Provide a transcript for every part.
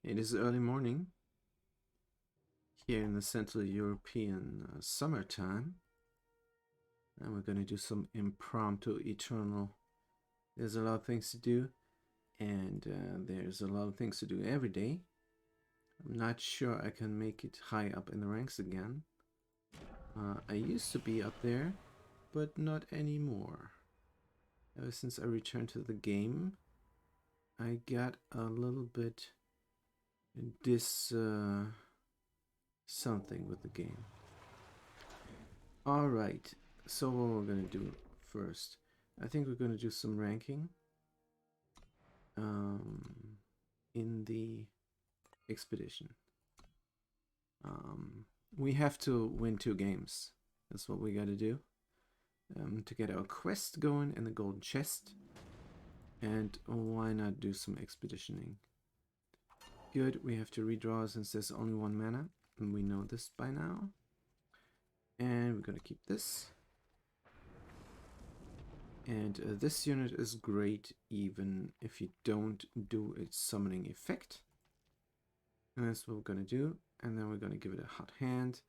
It is early morning here in the Central European summertime, and we're going to do some Impromptu Eternal. There's a lot of things to do, and there's a lot of things to do every day. I'm not sure I can make it high up in the ranks again. I used to be up there, but not anymore. Ever since I returned to the game, I got a little bit something with the game. Alright, so what we're gonna do first, I think we're gonna do some ranking in the expedition. We have to win 2 games. That's what we gotta do to get our quest going in the golden chest. And why not do some expeditioning? Good, we have to redraw since there's only 1 mana, and we know this by now. And we're gonna keep this. And this unit is great even if you don't do its summoning effect. And that's what we're gonna do. And then we're gonna give it a hot hand.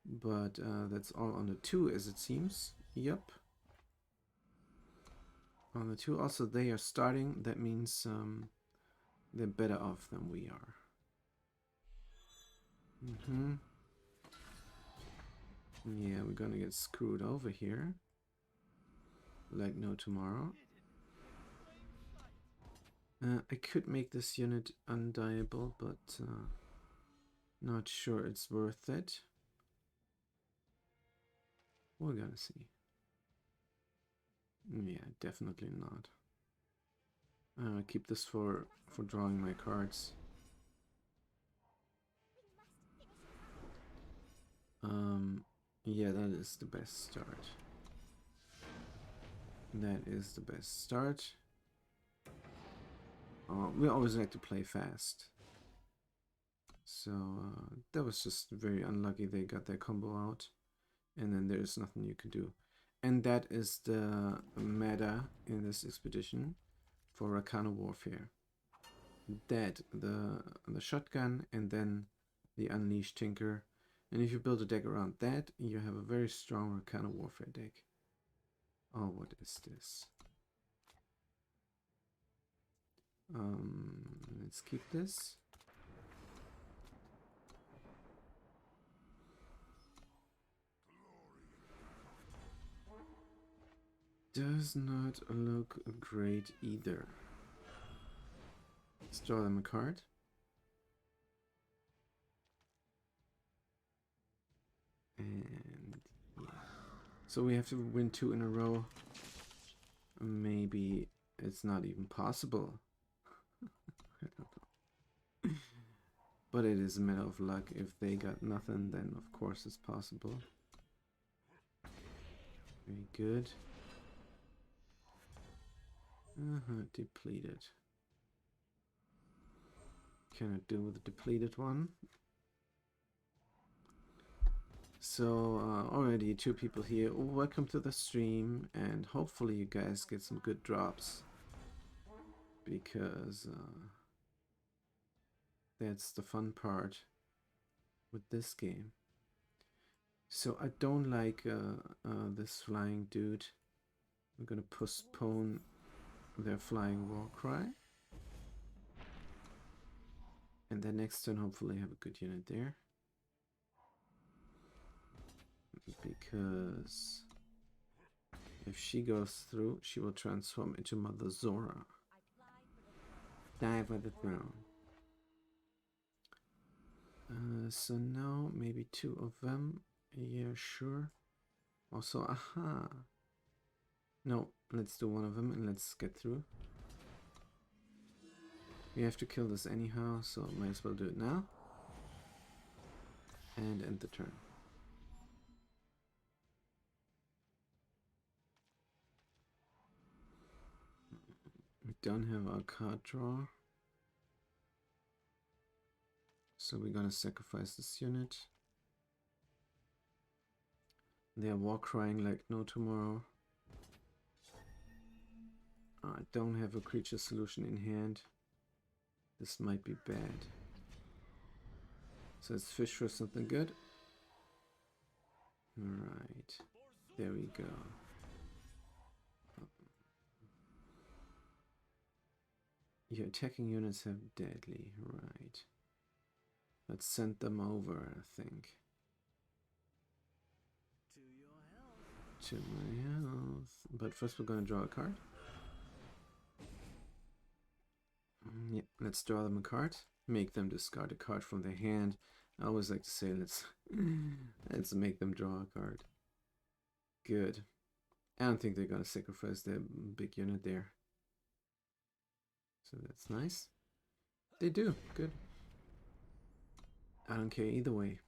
But that's all on the 2 as it seems. Yep. On the 2 also they are starting. That means they're better off than we are. Yeah, we're gonna get screwed over here. Like no tomorrow. I could make this unit undieable, but not sure it's worth it. We're gonna see. Yeah, definitely not. Keep this for drawing my cards. Yeah, that is the best start. That is the best start. We always like to play fast. So that was just very unlucky they got their combo out. And then there's nothing you can do. And that is the meta in this expedition for Rakano Warfare. That, the shotgun, and then the Unleashed Tinker. And if you build a deck around that, you have a very strong Rakano Warfare deck. Oh, what is this? Let's keep this. Does not look great either. Let's draw them a card. And yeah. So we have to win 2 in a row. Maybe it's not even possible. I don't know. But it is a matter of luck. If they got nothing, then of course it's possible. Very good. Depleted. Cannot do with the depleted one. So already 2 people here. Welcome to the stream, and hopefully you guys get some good drops, because that's the fun part with this game. So I don't like this flying dude. I'm gonna postpone their flying war cry, and then next turn hopefully have a good unit there. Because if she goes through, she will transform into Mother Zora. Die by the throne. So now maybe 2 of them. Yeah, sure. Also, aha. No, let's do 1 of them and let's get through. We have to kill this anyhow, so might as well do it now. And end the turn. We don't have our card draw. So we're gonna sacrifice this unit. They are war crying like no tomorrow. I don't have a creature solution in hand. This might be bad. So let's fish for something good. Alright. There we go. Your attacking units have deadly. Right. Let's send them over, I think. To my health. But first we're gonna draw a card. Yeah, let's draw them a card. Make them discard a card from their hand. I always like to say let's make them draw a card. Good. I don't think they're gonna sacrifice their big unit there. So that's nice. They do. Good. I don't care either way.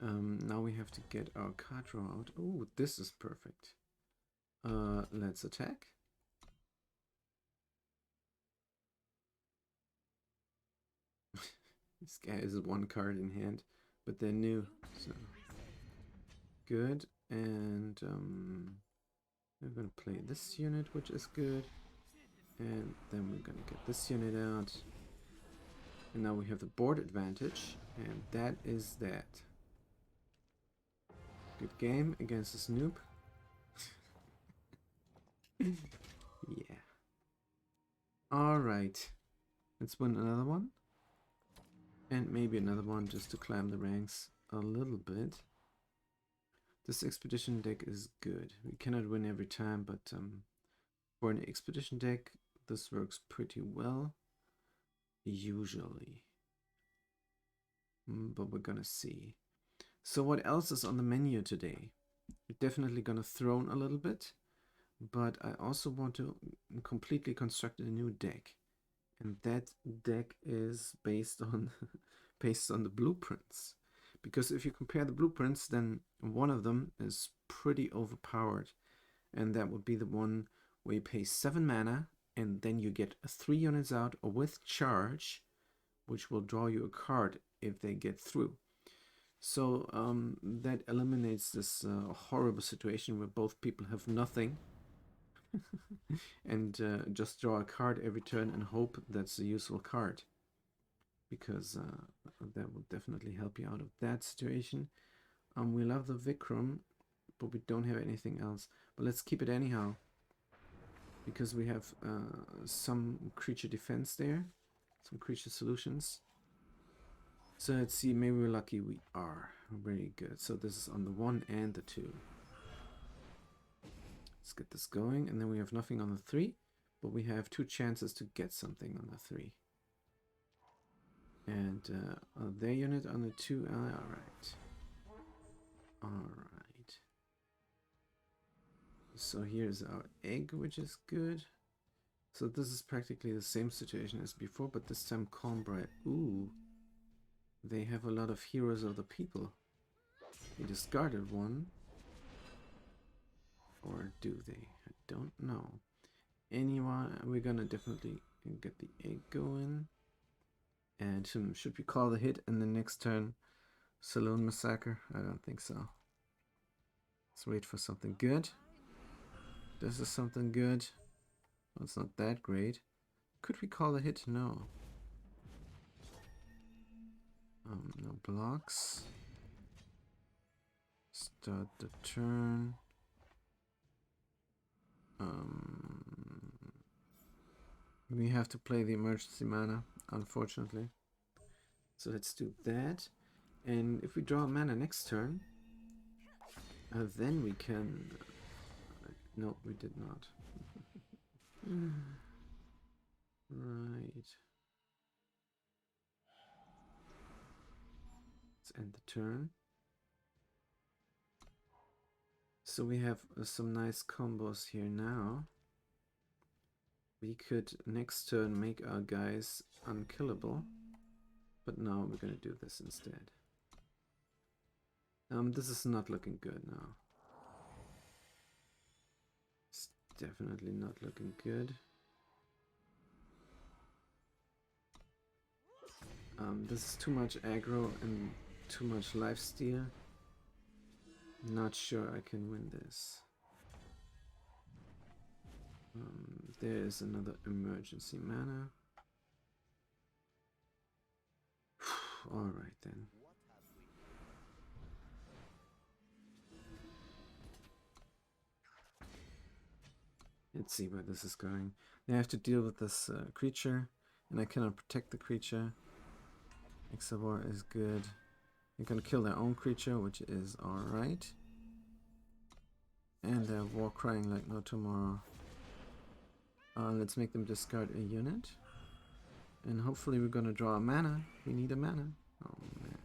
Now we have to get our card draw out. Oh, this is perfect. Let's attack. This guy has one card in hand, but they're new, so good. And we're gonna play this unit, which is good, and then we're gonna get this unit out. And now we have the board advantage, and that is that. Good game against this noob. Yeah. Alright. Let's win another one. And maybe another one just to climb the ranks a little bit. This expedition deck is good. We cannot win every time, but for an expedition deck, this works pretty well. Usually. But we're gonna see. So what else is on the menu today? We're definitely gonna throne a little bit, but I also want to completely construct a new deck. And that deck is based on the blueprints. Because if you compare the blueprints, then one of them is pretty overpowered. And that would be the one where you pay 7 mana and then you get 3 units out with charge, which will draw you a card if they get through. So that eliminates this horrible situation where both people have nothing and just draw a card every turn and hope that's a useful card, because that will definitely help you out of that situation. We love the Vikram, but we don't have anything else. But let's keep it anyhow, because we have some creature defense there, some creature solutions. So let's see, maybe we're lucky. We are. Very good. So this is on the 1 and the 2. Let's get this going, and then we have nothing on the 3, but we have 2 chances to get something on the 3. And their unit on the 2. Alright. Alright. So here's our egg, which is good. So this is practically the same situation as before, but this time Combray. Ooh. They have a lot of heroes of the people. They discarded one. Or do they? I don't know. Anyway, we're gonna definitely get the egg going. And should we call the hit in the next turn? Saloon Massacre? I don't think so. Let's wait for something good. This is something good. Well, it's not that great. Could we call the hit? No. No blocks. Start the turn. We have to play the emergency mana, unfortunately. So let's do that. And if we draw a mana next turn, then we can... no, we did not. Right. Let's end the turn. So we have some nice combos here now. We could next turn make our guys unkillable, but no, we're gonna do this instead. This is not looking good now. It's definitely not looking good. This is too much aggro and too much lifesteal. Not sure I can win this. There is another emergency mana. Alright then. Let's see where this is going. They have to deal with this creature, and I cannot protect the creature. Exavor is good. They're gonna kill their own creature, which is alright. And they're war crying like no tomorrow. Let's make them discard a unit. And hopefully we're gonna draw a mana. We need a mana. Oh man.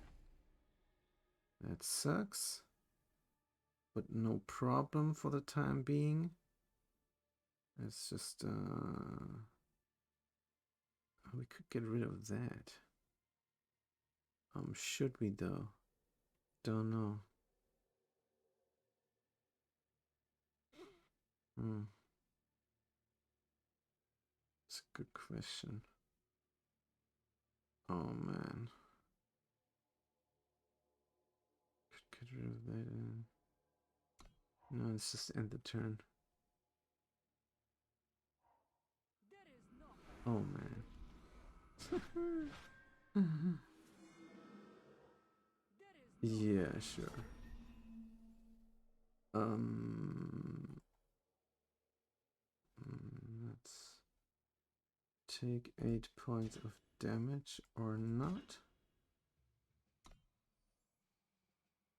That sucks. But no problem for the time being. It's just we could get rid of that. Should we though? Don't know. It's a good question. Oh man. Could get rid of that. No, let's just end the turn. Oh man. Yeah, sure. Let's take 8 points of damage or not.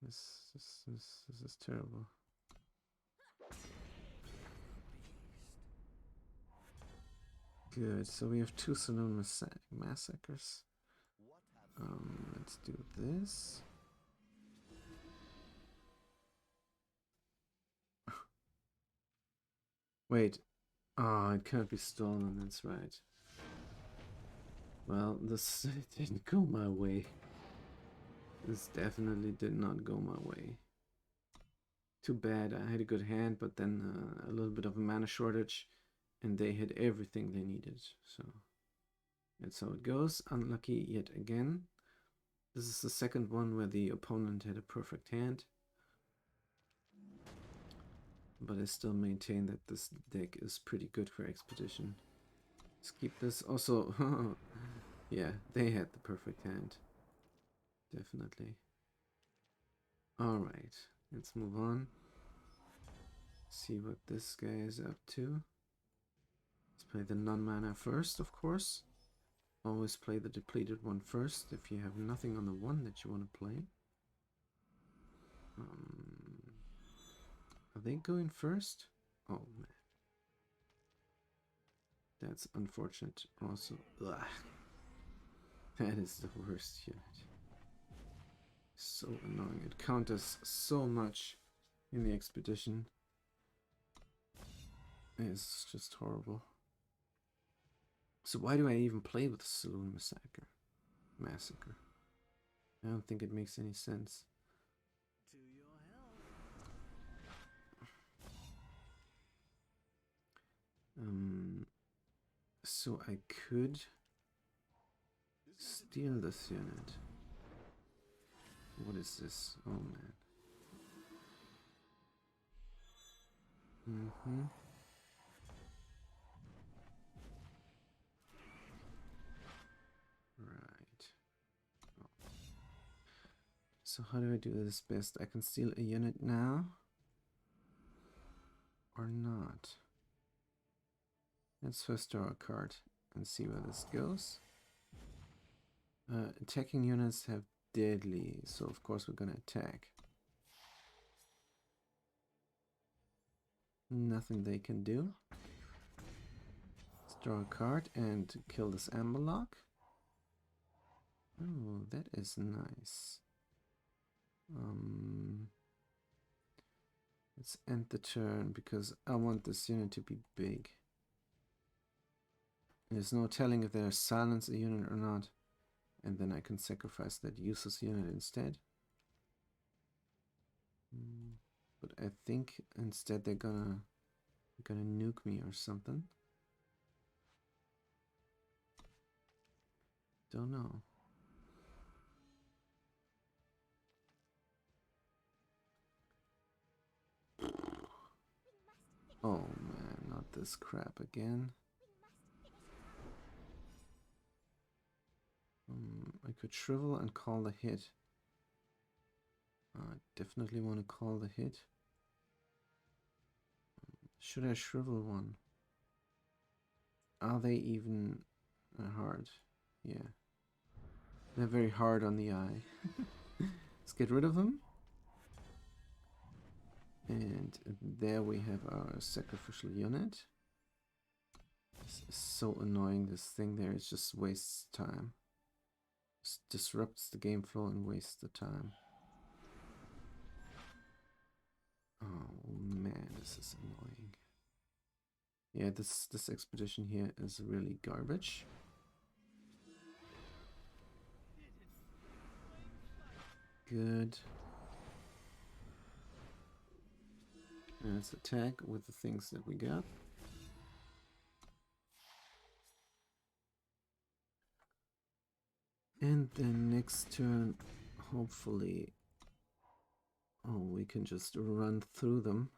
This is terrible. Good, so we have 2 saloon massacres. Let's do this. Wait. Oh, it can't be stolen, that's right. Well, this didn't go my way. This definitely did not go my way. Too bad, I had a good hand, but then a little bit of a mana shortage, and they had everything they needed, so that's how it goes. Unlucky yet again. This is the second one where the opponent had a perfect hand. But I still maintain that this deck is pretty good for Expedition. Let's keep this. Also, yeah, they had the perfect hand. Definitely. Alright, let's move on. See what this guy is up to. Let's play the non-mana first, of course. Always play the depleted one first if you have nothing on the one that you want to play. Are they going first? Oh man. That's unfortunate also. Ugh. That is the worst unit. So annoying. It counters so much in the Expedition. It's just horrible. So why do I even play with the Saloon Massacre? I don't think it makes any sense. So I could steal this unit. What is this? Oh man. Right. Oh. So how do I do this best? I can steal a unit now or not. Let's first draw a card and see where this goes. Attacking units have deadly, so of course we're gonna attack. Nothing they can do. Let's draw a card and kill this Amberlock. Oh, that is nice. Let's end the turn because I want this unit to be big. There's no telling if they're silence a unit or not. And then I can sacrifice that useless unit instead. But I think instead they're gonna nuke me or something. Don't know. Oh man, not this crap again. I could shrivel and call the hit. I definitely want to call the hit. Should I shrivel one? Are they even hard? Yeah. They're very hard on the eye. Let's get rid of them. And there we have our sacrificial unit. This is so annoying, this thing there. It just wastes time. Just disrupts the game flow and wastes the time. Oh man, this is annoying. Yeah, this expedition here is really garbage. Good. And let's attack with the things that we got. And then next turn, hopefully, oh, we can just run through them.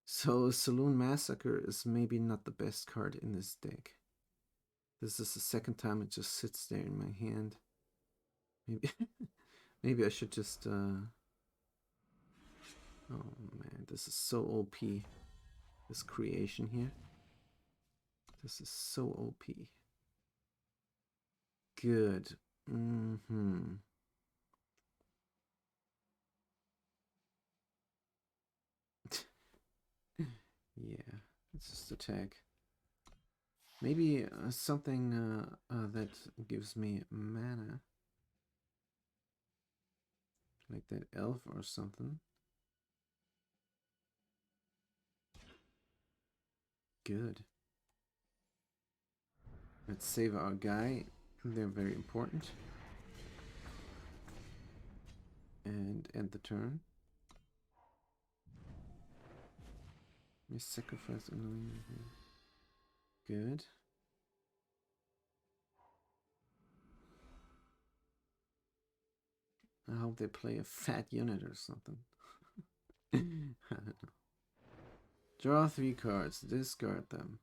So Saloon Massacre is maybe not the best card in this deck. This is the second time it just sits there in my hand. Maybe maybe I should just oh man, this is so OP. This creation here. This is so OP. Good. Yeah, let's just attack. Maybe something that gives me mana. Like that elf or something. Good. Let's save our guy. They're very important. And end the turn. We sacrifice annoying. Good. I hope they play a fat unit or something. I don't know. Draw 3 cards. Discard them.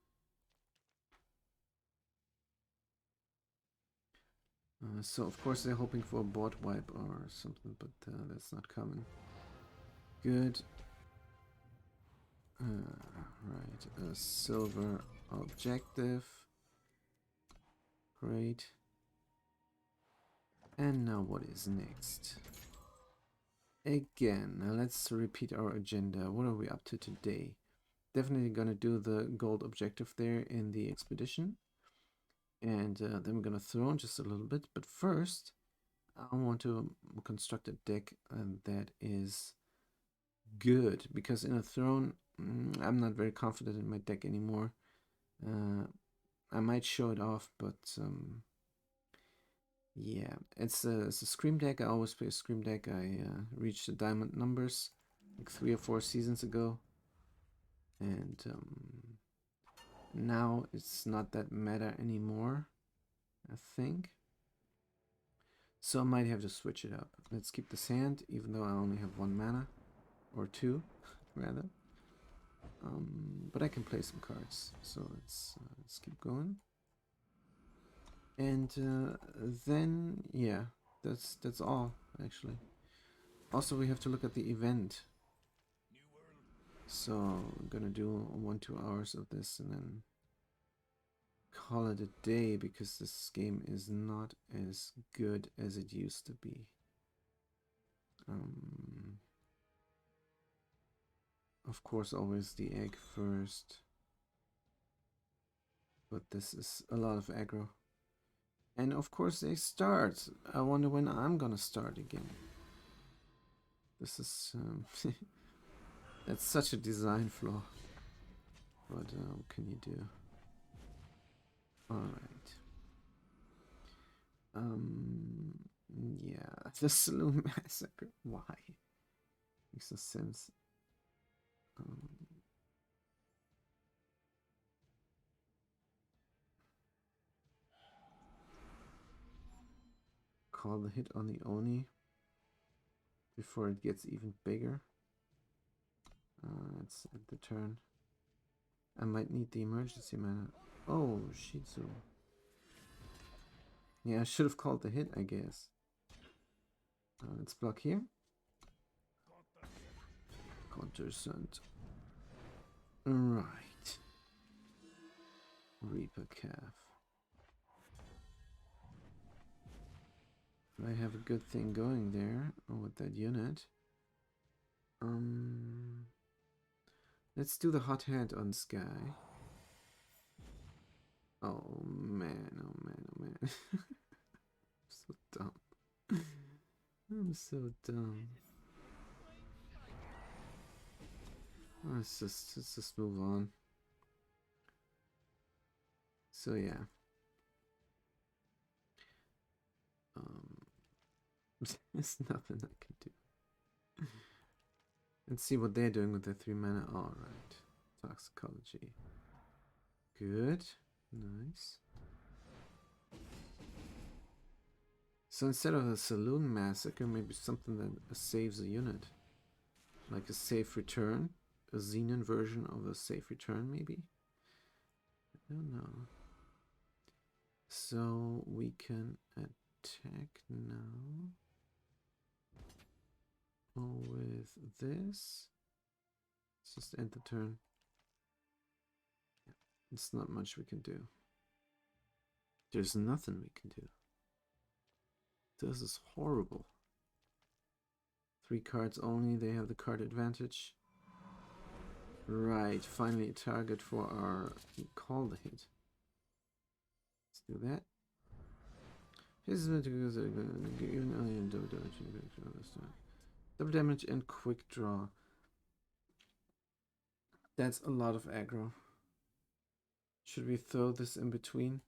So of course they're hoping for a board wipe or something, but that's not coming. Good. Right, a silver objective. Great. And now what is next? Again, now let's repeat our agenda. What are we up to today? Definitely gonna do the gold objective there in the expedition. And then we're gonna throne just a little bit. But first, I want to construct a deck that is good. Because in a throne, I'm not very confident in my deck anymore. I might show it off, but yeah, it's a Scream deck. I always play a Scream deck. I reached the diamond numbers like 3 or 4 seasons ago. And now it's not that meta anymore, I think. So I might have to switch it up. Let's keep the sand, even though I only have 1 mana. Or 2, rather. But I can play some cards. So let's keep going. And then, yeah, that's all, actually. Also, we have to look at the event. So I'm gonna do 1-2 hours of this and then call it a day, because this game is not as good as it used to be. Of course, always the egg first. But this is a lot of aggro. And of course they start. I wonder when I'm gonna start again. This is... that's such a design flaw. But what can you do? Alright. Yeah, the Saloon Massacre. Why? Makes no sense. Call the hit on the Oni before it gets even bigger. It's at the turn. I might need the emergency mana. Oh, Shitsu. Yeah, I should have called the hit, I guess. Let's block here. Countersent. Right. Reaper Calf. I have a good thing going there with that unit. Let's do the hot hand on this guy. Oh man, oh man, oh man. So dumb. I'm so dumb. Let's just move on. So yeah. There's nothing I can do. Let's see what they're doing with their 3 mana. Alright. Toxicology. Good. Nice. So instead of a saloon massacre, maybe something that saves a unit. Like a safe return. A Xenon version of a safe return, maybe? I don't know. So we can attack now. With this. Let's just end the turn. Yeah, it's not much we can do. There's nothing we can do. This is horrible. 3 cards only, they have the card advantage. Right, finally a target for our call the hit. Let's do that. Double damage and quick draw. That's a lot of aggro. Should we throw this in between?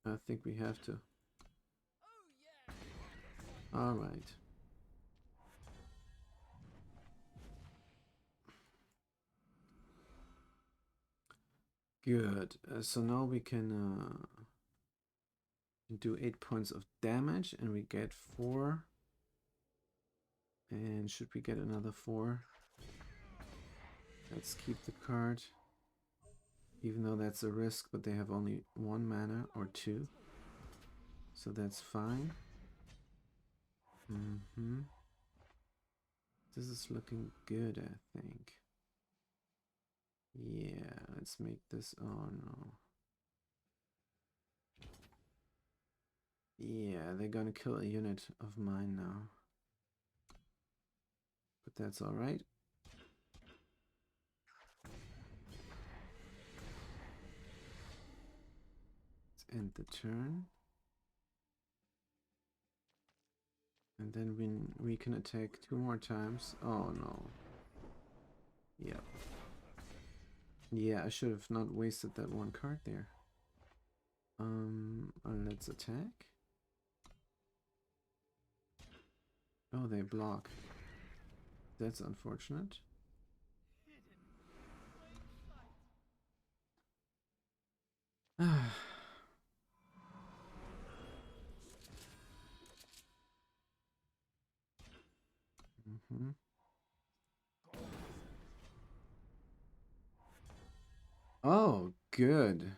I think we have to. Alright. Good. So now we can do 8 points of damage and we get 4. And should we get another 4? Let's keep the card. Even though that's a risk, but they have only 1 mana or 2. So that's fine. This is looking good, I think. Yeah, let's make this. Oh no. Yeah, they're gonna kill a unit of mine now. But that's alright. Let's end the turn. And then we can attack 2 more times. Oh no. Yep. Yeah, I should have not wasted that 1 card there. Let's attack. Oh, they block. That's unfortunate. Oh, good.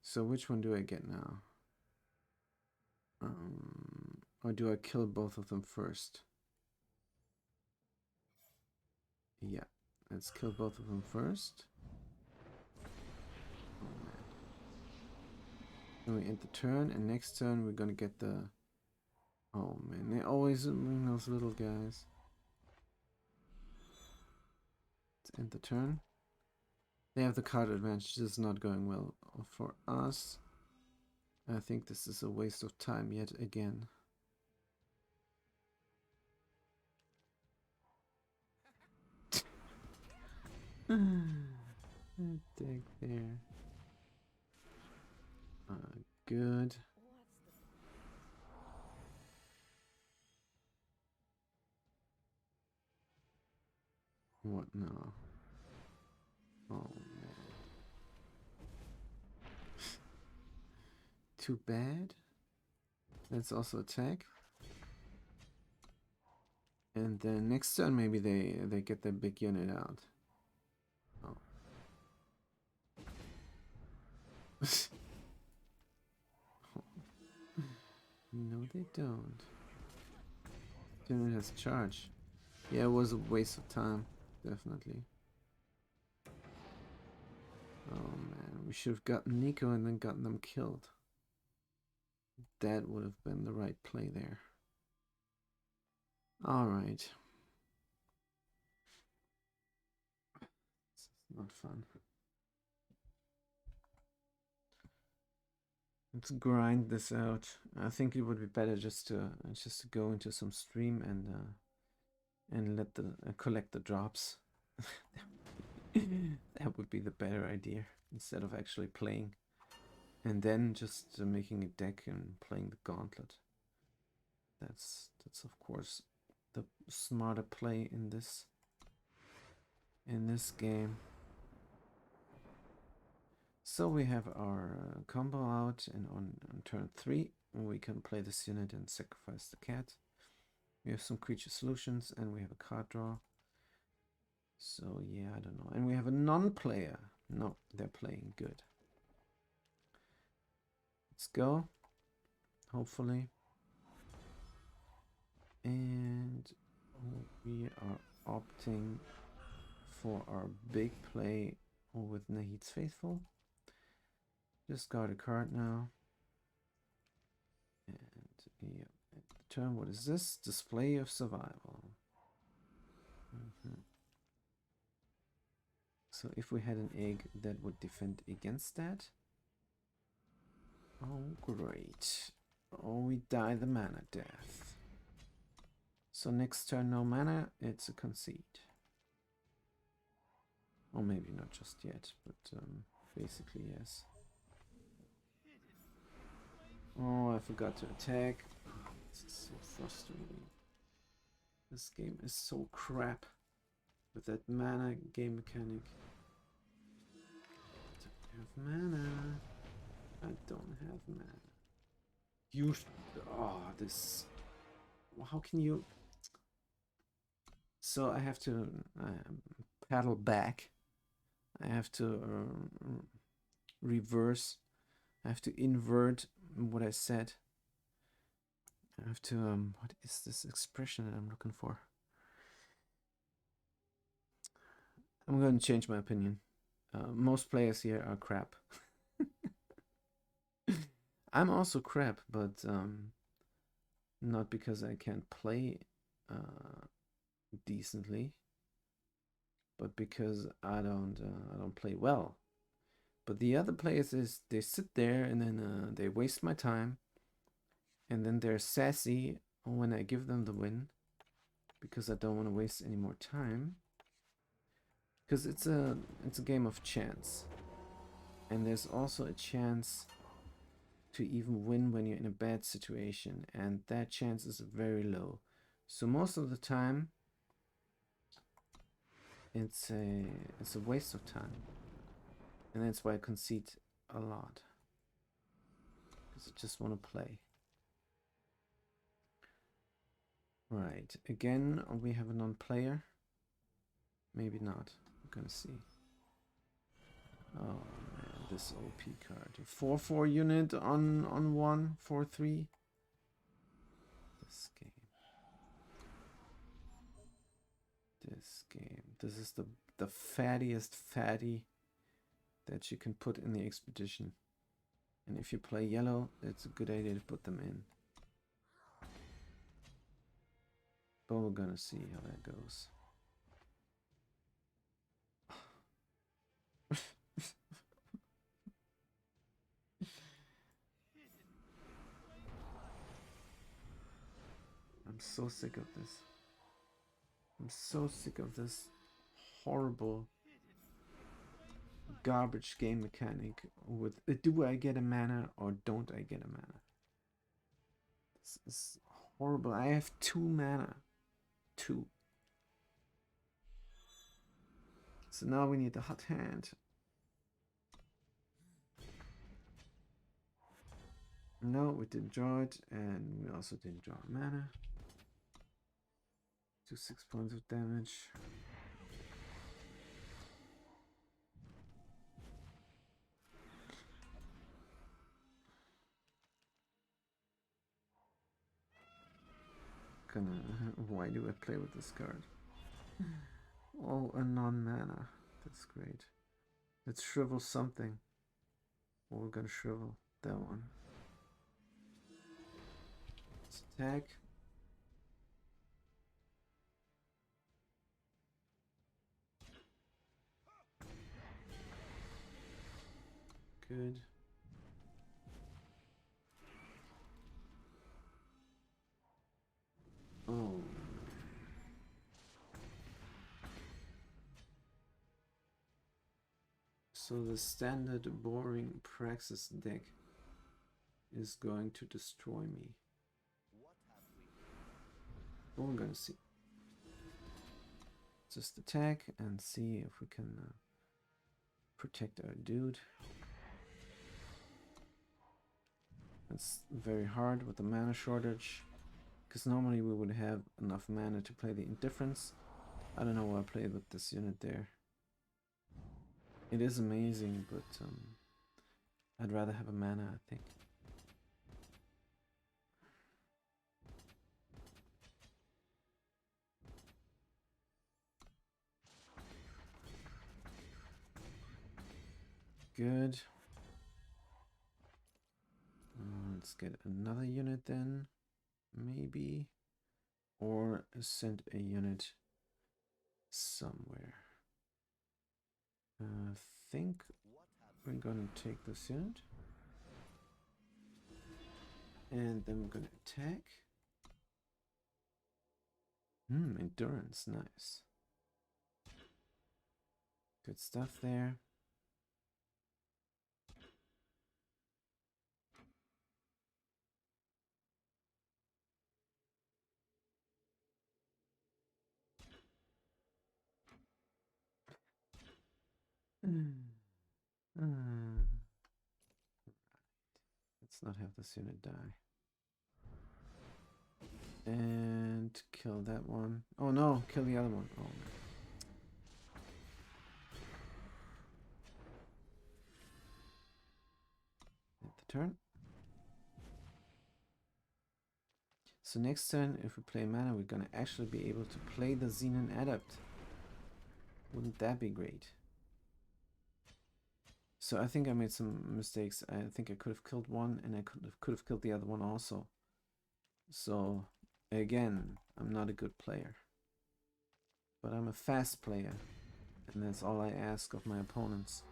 So which one do I get now? Or do I kill both of them first? Yeah, let's kill both of them first. Oh man. Then we end the turn, and next turn we're gonna get the... Oh man, they always bring those little guys. Let's end the turn. They have the card advantage. This is not going well for us. I think this is a waste of time yet again. Dig there. Good. What now? Oh man. Too bad. Let's also attack. And then next turn maybe they get their big unit out. Oh. No, they don't. Unit has charge. Yeah, it was a waste of time. Definitely. Oh man, we should have gotten Nico and then gotten them killed. That would have been the right play there. Alright. This is not fun. Let's grind this out. I think it would be better just to go into some stream and let the collect the drops. That would be the better idea instead of actually playing, and then just making a deck and playing the gauntlet. That's of course the smarter play in this game. So we have our combo out, and on turn 3 we can play this unit and sacrifice the cat. We have some creature solutions and we have a card draw. So yeah, I don't know. And we have a non-player. No, they're playing good. Let's go. Hopefully. And we are opting for our big play with Nahid's Faithful. Discard a card now. And yeah, at the turn, what is this? Display of Survival. So if we had an egg that would defend against that. Oh, great. Oh, we die the mana death. So next turn, no mana, it's a concede. Or maybe not just yet, but basically yes. Oh, I forgot to attack. This is so frustrating. This game is so crap with that mana game mechanic. I don't have mana. I don't have mana. You... Oh, this... How can you... So I have to paddle back. I have to reverse. I have to invert what I said. I have to... what is this expression that I'm looking for? I'm going to change my opinion. Most players here are crap. I'm also crap, but not because I can't play decently, but because I don't play well. But the other players is they sit there and then they waste my time, and then they're sassy when I give them the win because I don't want to waste any more time. Because it's a game of chance, and there's also a chance to even win when you're in a bad situation, and that chance is very low. So most of the time it's a waste of time, and that's why I concede a lot, because I just want to play. Right, again we have a non-player. Maybe not. We're gonna see. Oh man, this OP card. 4/4 unit on 1 4/3. This game. This is the fattiest fatty that you can put in the expedition. And if you play yellow, it's a good idea to put them in. But we're gonna see how that goes. I'm so sick of this. I'm so sick of this horrible garbage game mechanic with do I get a mana or don't I get a mana? This is horrible. I have 2 mana. 2. So now we need the hot hand. No, we didn't draw it, and we also didn't draw mana. 2 6 points of damage. gonna... Why do I play with this card? Oh, a non-mana. That's great. Let's shrivel something. Well, we're gonna shrivel that one. Let's attack. Good. Oh. So the standard boring Praxis deck is going to destroy me. We're gonna see. Just attack and see if we can protect our dude. It's very hard with the mana shortage, because normally we would have enough mana to play the Indifference. I don't know why I played with this unit there. It is amazing, but I'd rather have a mana, I think. Good. Let's get another unit then, maybe. Or send a unit somewhere. I think we're gonna take this unit. And then we're gonna attack. Endurance, nice. Good stuff there. Let's not have this unit die. And kill that one. Oh no, kill the other one. Oh man. At the turn. So next turn, if we play mana, we're gonna actually be able to play the Xenon Adept. Wouldn't that be great? So I think I made some mistakes. I think I could have killed one, and I could have killed the other one also. So again, I'm not a good player, but I'm a fast player, and that's all I ask of my opponents.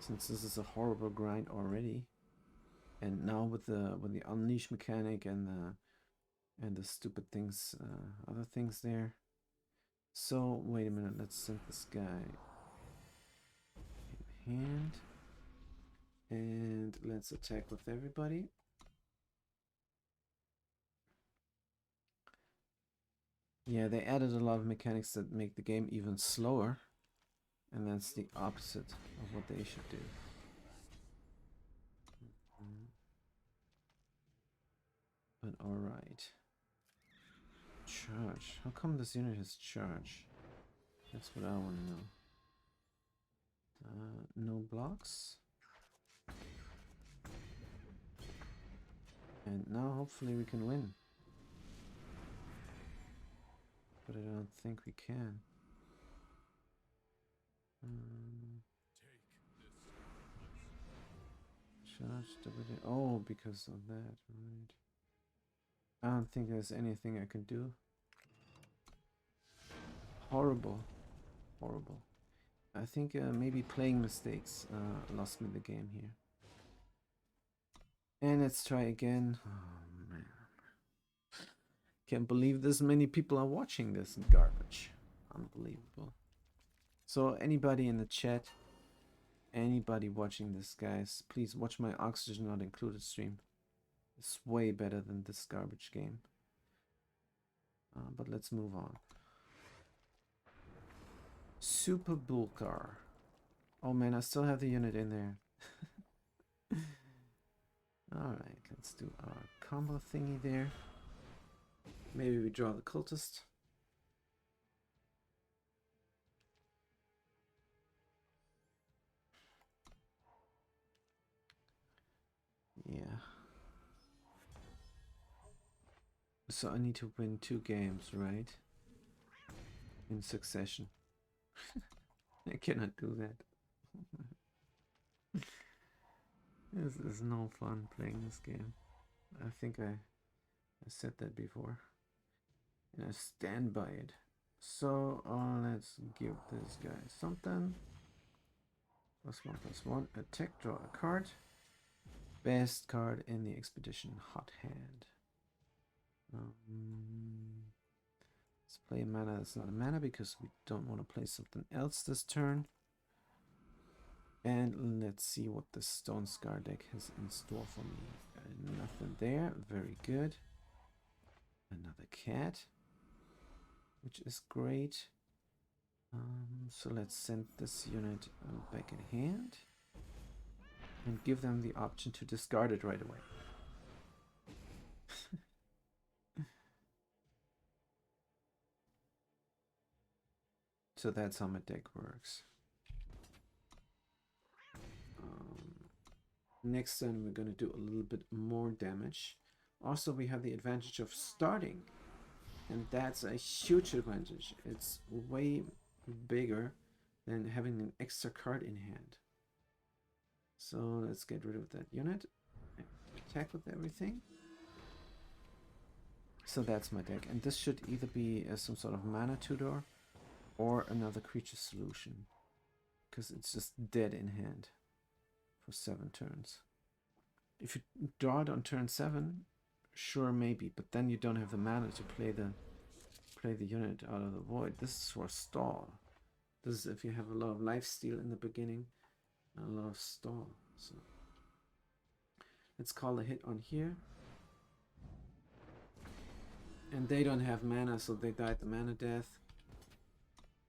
Since this is a horrible grind already, and now with the unleash mechanic and the stupid things, other things there. So wait a minute, let's send this guy in hand, and let's attack with everybody. Yeah, they added a lot of mechanics that make the game even slower, and that's the opposite of what they should do. But alright. Charge. How come this unit has charge? That's what I want to know. No blocks. And now hopefully we can win. But I don't think we can. Charge WD. Oh, because of that, right. I don't think there's anything I can do. Horrible. Horrible. I think maybe playing mistakes lost me the game here. And let's try again. Oh man. Can't believe this many people are watching this garbage. Unbelievable. So anybody in the chat, anybody watching this, guys, please watch my Oxygen Not Included stream. It's way better than this garbage game. But let's move on. Super Bulkar. Oh man, I still have the unit in there. Alright, let's do our combo thingy there. Maybe we draw the cultist. Yeah. So I need to win 2 games, right? In succession. I cannot do that. This is no fun playing this game. I think I said that before. And I stand by it. So let's give this guy something. +1/+1. Attack, draw a card. Best card in the expedition, Hot Hand. Let's play a mana that's not a mana because we don't want to play something else this turn. And let's see what the Stone Scar deck has in store for me. Nothing there. Very good. Another cat, which is great. So let's send this unit back in hand and give them the option to discard it right away. So that's how my deck works. Next turn we're going to do a little bit more damage. Also, we have the advantage of starting, and that's a huge advantage. It's way bigger than having an extra card in hand. So let's get rid of that unit. Attack with everything. So that's my deck, and this should either be some sort of mana tutor or another creature solution, because it's just dead in hand for 7 turns. If you draw it on turn 7, sure, maybe, but then you don't have the mana to play the unit out of the void. This is for stall. This is if you have a lot of lifesteal in the beginning and a lot of stall. So let's call a hit on here. And they don't have mana, so they died the mana death.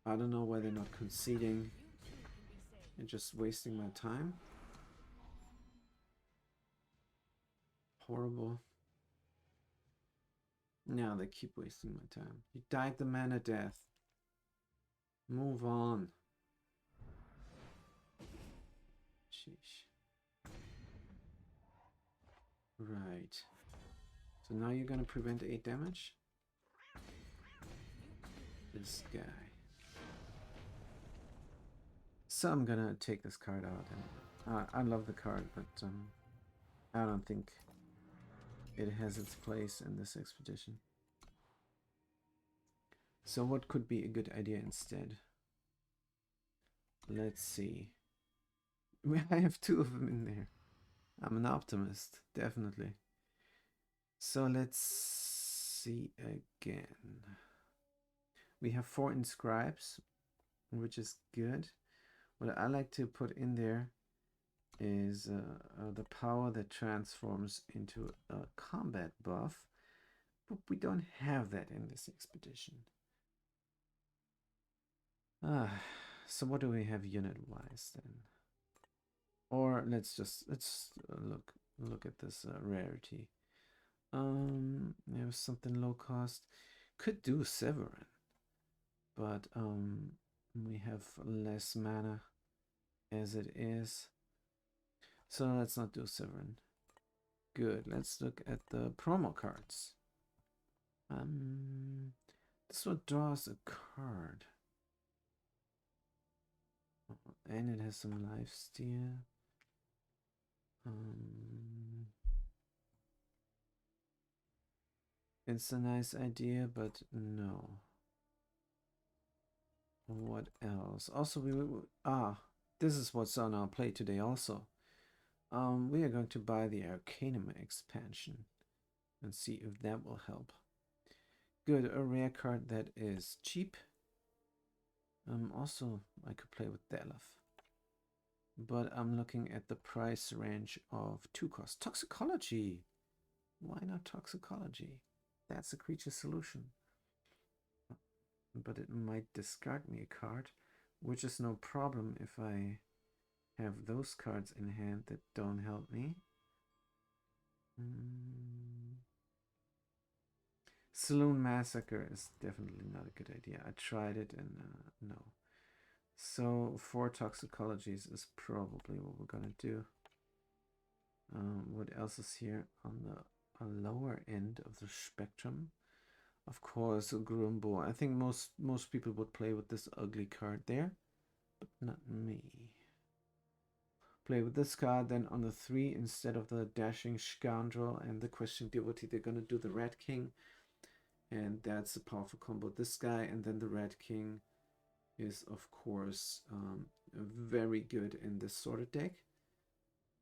I don't know why they're not conceding and just wasting my time. Horrible. Now they keep wasting my time. You died the mana death. Move on. Sheesh. Right. So now you're gonna prevent 8 damage? This guy. So I'm gonna take this card out. And I love the card, but I don't think it has its place in this expedition. So what could be a good idea instead? Let's see. I have 2 of them in there. I'm an optimist, definitely. So let's see again. We have 4 inscribes, which is good. What I like to put in there is the power that transforms into a combat buff, but we don't have that in this expedition. So what do we have unit-wise then? Or let's look at this rarity. There's something low cost. Could do Severin, but we have less mana as it is. So let's not do Severin. Good. Let's look at the promo cards. This one draws a card. And it has some lifesteal. It's a nice idea, but no. What else? Also, this is what's on our plate today also. We are going to buy the Arcanum expansion and see if that will help. Good, a rare card that is cheap. Also, I could play with Delaf. But I'm looking at the price range of 2 costs. Toxicology! Why not Toxicology? That's a creature solution. But it might discard me a card, which is no problem if I have those cards in hand that don't help me. Saloon Massacre is definitely not a good idea. I tried it and no. So 4 toxicologies is probably what we're gonna do. What else is here on the a lower end of the spectrum. Of course, Grumbo. I think most people would play with this ugly card there, but not me. Play with this card, then on the 3, instead of the Dashing Scoundrel and the Questioning Devotee, they're going to do the Red King. And that's a powerful combo. This guy and then the Red King is, of course, very good in this sort of deck.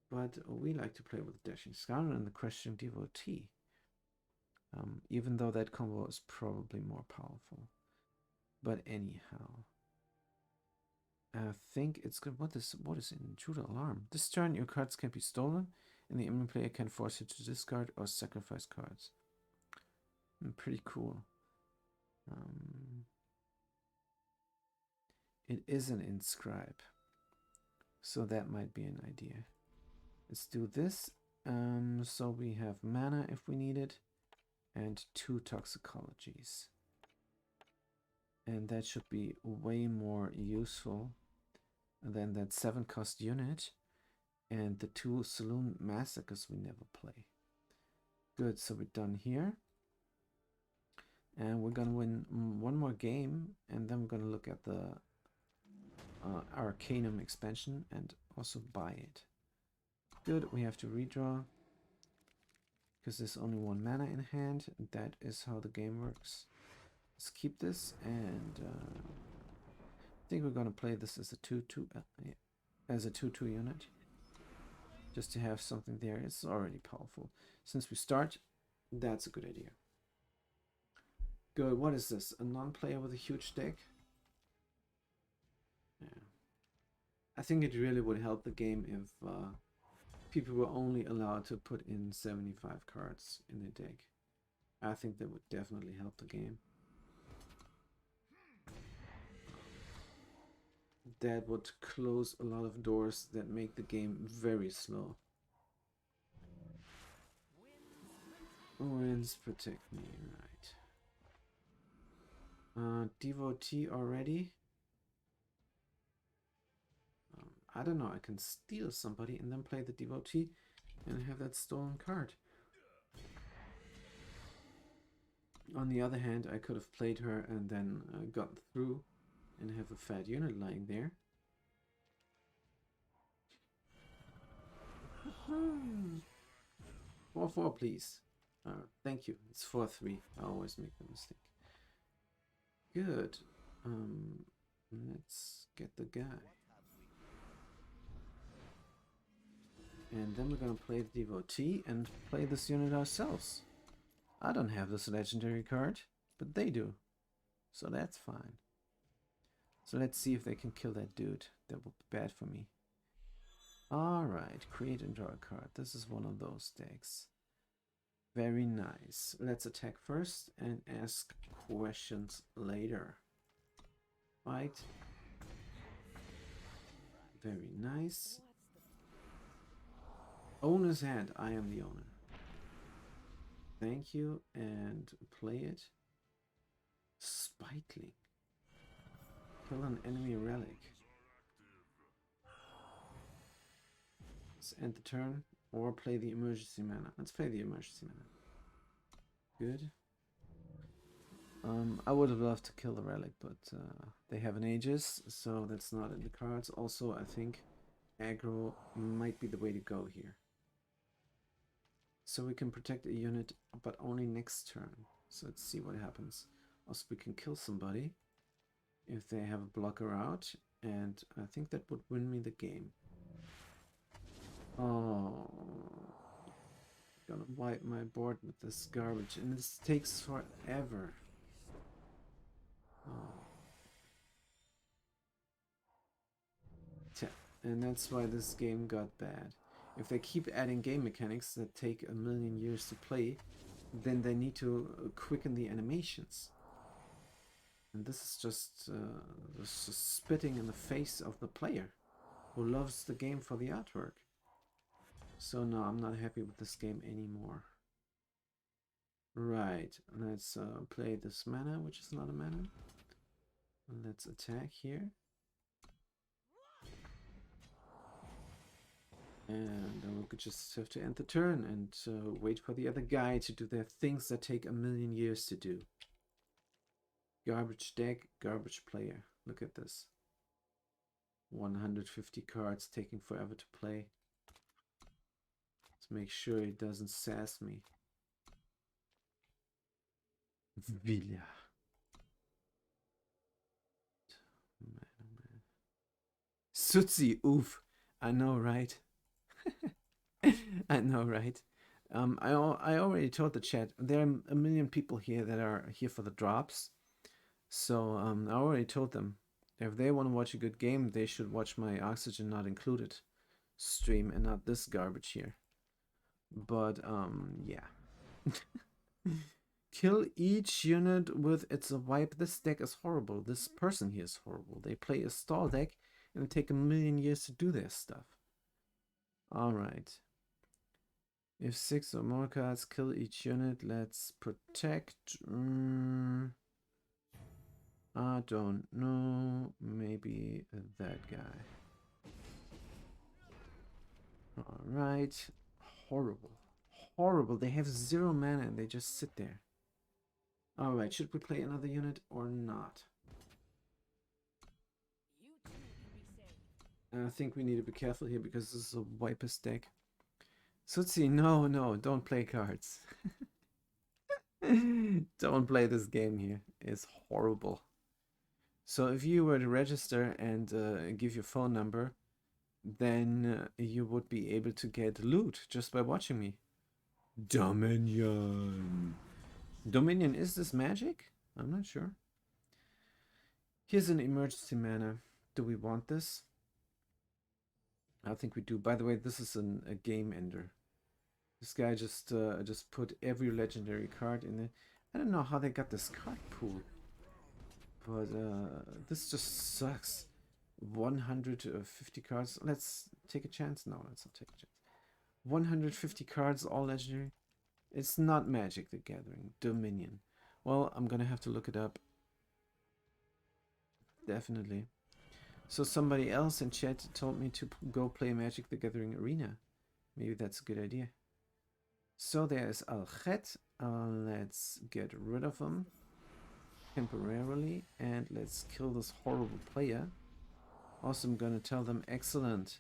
But we like to play with the Dashing Scoundrel and the Questioning Devotee. Even though that combo is probably more powerful. But anyhow, I think it's good. What is Intruder Alarm? This turn, your cards can be stolen, and the enemy player can force you to discard or sacrifice cards. Pretty cool. It is an inscribe, so that might be an idea. Let's do this. So we have mana if we need it, and 2 toxicologies. And that should be way more useful than that 7-cost unit and the 2 Saloon Massacres we never play. Good, so we're done here. And we're gonna win one more game, and then we're gonna look at the Arcanum expansion and also buy it. Good, we have to redraw because there's only 1 mana in hand. That is how the game works. Let's keep this, and I think we're gonna play this as a 2/2 as a 2/2 unit, just to have something there. It's already powerful. Since we start, that's a good idea. Good. What is this? A non-player with a huge deck? Yeah. I think it really would help the game if people were only allowed to put in 75 cards in their deck. I think that would definitely help the game. That would close a lot of doors that make the game very slow. Winds protect me, right. Devotee already. I don't know, I can steal somebody and then play the Devotee and have that stolen card. On the other hand, I could have played her and then gotten through and have a fat unit lying there. 4/4, please. Thank you. It's 4/3. I always make the mistake. Good. Let's get the guy. And then we're gonna play the Devotee and play this unit ourselves. I don't have this legendary card, but they do. So that's fine. So let's see if they can kill that dude. That would be bad for me. Alright, create and draw a card. This is one of those decks. Very nice. Let's attack first and ask questions later. Fight. Very nice. Owner's hand. I am the owner. Thank you, and play it. Spitling. Kill an enemy relic. Let's end the turn, or play the emergency mana. Let's play the emergency mana. Good. I would have loved to kill the relic, but they have an Aegis, so that's not in the cards. Also, I think aggro might be the way to go here. So we can protect a unit, but only next turn. So let's see what happens. Also, we can kill somebody if they have a blocker out, and I think that would win me the game. Oh, gonna wipe my board with this garbage, and this takes forever. Oh. And that's why this game got bad. If they keep adding game mechanics that take a million years to play, then they need to quicken the animations. And this is just spitting in the face of the player who loves the game for the artwork. So no, I'm not happy with this game anymore. Right, let's play this mana, which is not a mana. Let's attack here. And then we could just have to end the turn and wait for the other guy to do their things that take 1,000,000 years to do. Garbage deck, garbage player. Look at this. 150 cards taking forever to play. Let's make sure he doesn't sass me. Villa. Man, oh man. Sutsi, oof. I know, right? I know, right? I already told the chat there are 1,000,000 people here that are here for the drops. So I already told them if they want to watch a good game, they should watch my Oxygen Not Included stream and not this garbage here. But yeah. Kill each unit with its a wipe. This deck is horrible. This person here is horrible. They play a stall deck and it take 1,000,000 years to do their stuff. Alright. If 6 or more cards kill each unit, let's protect. I don't know. Maybe that guy. Alright. Horrible. Horrible. They have 0 mana and they just sit there. Alright, should we play another unit or not? I think we need to be careful here because this is a Vipers deck. Sutsi, no, don't play cards. Don't play this game here. It's horrible. So if you were to register and give your phone number, then you would be able to get loot just by watching me. Dominion. Dominion, is this magic? I'm not sure. Here's an emergency mana. Do we want this? I think we do. By the way, this is a game ender. This guy just put every legendary card in there. I don't know how they got this card pool, but this just sucks. 150 cards. Let's take a chance. No, let's not take a chance. 150 cards, all legendary. It's not Magic the Gathering. Dominion. Well, I'm gonna have to look it up. Definitely. So somebody else in chat told me to go play Magic the Gathering Arena. Maybe that's a good idea. So there's Alchet. Let's get rid of him temporarily and let's kill this horrible player. Also, I'm gonna tell them excellent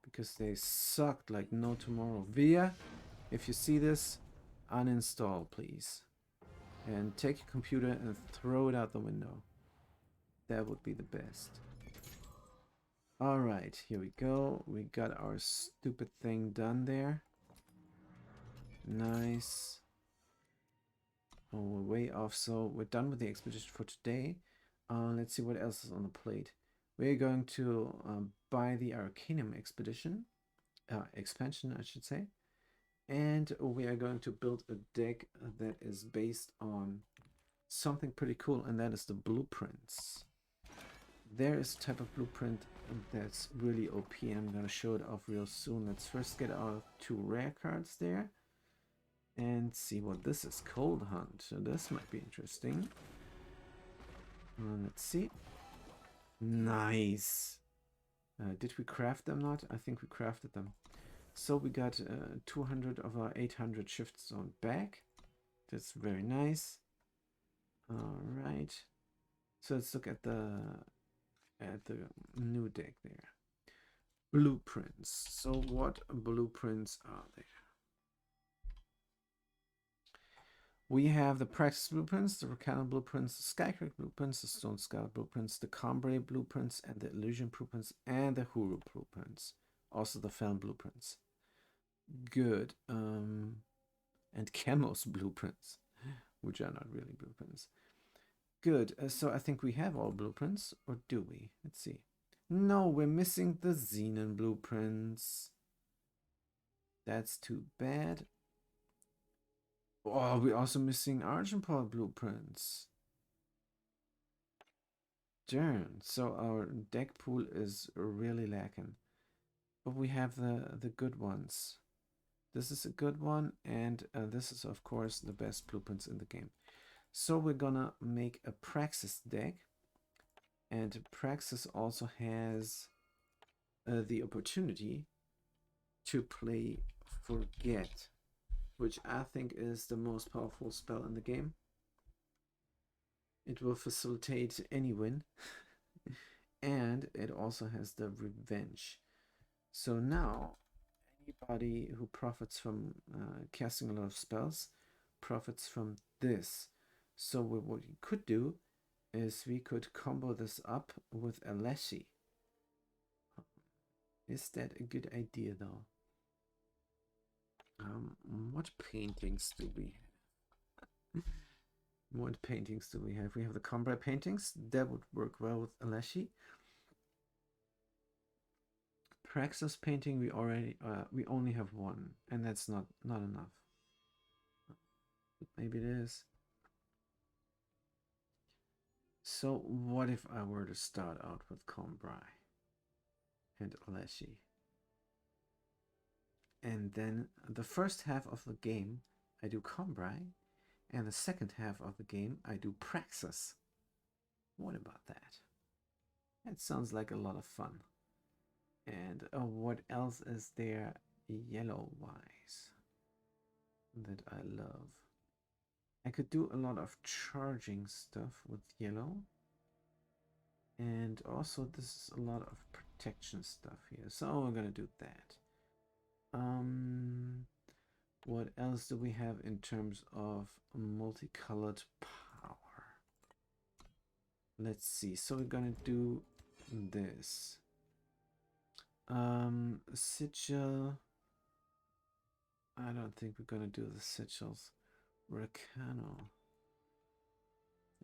because they sucked like no tomorrow. Via, if you see this, uninstall please. And take your computer and throw it out the window. That would be the best. Alright, here we go. We got our stupid thing done there. Nice. Oh, we're way off, so we're done with the expedition for today. Let's see what else is on the plate. We're going to buy the Arcanum expedition. Expansion, I should say. And we are going to build a deck that is based on something pretty cool, and that is the blueprints. There is a type of blueprint that's really OP, and I'm going to show it off real soon. Let's first get our 2 rare cards there and see what this is. Cold Hunt. So this might be interesting. Let's see. Nice. Did we craft them not? I think we crafted them. So we got 200 of our 800 shift zone back. That's very nice. Alright. So let's look at the new deck there. Blueprints. So what blueprints are there? We have the Practice Blueprints, the Volcano Blueprints, the Skycrack Blueprints, the Stone Scout Blueprints, the Cambrai Blueprints, and the Illusion Blueprints, and the Huru Blueprints. Also the Felm Blueprints. Good. And Camos Blueprints, which are not really blueprints. Good. So I think we have all blueprints, or do we? Let's see. No, we're missing the Xenon Blueprints. That's too bad. Oh, we're also missing Argenpaw Blueprints. Darn. So our deck pool is really lacking. But we have the good ones. This is a good one, and this is of course the best blueprints in the game. So we're gonna make a Praxis deck, and Praxis also has the opportunity to play Forget, which I think is the most powerful spell in the game. It will facilitate any win, and it also has the Revenge. So now, anybody who profits from casting a lot of spells profits from this. So what we could do is we could combo this up with a Leshy. Is that a good idea though? What paintings do we have? What paintings do we have? We have the Combray paintings. That would work well with Aleshi. Praxis painting we only have one, and that's not enough. Maybe it is. So what if I were to start out with Combray and Aleshi? And then the first half of the game I do Combray, and the second half of the game I do Praxis. What about that? That sounds like a lot of fun. And what else is there yellow-wise that I love? I could do a lot of charging stuff with yellow. And also this is a lot of protection stuff here. So we're gonna do that. What else do we have in terms of multicolored power? Let's see. So we're gonna do this. Sigil. I don't think we're gonna do the sigils. Recano.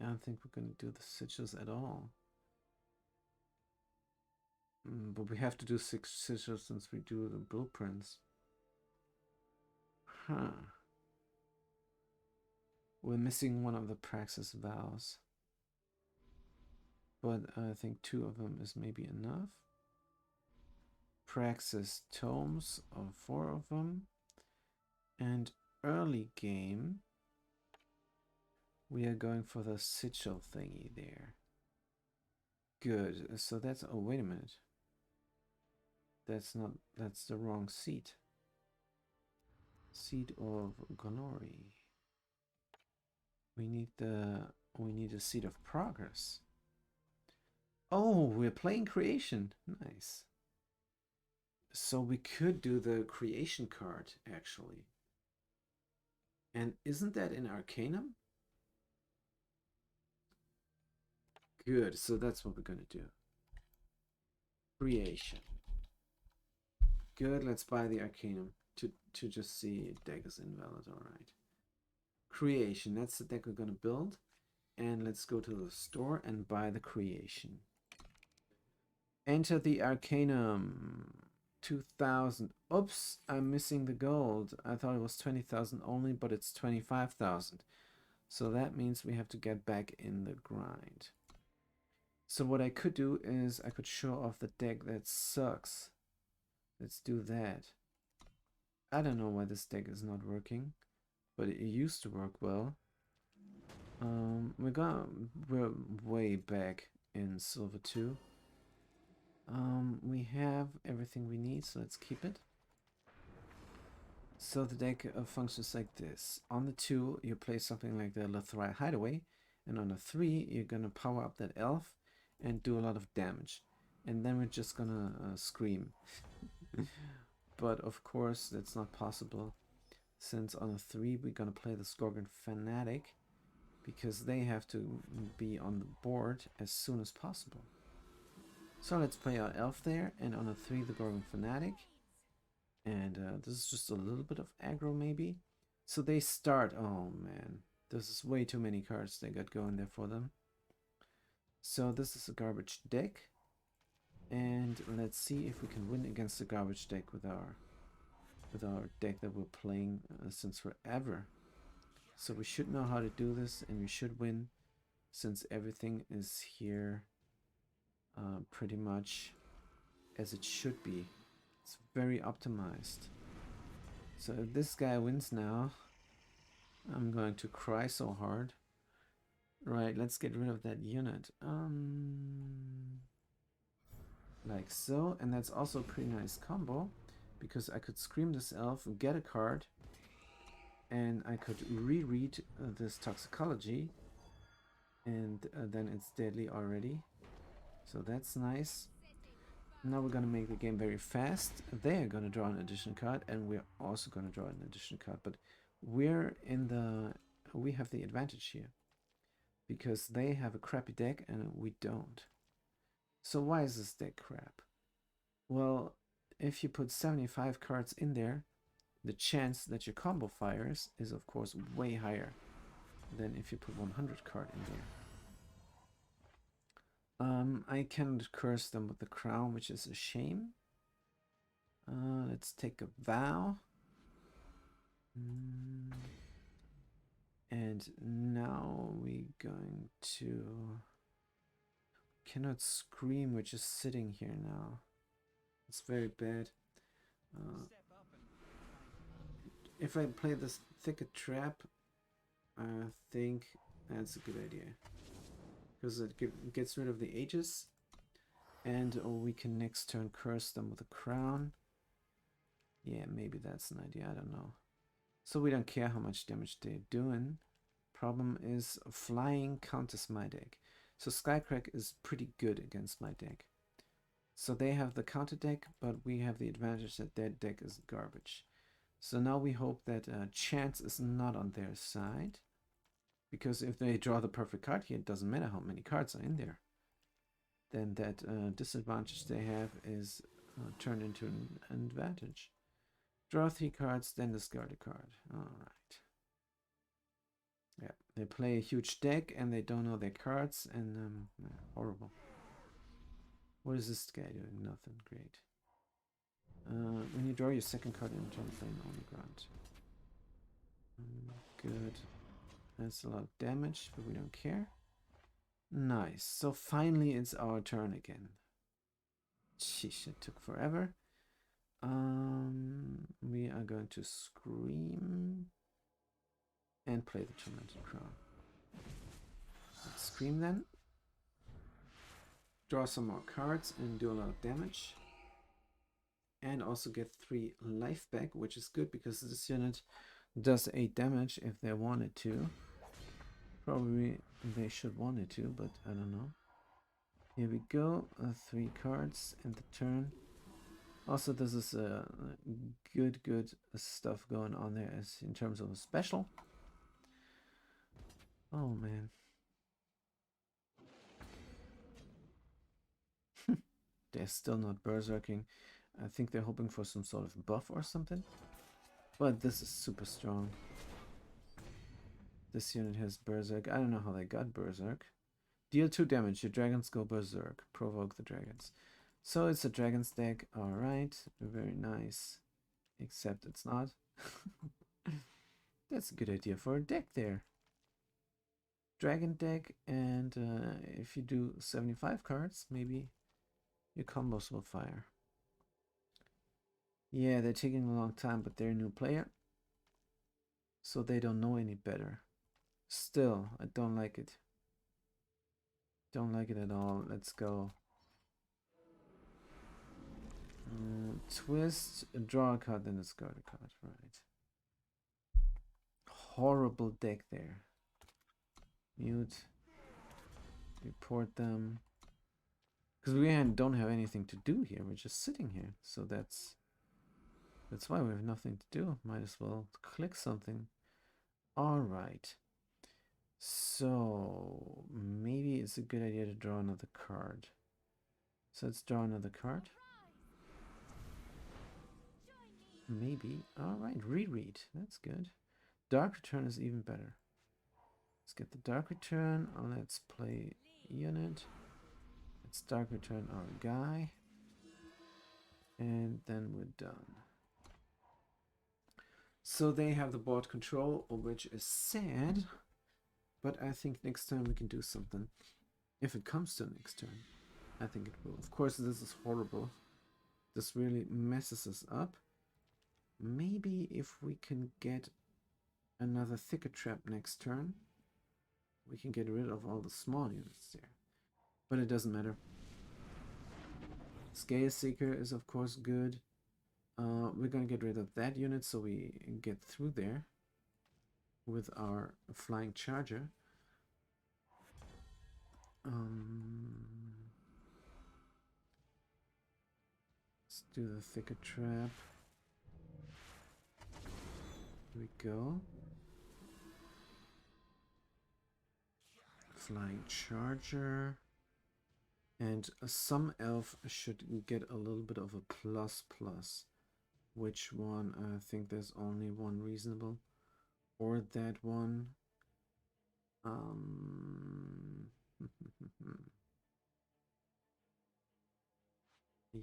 I don't think we're gonna do the sigils at all. But we have to do 6 sigils since we do the blueprints. Huh. We're missing one of the Praxis vows. But I think 2 of them is maybe enough. Praxis tomes, of 4 of them. And early game, we are going for the sigil thingy there. Good. So that's, oh wait a minute. That's the wrong seat. Seat of glory. We need a seat of progress. Oh, we're playing creation. Nice. So we could do the creation card actually. And isn't that in Arcanum? Good, so that's what we're gonna do. Creation. Good, let's buy the Arcanum to just see deck is invalid, alright. Creation, that's the deck we're gonna build. And let's go to the store and buy the creation. Enter the Arcanum. 2,000. Oops, I'm missing the gold. I thought it was 20,000 only, but it's 25,000. So that means we have to get back in the grind. So what I could do is I could show off the deck that sucks. Let's do that. I don't know why this deck is not working, but it used to work well. We're way back in Silver 2. We have everything we need, so let's keep it. So the deck functions like this. On the 2, you play something like the Lathrai Hideaway, and on the 3, you're gonna power up that elf and do a lot of damage. And then we're just gonna scream. But of course, that's not possible, since on the 3, we're gonna play the Skorgon Fanatic, because they have to be on the board as soon as possible. So let's play our elf there, and on a 3 the Gorgon Fanatic. And this is just a little bit of aggro maybe. So they start, oh man, this is way too many cards they got going there for them. So this is a garbage deck. And let's see if we can win against the garbage deck with our deck that we're playing since forever. So we should know how to do this, and we should win, since everything is here pretty much as it should be. It's very optimized. So if this guy wins now, I'm going to cry so hard. Right, let's get rid of that unit. Like so, and that's also a pretty nice combo, because I could scream this elf, get a card, and I could reread this toxicology, and then it's deadly already. So that's nice. Now we're gonna make the game very fast. They're gonna draw an additional card, and we're also gonna draw an additional card. But we have the advantage here because they have a crappy deck and we don't. So why is this deck crap? Well, if you put 75 cards in there, the chance that your combo fires is of course way higher than if you put 100 card in there. I cannot curse them with the crown, which is a shame. Let's take a vow. And now we're going to... Cannot scream, we're just sitting here now. It's very bad. If I play this Thicket Trap, I think that's a good idea. Because it gets rid of the Aegis. And we can next turn curse them with a crown. Yeah, maybe that's an idea, I don't know. So we don't care how much damage they're doing. Problem is flying counters my deck. So Skycrack is pretty good against my deck. So they have the counter deck, but we have the advantage that their deck is garbage. So now we hope that chance is not on their side. Because if they draw the perfect card here, it doesn't matter how many cards are in there. Then that disadvantage they have is turned into an advantage. Draw 3 cards, then discard a card. Alright. Yeah, they play a huge deck and they don't know their cards, and horrible. What is this guy doing? Nothing. Great. When you draw your second card in turn, play on the ground. Good. That's a lot of damage, but we don't care. Nice. So finally it's our turn again. Sheesh, it took forever. We are going to scream and play the Tormented Crown. Let's scream then. Draw some more cards and do a lot of damage. And also get 3 life back, which is good because this unit does 8 damage if they wanted to. Probably they should want it to, but I don't know. Here we go. 3 cards in the turn. Also, this is good stuff going on there as in terms of a special. Oh man. They're still not berserking. I think they're hoping for some sort of buff or something. But this is super strong. This unit has berserk. I don't know how they got berserk. Deal 2 damage. Your dragons go berserk. Provoke the dragons. So it's a dragon's deck. Alright. Very nice. Except it's not. That's a good idea for a deck there. Dragon deck, and if you do 75 cards, maybe your combos will fire. Yeah, they're taking a long time, but they're a new player. So they don't know any better. Still, I don't like it. Don't like it at all. Let's go. Twist, draw a card, then discard a card. Right. Horrible deck there. Mute. Report them. Because we don't have anything to do here. We're just sitting here. So that's why we have nothing to do. Might as well click something. Alright. So maybe it's a good idea to draw another card. So let's draw another card. Maybe. Alright, reread. That's good. Dark Return is even better. Let's get the Dark Return. Let's play unit. Let's Dark Return our guy. And then we're done. So they have the board control, which is sad. But I think next time we can do something. If it comes to next turn. I think it will. Of course, this is horrible. This really messes us up. Maybe if we can get another Thicket Trap next turn, we can get rid of all the small units there. But it doesn't matter. Scale Seeker is of course good. We're gonna get rid of that unit so we get through there with our flying charger. Let's do the thicket trap. Here we go. Flying charger. And some elf should get a little bit of a plus plus. Which one? I think there's only one reasonable. Or that one.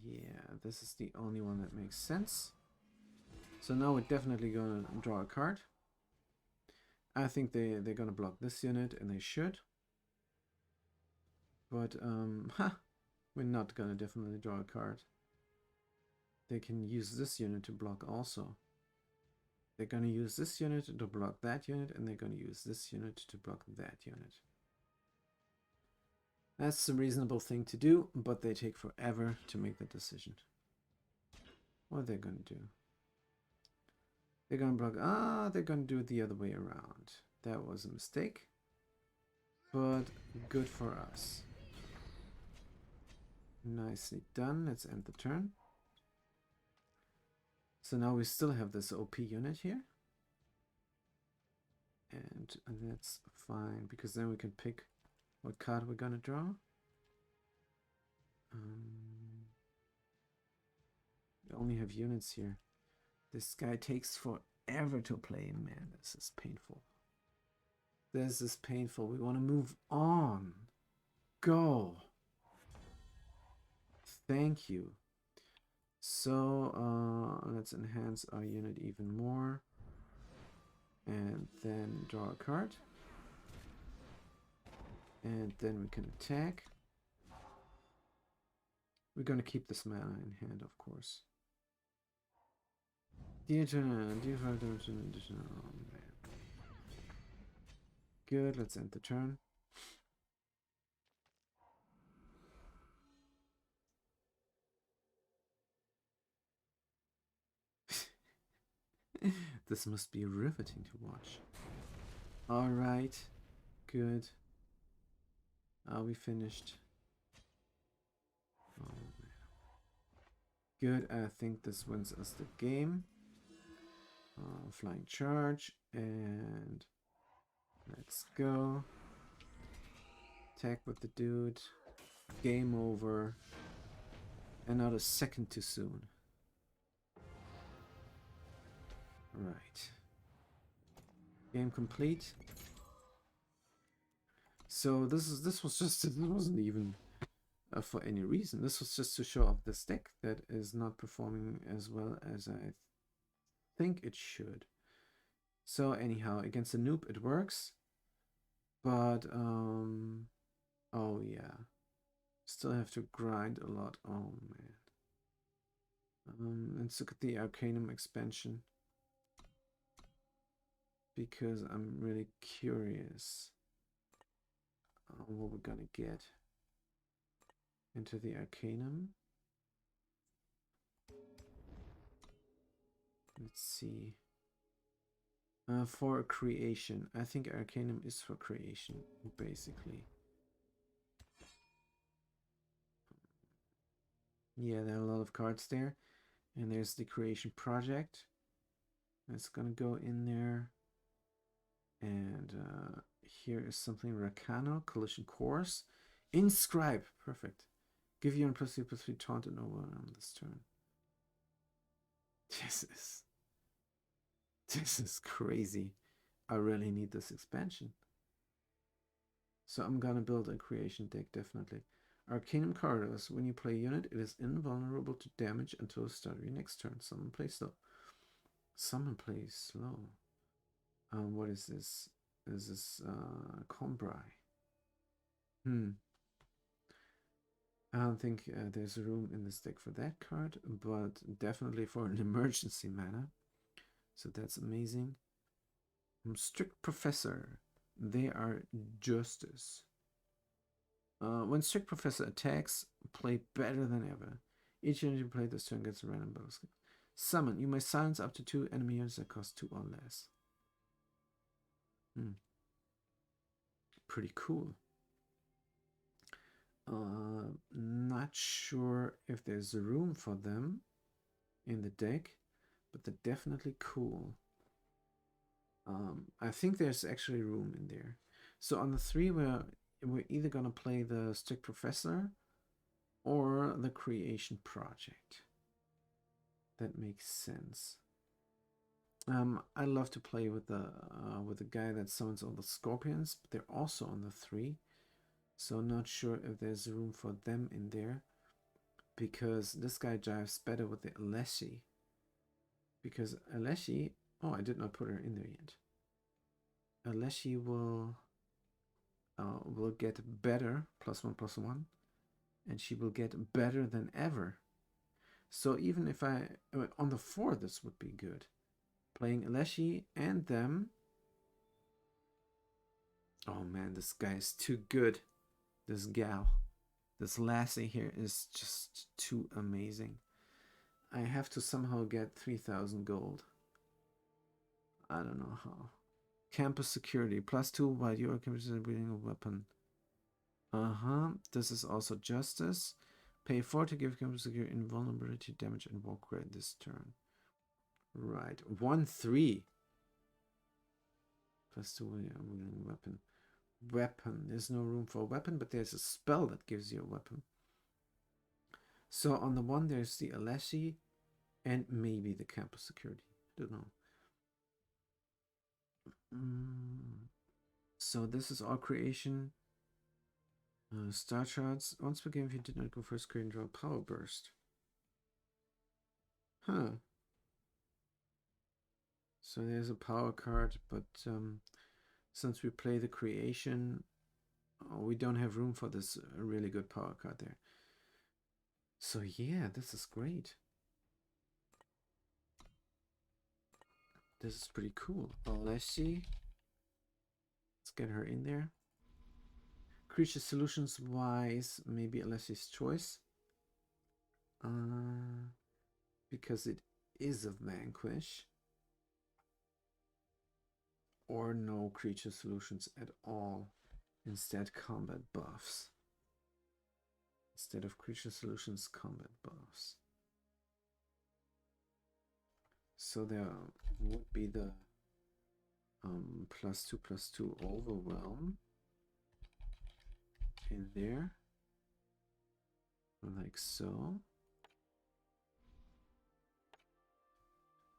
Yeah, this is the only one that makes sense. So now we're definitely gonna draw a card. I think they're gonna block this unit, and they should. But we're not gonna definitely draw a card. They can use this unit to block also. They're gonna use this unit to block that unit, and they're gonna use this unit to block that unit. That's a reasonable thing to do, but they take forever to make the decision. What are they gonna do? They're gonna block. They're gonna do it the other way around. That was a mistake, but good for us. Nicely done. Let's end the turn. So now we still have this OP unit here. And that's fine, because then we can pick what card we're gonna draw. We only have units here. This guy takes forever to play. Man, this is painful. This is painful. We want to move on. Go. Thank you. So let's enhance our unit even more. And then draw a card. And then we can attack. We're going to keep this mana in hand, of course. Good, let's end the turn. This must be riveting to watch. Alright, good. Are we finished? Oh, man. Good, I think this wins us the game. Flying charge, and let's go. Attack with the dude. Game over. And not a second too soon. Right. Game complete. So this wasn't even for any reason. This was just to show off this deck that is not performing as well as I think it should. So anyhow, against a noob it works, but oh yeah, still have to grind a lot. Oh man. Let's look at the Arcanum expansion, because I'm really curious what we're gonna get into the Arcanum. Let's see. For creation. I think Arcanum is for creation, basically. Yeah, there are a lot of cards there. And there's the creation project. That's gonna go in there. And here is something Rakano, collision course. Inscribe, perfect. Give you an +3/+3 taunt and over on this turn. This is crazy. I really need this expansion. So I'm gonna build a creation deck, definitely. Arcanum Corridors. When you play a unit, it is invulnerable to damage until the start of your next turn. Summon play slow. Summon play slow. What is this? Is this Combri? I don't think there's room in this deck for that card, but definitely for an emergency mana. So that's amazing. Strict Professor. They are justice. When Strict Professor attacks, play better than ever. Each unit you play this turn gets a random battle skill. Summon. You may silence up to 2 enemy units that cost 2 or less. Pretty cool. Not sure if there's room for them in the deck, but they're definitely cool. I think there's actually room in there. So on the 3, we're either gonna play the Strict Professor or the Creation Project. That makes sense. I love to play with the guy that summons all the scorpions, but they're also on the 3. So not sure if there's room for them in there, because this guy jives better with the Aleshi. Because Aleshi, oh, I did not put her in there yet. Aleshi will get better, +1/+1, and she will get better than ever. So even if on the 4, this would be good. Playing Aleshi and them. Oh man, this guy is too good. This gal. This lassie here is just too amazing. I have to somehow get 3,000 gold. I don't know how. Campus security. +2 while you are wielding a weapon. This is also justice. Pay 4 to give campus security invulnerability damage and walk away this turn. Right. 1/3. +2 while you are wielding a weapon. Weapon. There's no room for a weapon, but there's a spell that gives you a weapon. So on the 1 there's the Aleshi and maybe the campus security. I don't know. So this is all creation. Star charts. Once per game, if you did not go first, create and draw a power burst. Huh. So there's a power card, but since we play the creation, we don't have room for this really good power card there. So yeah, this is great. This is pretty cool. Aleshi. Let's get her in there. Creature solutions wise, maybe Aleshi's choice. Because it is a vanquish. Or no creature solutions at all. Instead, combat buffs. Instead of creature solutions, combat buffs. So there would be the +2/+2 overwhelm in there, like so.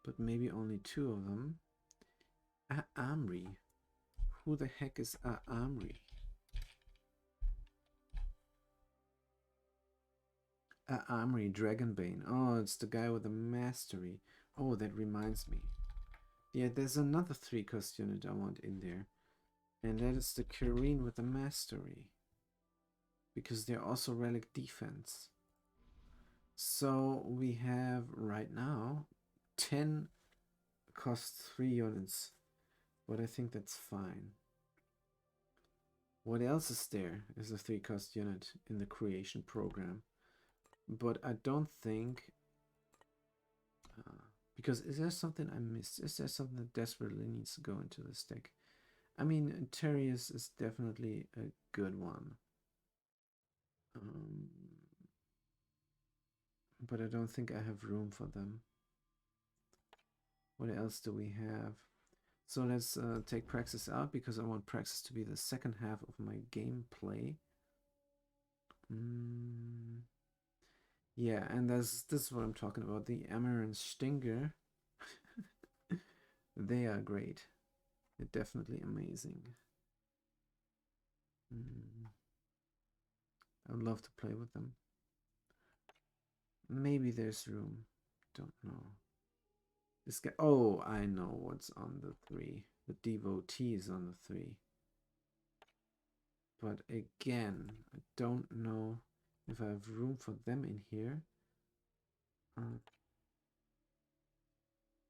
But maybe only 2 of them. Amri. Who the heck is Amri? Amri Dragonbane. Oh, it's the guy with the mastery. Oh, that reminds me. Yeah, there's another 3-cost unit I want in there. And that is the Kireen with the mastery. Because they're also relic defense. So we have right now 10 cost 3 units. But I think that's fine. What else is there as a 3-cost unit in the creation program? But I don't think... because is there something I missed? Is there something that desperately needs to go into this deck? I mean, Terius is definitely a good one. But I don't think I have room for them. What else do we have? So let's take Praxis out, because I want Praxis to be the second half of my gameplay. Yeah, and this is what I'm talking about. The Amaranth Stinger. They are great. They're definitely amazing. I would love to play with them. Maybe there's room. Don't know. This guy. Oh, I know what's on the 3. The Devotee is on the 3. But again, I don't know if I have room for them in here.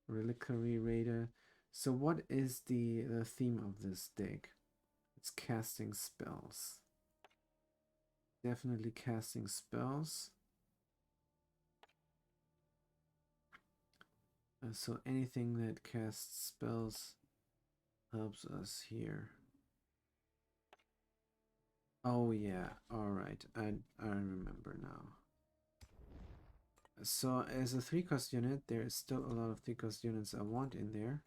Reliquary Raider. So what is the theme of this deck? It's casting spells. Definitely casting spells. So anything that casts spells helps us here. Oh yeah, alright, I remember now. So as a 3-cost unit, there is still a lot of 3-cost units I want in there.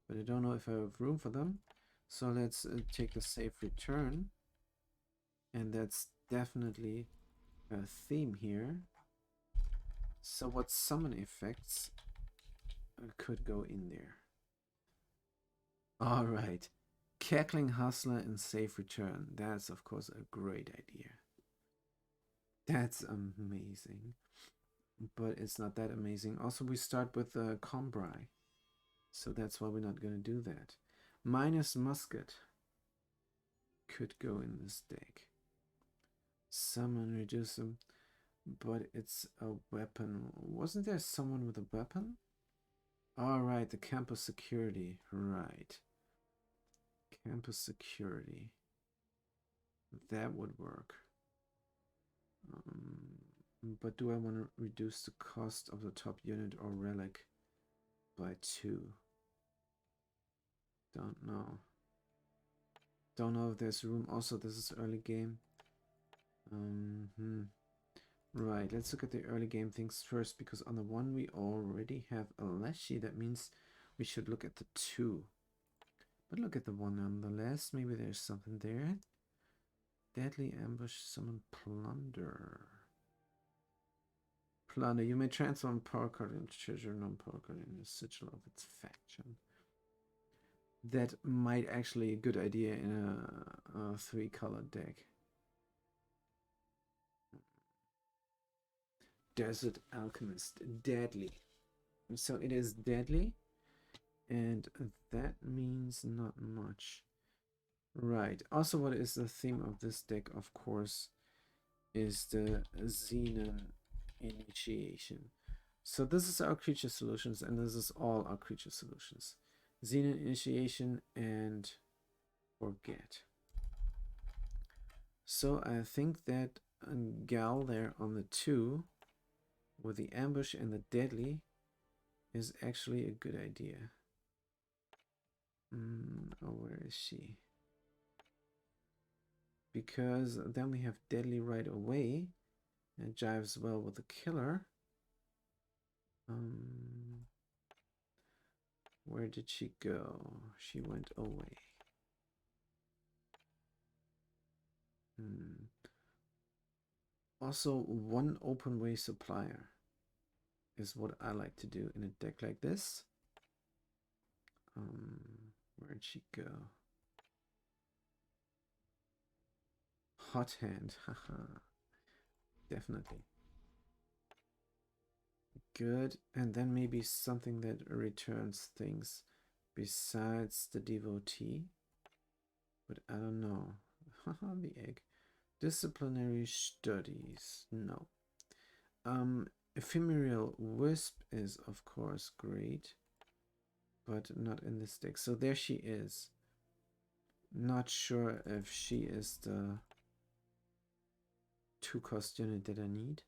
But I don't know if I have room for them. So let's take a safe return. And that's definitely a theme here. So what summon effects could go in there? Alright. Cackling Hustler and safe return. That's of course a great idea. That's amazing. But it's not that amazing. Also, we start with Combri. So that's why we're not going to do that. Minus Musket could go in this deck. Summon, reduce them. But it's a weapon. Wasn't there someone with a weapon? Alright, the campus security. Right. Campus security. That would work. But do I want to reduce the cost of the top unit or relic by 2? Don't know. Don't know if there's room. Also, this is early game. Right, let's look at the early game things first, because on the 1 we already have a Leshy. That means we should look at the 2. But look at the 1 nonetheless. Maybe there's something there. Deadly Ambush, Summon Plunder. Plunder. You may transform power card into treasure, non-power card in the sigil of its faction. That might actually a good idea in a 3-color deck. Desert Alchemist. Deadly. So it is deadly. And that means not much. Right. Also, what is the theme of this deck, of course, is the Xenon Initiation. So this is our creature solutions, and this is all our creature solutions. Xenon Initiation and Forget. So I think that gal there on the 2 with the ambush and the deadly is actually a good idea. Oh, where is she? Because then we have deadly right away. And it jives well with the killer. Where did she go? She went away. Also, 1 open way supplier is what I like to do in a deck like this. Where'd she go? Hot hand, haha. Definitely. Good. And then maybe something that returns things besides the devotee. But I don't know. Haha, the egg. Disciplinary studies. No. Ephemeral Wisp is, of course, great. But not in this deck. So there she is. Not sure if she is the 2-cost unit that I need.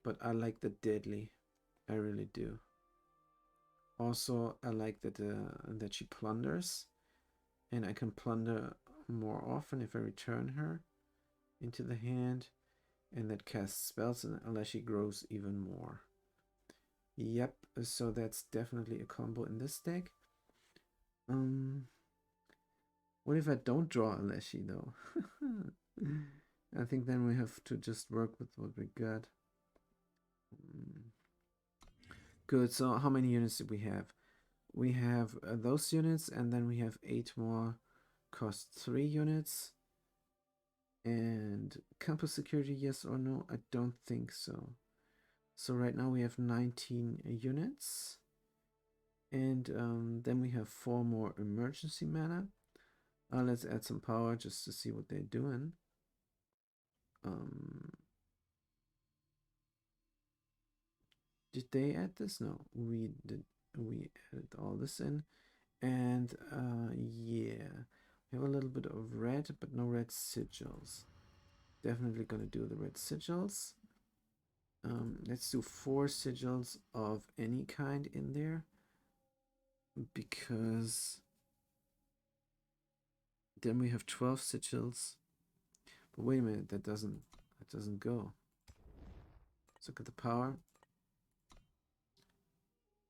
But I like the deadly. I really do. Also, I like that that she plunders. And I can plunder more often if I return her into the hand. And that casts spells unless she grows even more. Yep, so that's definitely a combo in this deck. What if I don't draw a Leshy though? I think then we have to just work with what we got. Good, so how many units do we have? We have those units, and then we have 8 more cost 3 units. And campus security, yes or no? I don't think so. So right now we have 19 units. And then we have 4 more emergency mana. Let's add some power just to see what they're doing. Did they add this? No, we did. We added all this in. And yeah, we have a little bit of red, but no red sigils. Definitely gonna do the red sigils. Let's do 4 sigils of any kind in there, because then we have 12 sigils. But wait a minute, that doesn't go. Let's look at the power.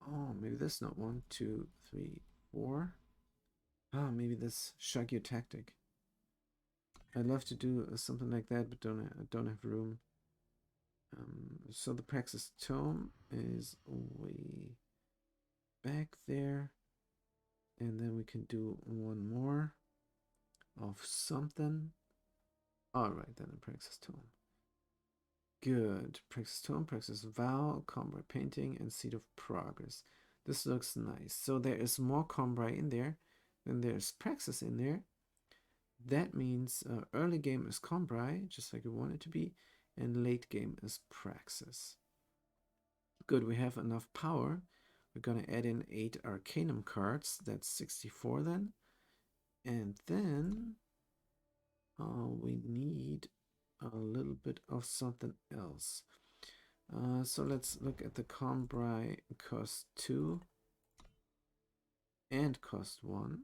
Oh, maybe that's not 1, 2, 3, 4. Oh, maybe this Shaggy tactic. I'd love to do something like that, but don't have room. So the Praxis Tome is way back there, and then we can do one more of something. All right, then the Praxis Tome. Good. Praxis Tome, Praxis Vow, Combray Painting, and Seed of Progress. This looks nice. So there is more Combray in there, then there's Praxis in there. That means early game is Combray, just like we want it to be, and late game is Praxis. Good, we have enough power. We're going to add in 8 Arcanum cards. That's 64 then. And then we need a little bit of something else. So let's look at the Combray cost 2 and cost 1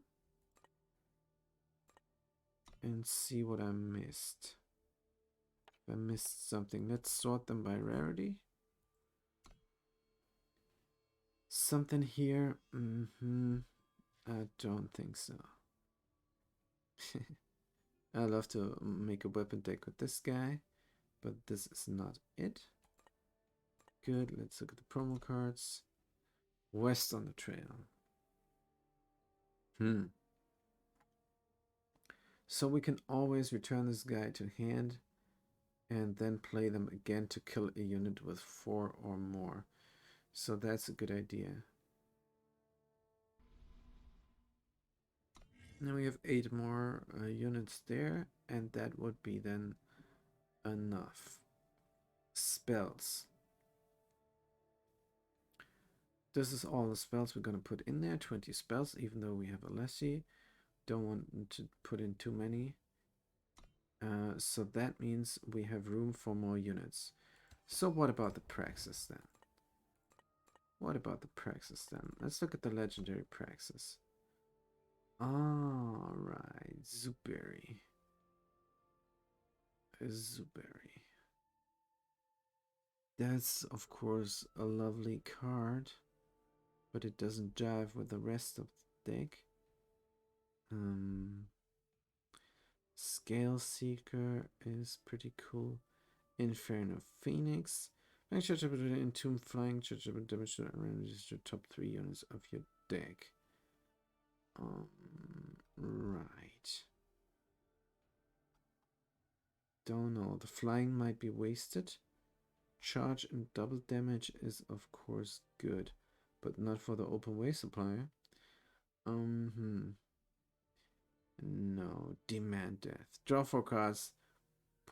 and see what I missed. If I missed something, let's sort them by rarity. Something here? I don't think so. I love to make a weapon deck with this guy, but this is not it. Good, let's look at the promo cards. West on the Trail. So we can always return this guy to hand and then play them again to kill a unit with 4 or more. So that's a good idea. Now we have 8 more units there, and that would be then enough. Spells. This is all the spells we're going to put in there. 20 spells, even though we have a Lessie. Don't want to put in too many. So that means we have room for more units. So what about the Praxis then? What about the Praxis then? Let's look at the legendary Praxis. Alright, Zuberi. Zuberi. That's, of course, a lovely card, but it doesn't jive with the rest of the deck. Scale Seeker is pretty cool. Inferno Phoenix. Make sure to put it in Tomb Flying, charge up damage to your top 3 units of your deck. Right. Don't know. The flying might be wasted. Charge and double damage is of course good, but not for the open way supplier. No. Demand death. Draw 4 cards.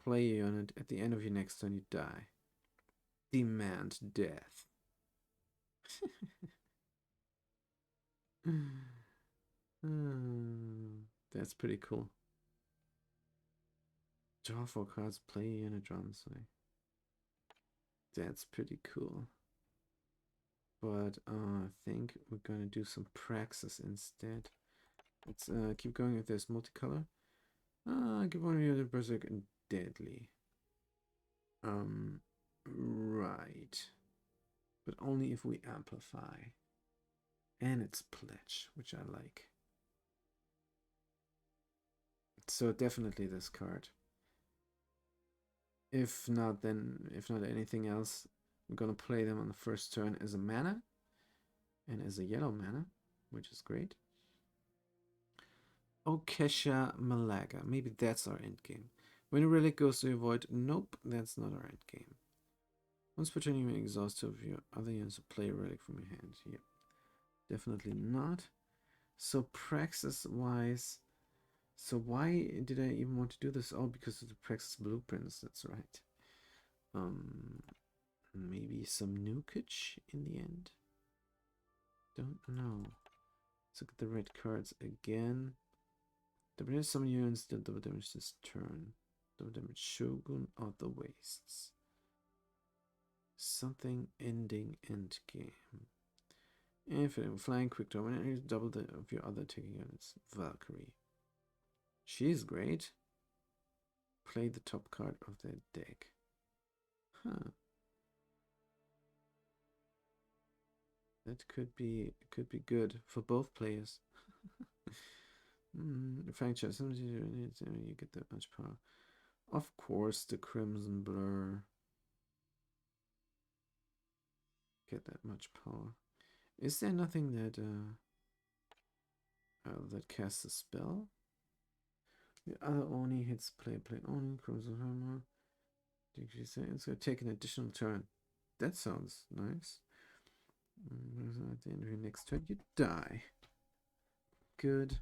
Play a unit. At the end of your next turn, you die. Demand death. That's pretty cool. Draw 4 cards, play a unit, draw this way. That's pretty cool. But I think we're gonna do some Praxis instead. Let's keep going with this multicolor. Give one of you the Berserk and Deadly. Right. But only if we amplify. And it's Pledge, which I like. So definitely this card. If not anything else, we're gonna play them on the first turn as a mana and as a yellow mana, which is great. Okesha Malaga. Maybe that's our end game. When a relic goes to your void, nope, that's not our end game. Once per turn, you may exhaust 2 of your other units to play a relic from your hand. Yep, definitely not. So Praxis wise, so why did I even want to do this? Oh, because of the Praxis blueprints. That's right. Maybe some nukage in the end. Don't know. Let's look at the red cards again. Double some units that double damage this turn. Double damage Shogun of the Wastes. something ending end game. Infinite flying quick draw. When you double the of your other attacking units. Valkyrie. She's great. Play the top card of that deck. Huh. That could be good for both players. Fracture. Sometimes you get that much power. Of course, the Crimson Blur. Get that much power. Is there nothing that that casts a spell? The other Oni hits play Oni, Crimson Hammer. It's going to take an additional turn. That sounds nice. At the end of your next turn, you die. Good.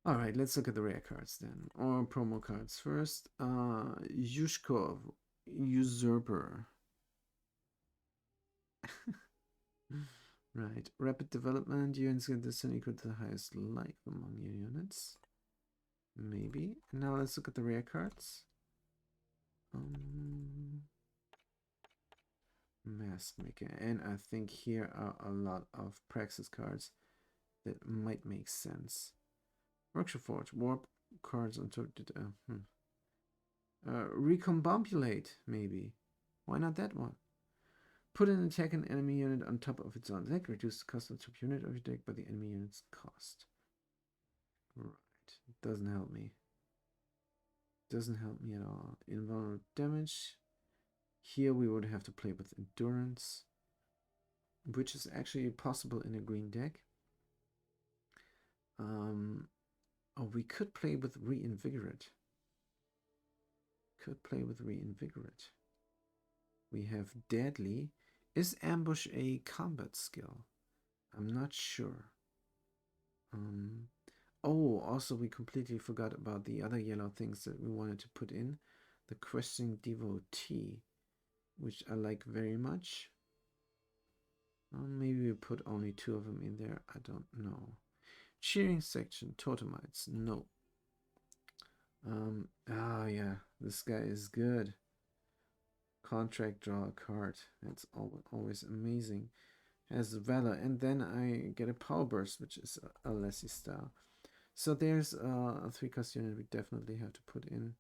Alright, let's look at the rare cards then. Or promo cards. First, Yushkov, Usurper. Right. Rapid development. Units get this equal to the highest life among your units. Maybe. Now let's look at the rare cards. Mask Maker. And I think here are a lot of Praxis cards that might make sense. Workshop Forge. Warp cards on top. Recombobulate, maybe. Why not that one? Put an attack an enemy unit on top of its own deck. Reduce the cost of the top unit of your deck by the enemy unit's cost. Right. Doesn't help me. Doesn't help me at all. Invulnerable damage. Here we would have to play with Endurance, which is actually possible in a green deck. Oh, we could play with Reinvigorate. We have Deadly. Is Ambush a combat skill? I'm not sure. Oh, also we completely forgot about the other yellow things that we wanted to put in. The Questing Devotee, which I like very much. Maybe we put only 2 of them in there. I don't know. Cheering Section, Totemites, no. Yeah, this guy is good. Contract, draw a card. That's always amazing. Has Valor, and then I get a Power Burst, which is a Lessie style. So there's a 3-cost unit we definitely have to put in.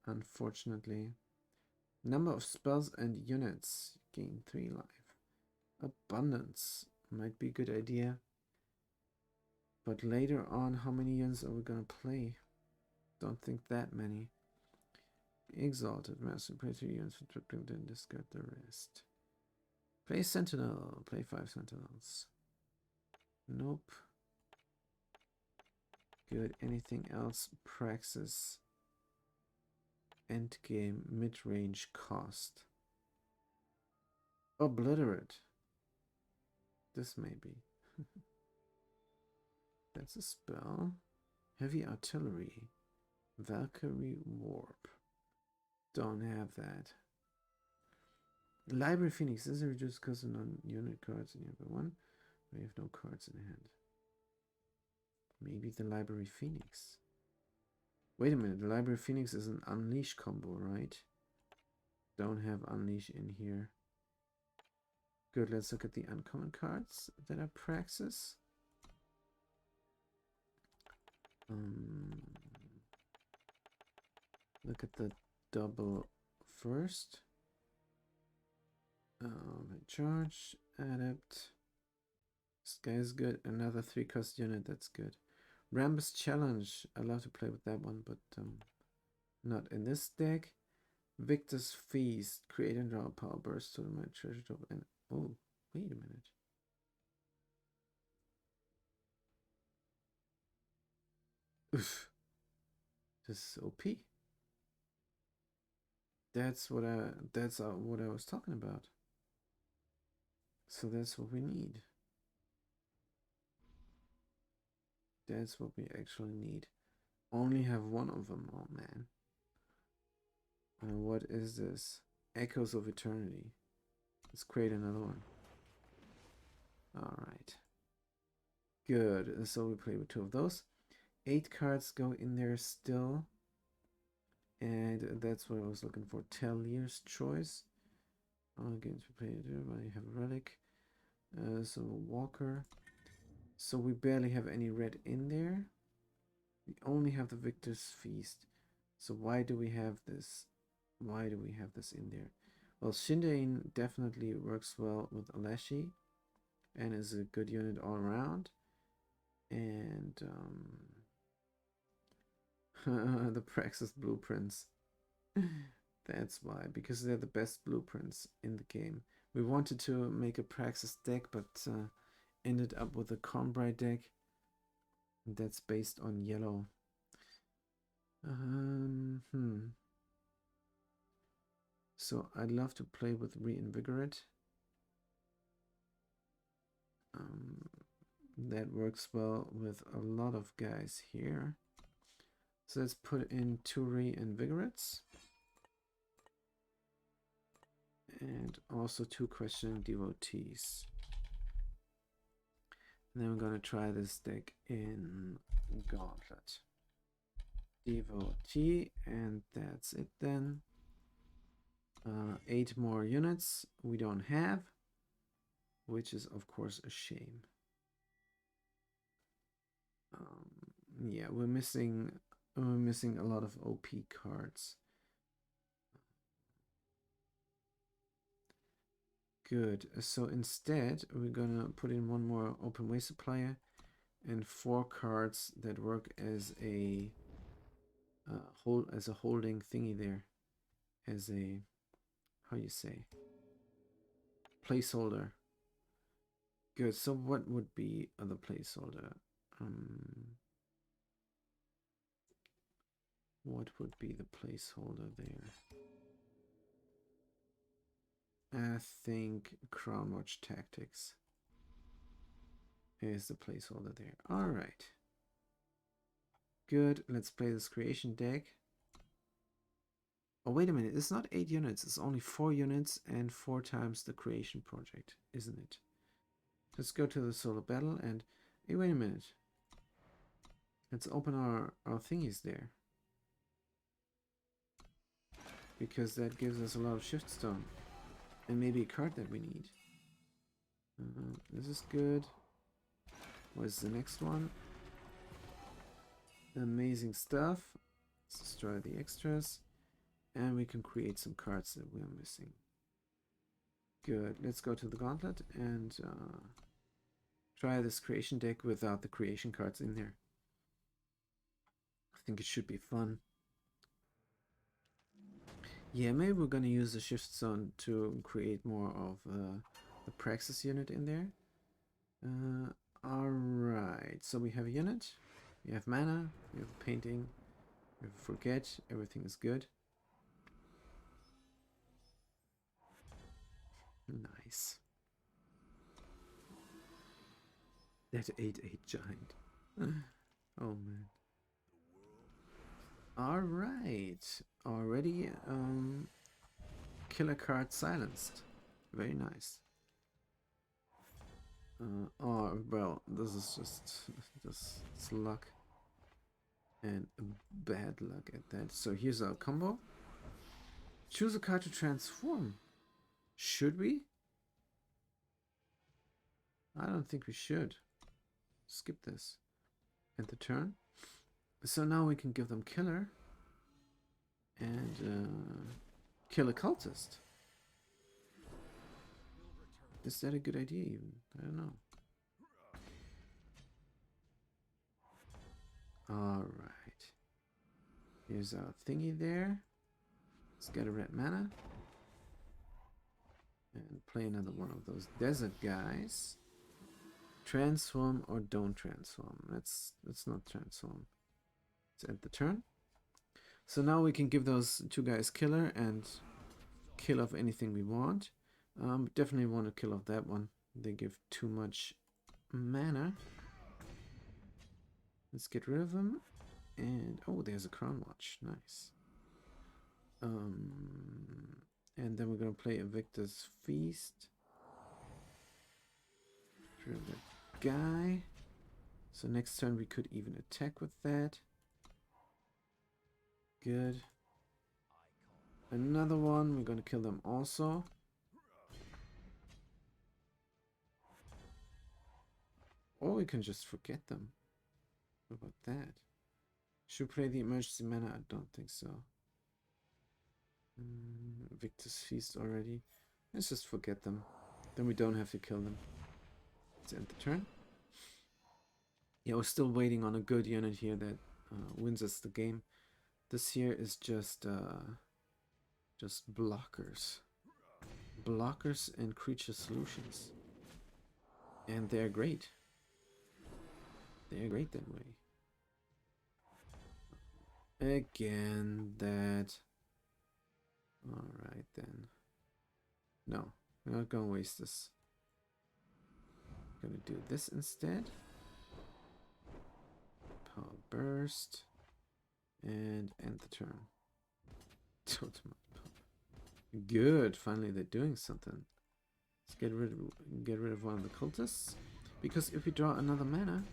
Unfortunately. Number of spells and units. Gain 3 life. Abundance. Might be a good idea. But later on, how many units are we going to play? Don't think that many. Exalted. Master. Play 3 units for tripling, then discard the rest. Play Sentinel. Play 5 Sentinels. Nope. Good. Anything else? Praxis. Endgame. Mid-range cost. Obliterate. This may be. That's a spell. Heavy Artillery. Valkyrie Warp. Don't have that. Library Phoenix. This is a reduced cost of non-unit cards in your one. We have no cards in hand. Maybe the Library Phoenix. Wait a minute. The Library Phoenix is an Unleash combo, right? Don't have Unleash in here. Good. Let's look at the uncommon cards that are Praxis. Look at the double first. Charge, Adept. This guy is good. Another 3-cost unit, that's good. Rambus Challenge. I love to play with that one, but not in this deck. Victor's Feast. Create and draw a Power Burst to my treasure top. And oh, wait a minute. Oof. This is OP. That's what I was talking about. So that's what we need. That's what we actually need. Only have one of them. Oh man. What is this? Echoes of Eternity. Let's create another one. Alright. Good. So we play with 2 of those. 8 cards go in there still. And that's what I was looking for. Talier's Choice. All games we played, I have a relic. So Walker. So we barely have any red in there. We only have the Victor's Feast. So why do we have this? Why do we have this in there? Well, Shindain definitely works well with Aleshi and is a good unit all around. And the Praxis blueprints. That's why, because they're the best blueprints in the game. We wanted to make a Praxis deck, but ended up with a Combray deck that's based on yellow. So I'd love to play with Reinvigorate. That works well with a lot of guys here. So let's put in 2 Reinvigorates. And also 2 Questioning Devotees. And then we're going to try this deck in Gauntlet. Devotee, and that's it then. 8 more units we don't have, which is of course a shame. Yeah, we're missing a lot of OP cards. Good. So instead, we're gonna put in 1 more open way supplier and 4 cards that work as a holding thingy there, as a, how you say, placeholder. Good. So what would be the placeholder? What would be the placeholder there? I think Crown Watch Tactics is the placeholder there. All right. Good. Let's play this creation deck. Oh, wait a minute. It's not 8 units. It's only 4 units and 4 times the creation project, isn't it? Let's go to the solo battle and... Hey, wait a minute. Let's open our thingies there. Because that gives us a lot of shift stone. And maybe a card that we need. This is good. What's the next one? Amazing stuff. Let's destroy the extras. And we can create some cards that we're missing. Good. Let's go to the gauntlet and try this creation deck without the creation cards in there. I think it should be fun. Yeah, maybe we're gonna use the shift zone to create more of the Praxis unit in there. Alright, so we have a unit, we have mana, we have painting, we have forget, everything is good. Nice. That 8/8 giant. Oh man. Alright, already killer card silenced. Very nice. Oh, well, this is just luck. And bad luck at that. So here's our combo. Choose a card to transform. Should we? I don't think we should. Skip this. End the turn. So now we can give them killer. And kill a cultist. Is that a good idea even? I don't know. Alright. Here's our thingy there. Let's get a red mana. And play another one of those desert guys. Transform or don't transform. Let's not transform. Let's end the turn. So now we can give those 2 guys killer and kill off anything we want. Definitely want to kill off that one. They give too much mana. Let's get rid of them. And oh, there's a Crown Watch. Nice. And then we're gonna play a Victor's Feast. Get rid of that guy. So next turn we could even attack with that. Good. Another one. We're gonna kill them also. Or we can just forget them. What about that? Should play the emergency mana? I don't think so. Victor's Feast already. Let's just forget them. Then we don't have to kill them. Let's end the turn. Yeah, we're still waiting on a good unit here that wins us the game. This here is just blockers. Blockers and creature solutions. And they're great. They're great that way. Again, that. Alright then. No, we're not gonna waste this. Gonna do this instead. Power burst. And end the turn. Totem pump. Good, finally they're doing something. Let's get rid of one of the cultists. Because if we draw another mana,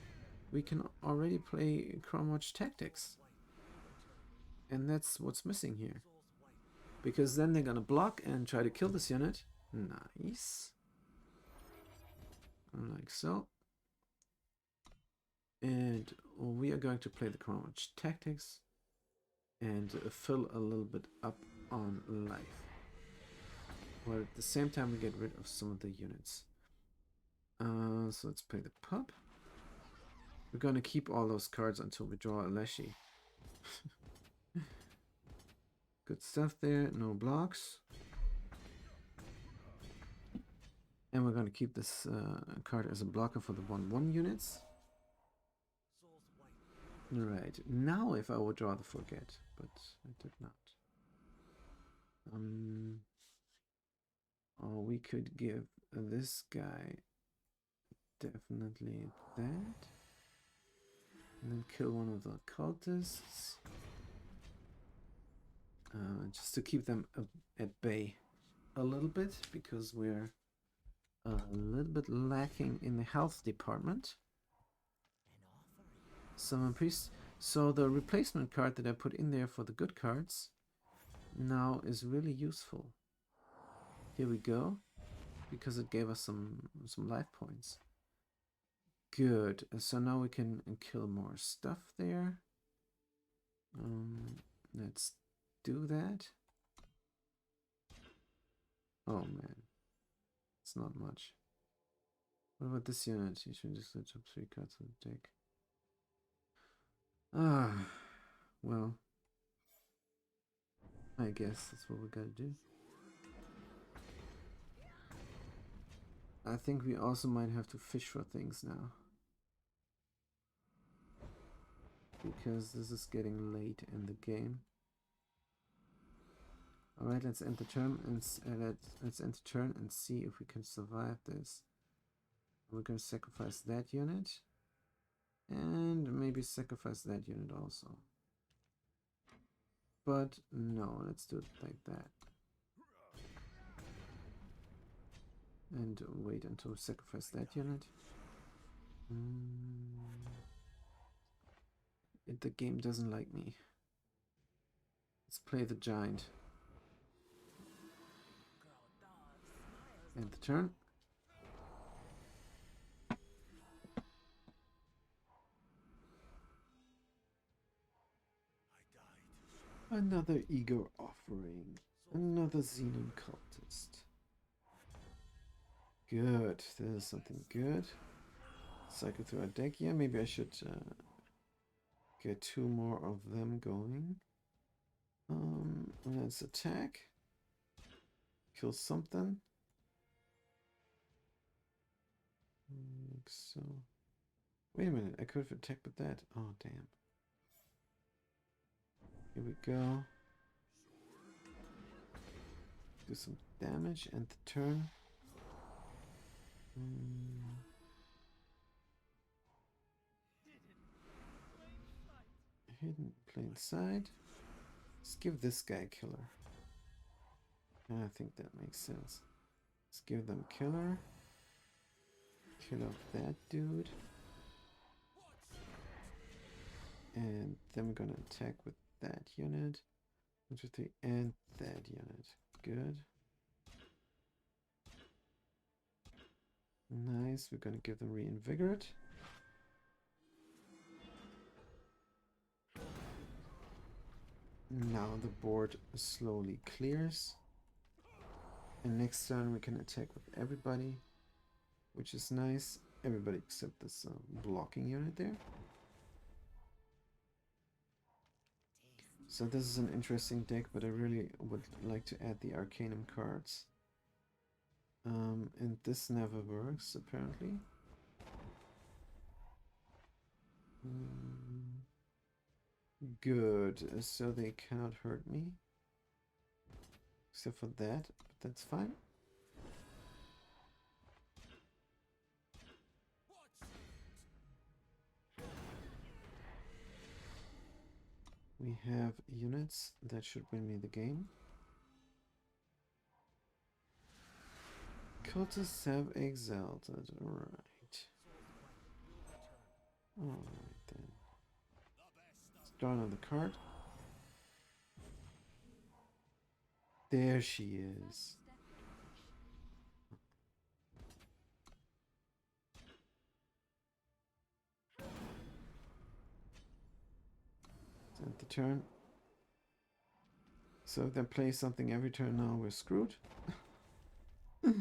we can already play Chrome Watch Tactics. And that's what's missing here. Because then they're gonna block and try to kill this unit. Nice. Like so. And we are going to play the Chrome Watch Tactics and fill a little bit up on life. While at the same time we get rid of some of the units. So let's play the pub. We're gonna keep all those cards until we draw a Leshy. Good stuff there, no blocks. And we're gonna keep this card as a blocker for the 1/1 units. Right, now if I would draw the Forget, but I did not. Or we could give this guy definitely that. And then kill one of the cultists. Just to keep them at bay a little bit, because we're a little bit lacking in the health department. Summon Priest. So the replacement card that I put in there for the good cards now is really useful. Here we go, because it gave us some life points. Good. So now we can kill more stuff there. Let's do that. Oh man, it's not much. What about this unit? You should just switch up 3 cards of the deck. Well, I guess that's what we gotta do. I think we also might have to fish for things now, because this is getting late in the game. All right, let's end the turn and let's end the turn and see if we can survive this. We're gonna sacrifice that unit, and maybe sacrifice that unit also. But no, let's do it like that. And wait until we sacrifice that unit. The game doesn't like me. Let's play the giant. End the turn. Another Ego offering. Another Xenon cultist. Good. There's something good. Cycle through our deck. Yeah, maybe I should get 2 more of them going. Let's attack. Kill something. Like so. Wait a minute, I could have attacked with that. Oh, damn. Here we go. Do some damage, end the turn. Hidden plain sight. Let's give this guy a killer. I think that makes sense. Let's give them killer. Kill off that dude. And then we're gonna attack with that unit. 1, 2, 3, and that unit. Good. Nice. We're gonna give them reinvigorate. Now the board slowly clears. And next turn we can attack with everybody, which is nice. Everybody except this blocking unit there. So this is an interesting deck, but I really would like to add the Arcanum cards. And this never works, apparently. Good, so they cannot hurt me. Except for that, but that's fine. We have units that should win me the game. Cultists have exalted, alright. Alright then. Let's draw another card. There she is. End the turn. So if they play something every turn now, we're screwed. Oh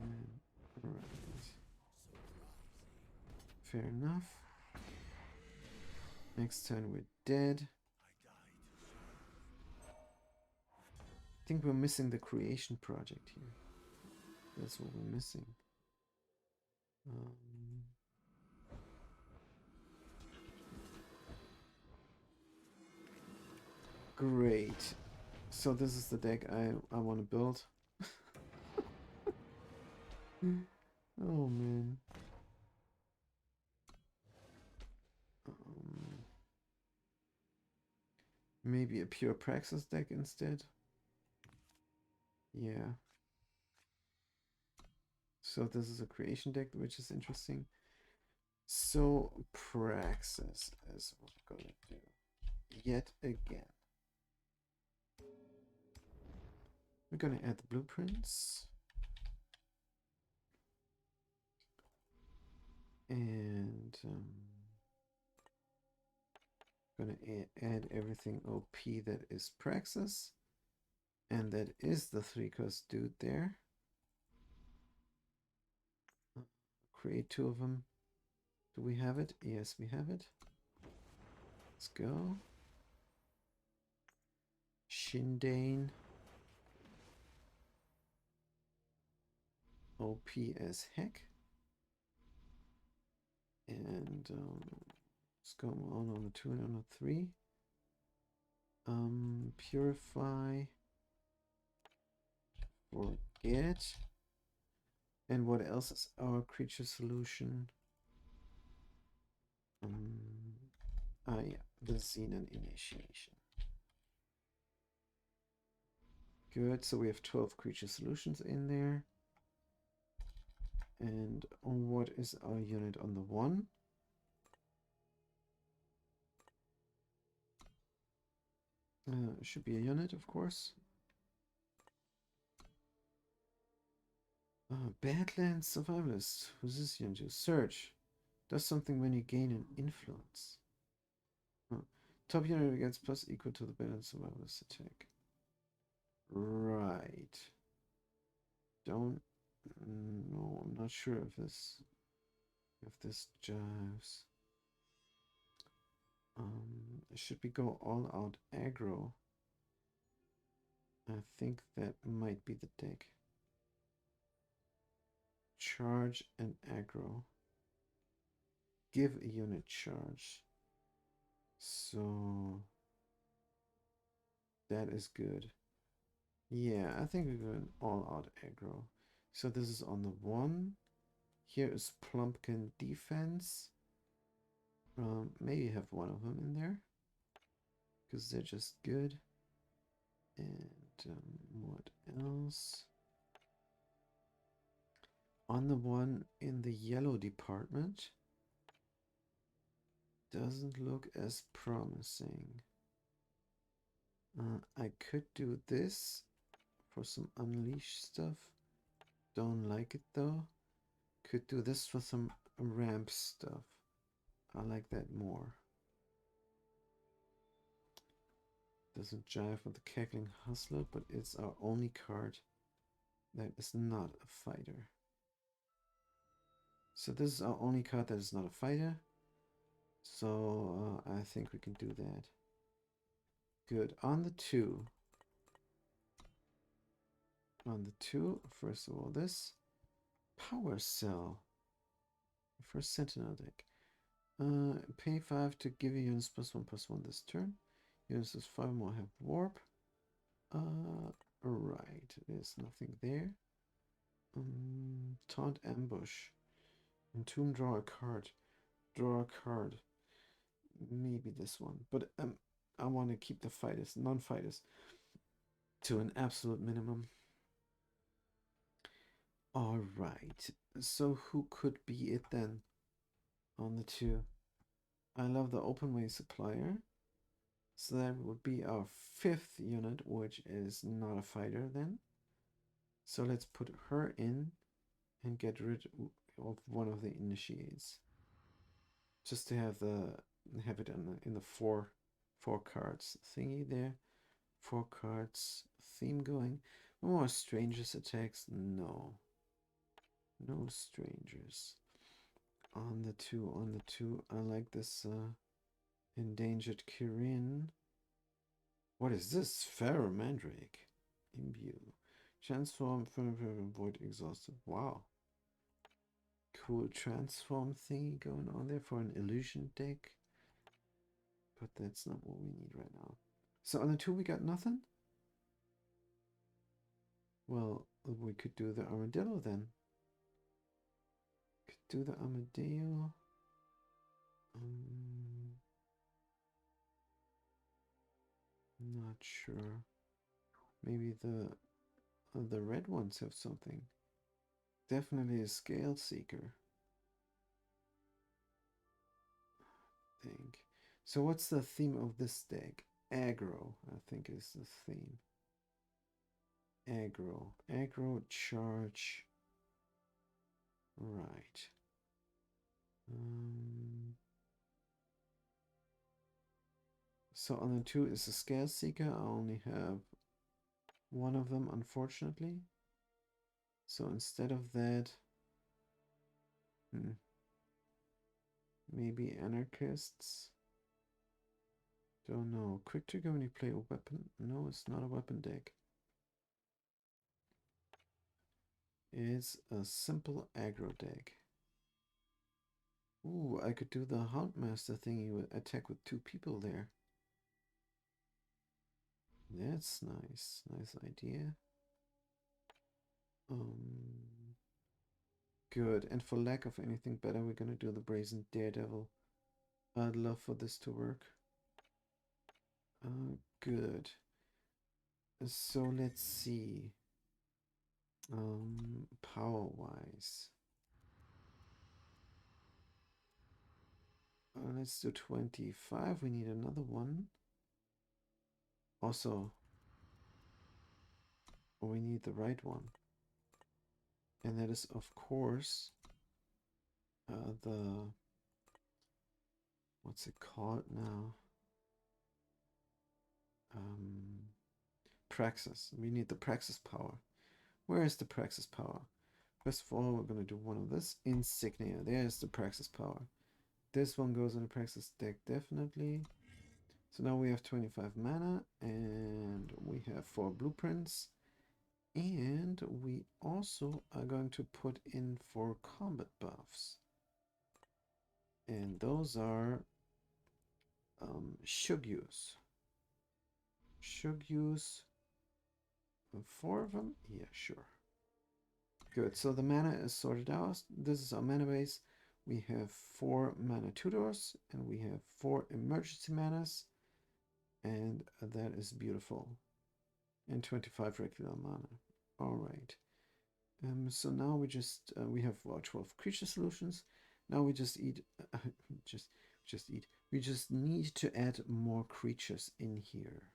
man. Alright. Fair enough. Next turn we're dead. I think we're missing the creation project here. That's what we're missing. Great. So this is the deck I want to build. Oh man. Maybe a pure Praxis deck instead. Yeah. So this is a creation deck, which is interesting. So Praxis is what we're gonna do yet again. We're gonna add the blueprints. And gonna add everything OP that is Praxis. And that is the 3-cost dude there. Create 2 of them. Do we have it? Yes, we have it. Let's go. Shindane. OP as heck. And let's go on the 2 and on the 3. Purify. Forget. And what else is our creature solution? Yeah, the Xenon Initiation. Good, so we have 12 creature solutions in there. And what is our unit on the 1? Should be a unit, of course. Badlands Survivalist. Who's this unit? Search. Does something when you gain an influence. Top unit gets plus equal to the Badlands Survivalist attack. Right. Don't know. I'm not sure if this jives. Should we go all out aggro? I think that might be the deck. Charge and aggro. Give a unit charge. So that is good. Yeah, I think we're going all out aggro. So this is on the 1. Here is Plumpkin defense. Maybe have one of them in there because they're just good. And what else? On the 1 in the yellow department doesn't look as promising. I could do this for some unleash stuff. Don't like it though. Could do this for some ramp stuff. I like that more. Doesn't jive with the cackling hustler, but it's our only card that is not a fighter. So this is our only card that is not a fighter. So I think we can do that. Good. On the 2. On the 2, first of all, this power cell. First Sentinel deck. Pay 5 to give you units +1/+1 this turn. Units with 5 more have warp. Right. There's nothing there. Taunt ambush. Entomb, draw a card. Draw a card. Maybe this one. But I want to keep the fighters, non-fighters, to an absolute minimum. Alright. So who could be it then? On the 2. I love the open way supplier. So that would be our 5th unit, which is not a fighter then. So let's put her in and get rid of one of the initiates. Just to have it in the four cards thingy there. 4 cards theme going. No more strangers attacks. No. No strangers. On the 2. I like this endangered Kirin. What is this? Pharaoh Mandrake. Imbue. Transform, void exhausted. Wow. Cool transform thingy going on there for an illusion deck. But that's not what we need right now. So on the 2 we got nothing? Well, we could do the armadillo then. Could do the armadillo. Not sure. Maybe the red ones have something. Definitely a scale seeker. I think. So what's the theme of this deck? Aggro, I think is the theme. Aggro. Aggro charge. Right. So on the 2 is a Scale Seeker. I only have one of them, unfortunately. So instead of that, maybe Anarchists. Don't know. Quick trigger when you play a weapon. No, it's not a weapon deck. It's a simple aggro deck. Ooh, I could do the Houndmaster thingy with attack with 2 people there. That's nice. Nice idea. Good. And for lack of anything better, we're gonna do the Brazen Daredevil. I'd love for this to work. Good. So let's see. Power-wise. Let's do 25. We need another one. Also, we need the right one. And that is, of course, the... What's it called now? Praxis. We need the Praxis power. Where is the Praxis power? First of all, we're going to do one of this. Insignia. There's the Praxis power. This one goes in the Praxis deck, definitely. So now we have 25 mana, and we have 4 blueprints. And we also are going to put in 4 combat buffs. And those are Shugyus. Shugyus. 4 of them? Yeah, sure. Good, so the mana is sorted out. This is our mana base. We have 4 mana tutors, and we have 4 emergency manas. And that is beautiful. And 25 regular mana. Alright. So now we just, we have 12 creature solutions. Now we just eat, just eat. We just need to add more creatures in here.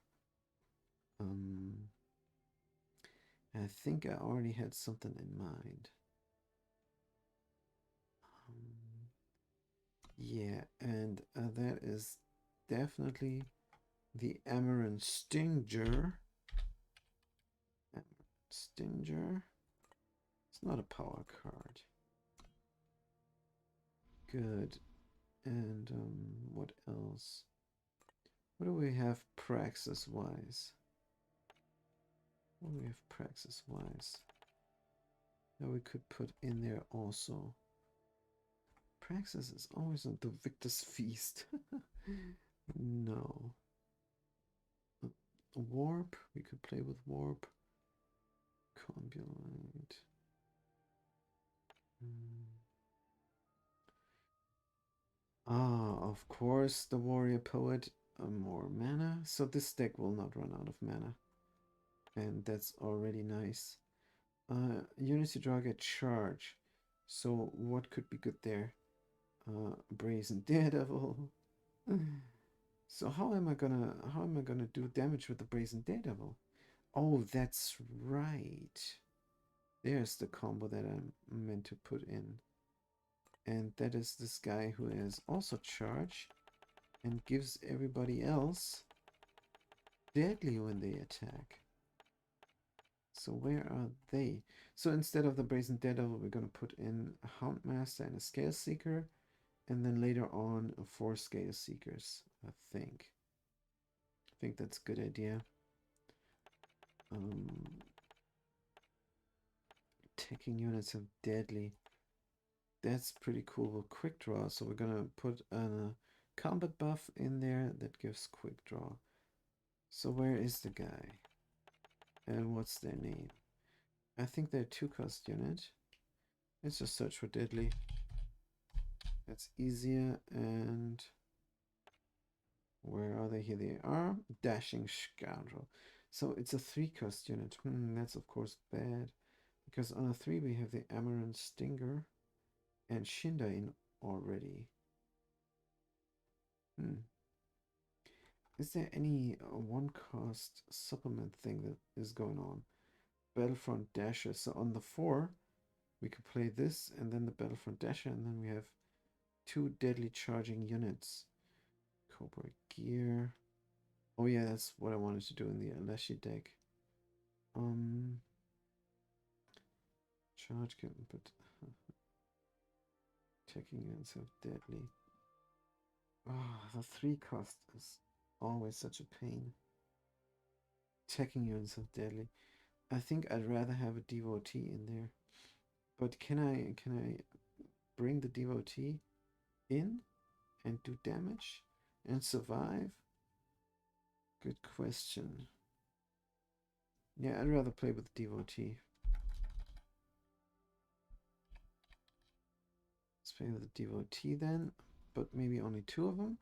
Um, I think I already had something in mind. Um, yeah, and that is definitely the Amaranth Stinger. Stinger. It's not a power card. Good. And what else? What do we have praxis wise? What do we have praxis wise? That we could put in there also. Praxis is always on the Victor's Feast. No. Warp. We could play with Warp. Combulite. Ah, of course, the Warrior Poet. More mana. So this deck will not run out of mana. And that's already nice. Units you draw get charge. So what could be good there? Brazen Daredevil. So how am I gonna do damage with the Brazen Daredevil? Oh, that's right. There's the combo that I'm meant to put in. And that is this guy who has also charge and gives everybody else deadly when they attack. So where are they? So instead of the Brazen Daredevil, we're going to put in a Houndmaster and a Scale Seeker, and then later on 4 Scale Seekers, I think. I think that's a good idea. Attacking units have deadly. That's pretty cool with quick draw. So we're gonna put a combat buff in there that gives quick draw. So where is the guy? And what's their name? I think they're 2-cost unit. Let's just search for deadly. That's easier. And where are they? Here they are. Dashing Scoundrel. So it's a 3-cost unit. That's of course bad. Because on a 3 we have the Amaranth Stinger and Shinda in already. Is there any 1-cost supplement thing that is going on? Battlefront Dasher. So on the 4 we could play this and then the Battlefront Dasher, and then we have 2 deadly charging units. Cobra Gear. Oh yeah, that's what I wanted to do in the Alessi deck. Charge can but attacking units have deadly. The 3-cost is always such a pain. Attacking units have deadly. I think I'd rather have a devotee in there. But can I bring the devotee in and do damage and survive? Good question. Yeah, I'd rather play with the devotee. Let's play with the devotee then, but maybe only 2 of them.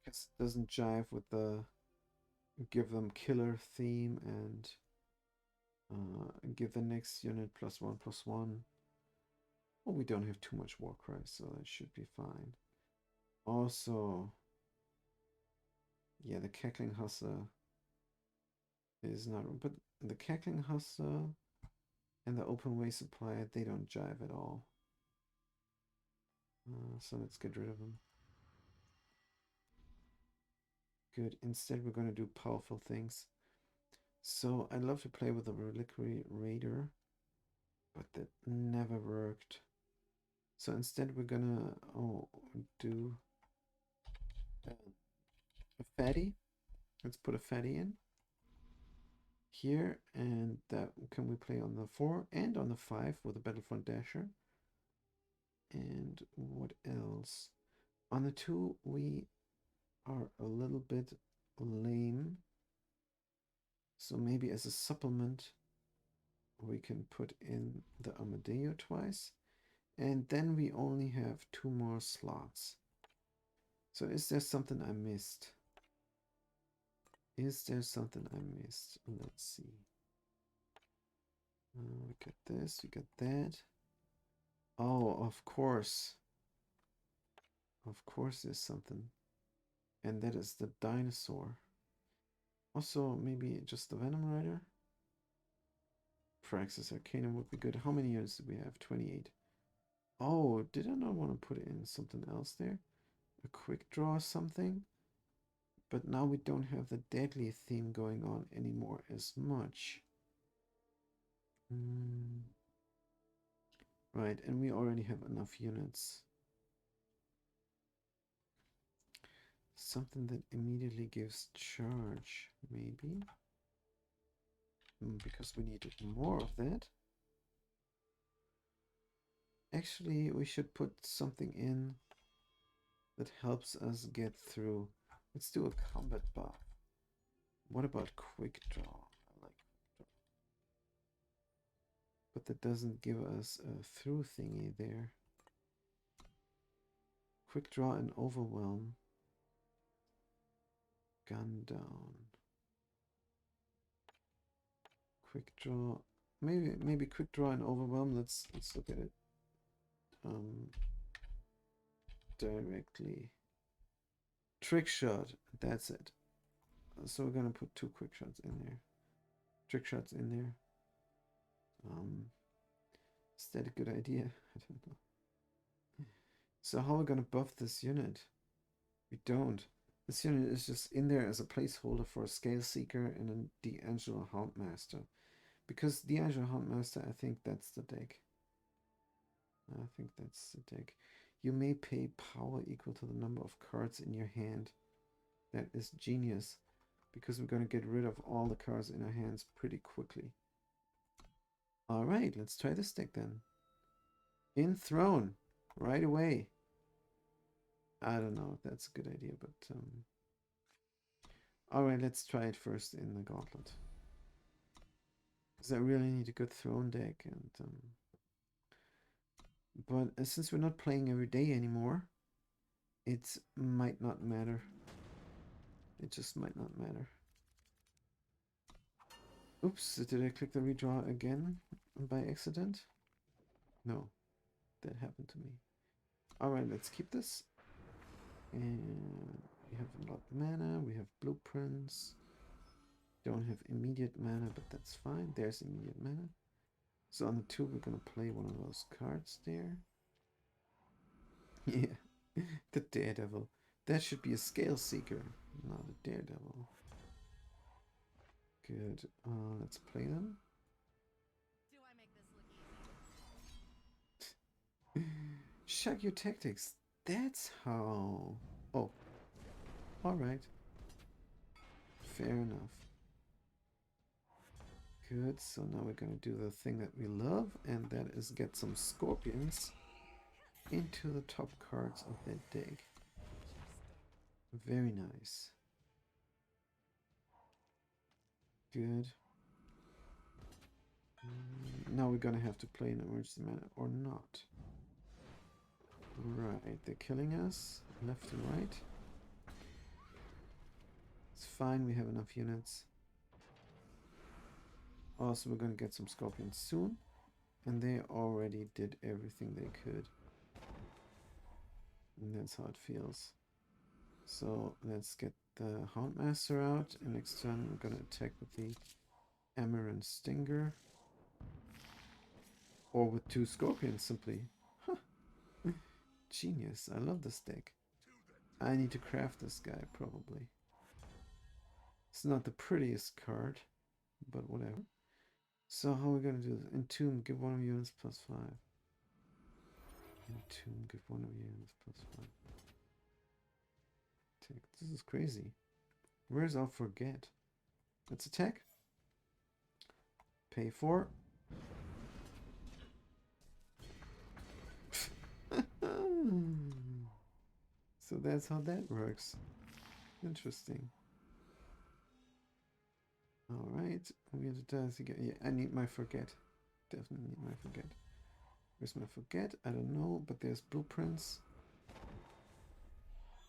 Because it doesn't jive with the give them killer theme and give the next unit +1/+1. Well, we don't have too much Warcry, so that should be fine. Also, yeah, the Cackling Hussar is not, but the Cackling Hussar and the Open Way Supply, they don't jive at all. So let's get rid of them. Good. Instead, we're going to do powerful things. So I'd love to play with a Reliquary Raider, but that never worked. So instead, we're gonna do a fatty. Let's put a fatty in here, and that can we play on the 4 and on the 5 with a Battlefront Dasher. And what else? On the 2, we are a little bit lame. So maybe as a supplement, we can put in the Amadeo twice. And then we only have 2 more slots. So is there something I missed? Is there something I missed? Let's see. We got this, we got that. Oh, of course. Of course there's something. And that is the dinosaur. Also, maybe just the Venom Rider. Praxis Arcanum would be good. How many units do we have? 28. Oh, did I not want to put in something else there? A quick draw or something? But now we don't have the deadly theme going on anymore as much. Right, and we already have enough units. Something that immediately gives charge, maybe? Because we needed more of that. Actually, we should put something in that helps us get through. Let's do a combat buff. What about quick draw? I like quick draw. But that doesn't give us a through thingy there. Quick draw and overwhelm. Gun down. Quick draw. Maybe quick draw and overwhelm. Let's look at it. Directly. Trick shot. That's it. So we're gonna put 2 quick shots in there. Trick shots in there. Is that a good idea? I don't know. So how are we gonna buff this unit? We don't. This unit is just in there as a placeholder for a Scale Seeker and a D'Angelo Houndmaster. Because D'Angelo Houndmaster, I think that's the deck. I think that's the deck. You may pay power equal to the number of cards in your hand. That is genius. Because we're going to get rid of all the cards in our hands pretty quickly. Alright, let's try this deck then. Enthrone. Right away. I don't know if that's a good idea, but... Alright, let's try it first in the Gauntlet. Because I really need a good Throne deck. But since we're not playing every day anymore, it might not matter. It just might not matter. Oops, did I click the redraw again by accident? No, that happened to me. Alright, let's keep this. And we have a lot of mana, we have blueprints. Don't have immediate mana, but that's fine. There's immediate mana. So on the 2, we're gonna play one of those cards there. Yeah, the Daredevil. That should be a Scale Seeker, not a Daredevil. Good. Let's play them. Do I make this look easy? Check your tactics. That's how. Oh. Alright. Fair enough. Good. So now we're gonna do the thing that we love, and that is get some scorpions into the top cards of that deck. Very nice. Good. Now we're gonna have to play an emergency mana or not. Right, they're killing us left and right. It's fine, we have enough units. Also, we're gonna get some scorpions soon. And they already did everything they could. And that's how it feels. So let's get the Houndmaster out, and next turn we're gonna attack with the Amaranth Stinger. Or with 2 scorpions simply. Huh. Genius, I love this deck. I need to craft this guy probably. It's not the prettiest card, but whatever. So how are we gonna do this? Entomb, give one of your units +5. Entomb, give one of your units +5. This is crazy. Where's our forget? Let's attack. Pay 4. So that's how that works. Interesting. Alright, we have to dice again. Yeah, I need my forget. Definitely need my forget. Where's my forget? I don't know, but there's blueprints.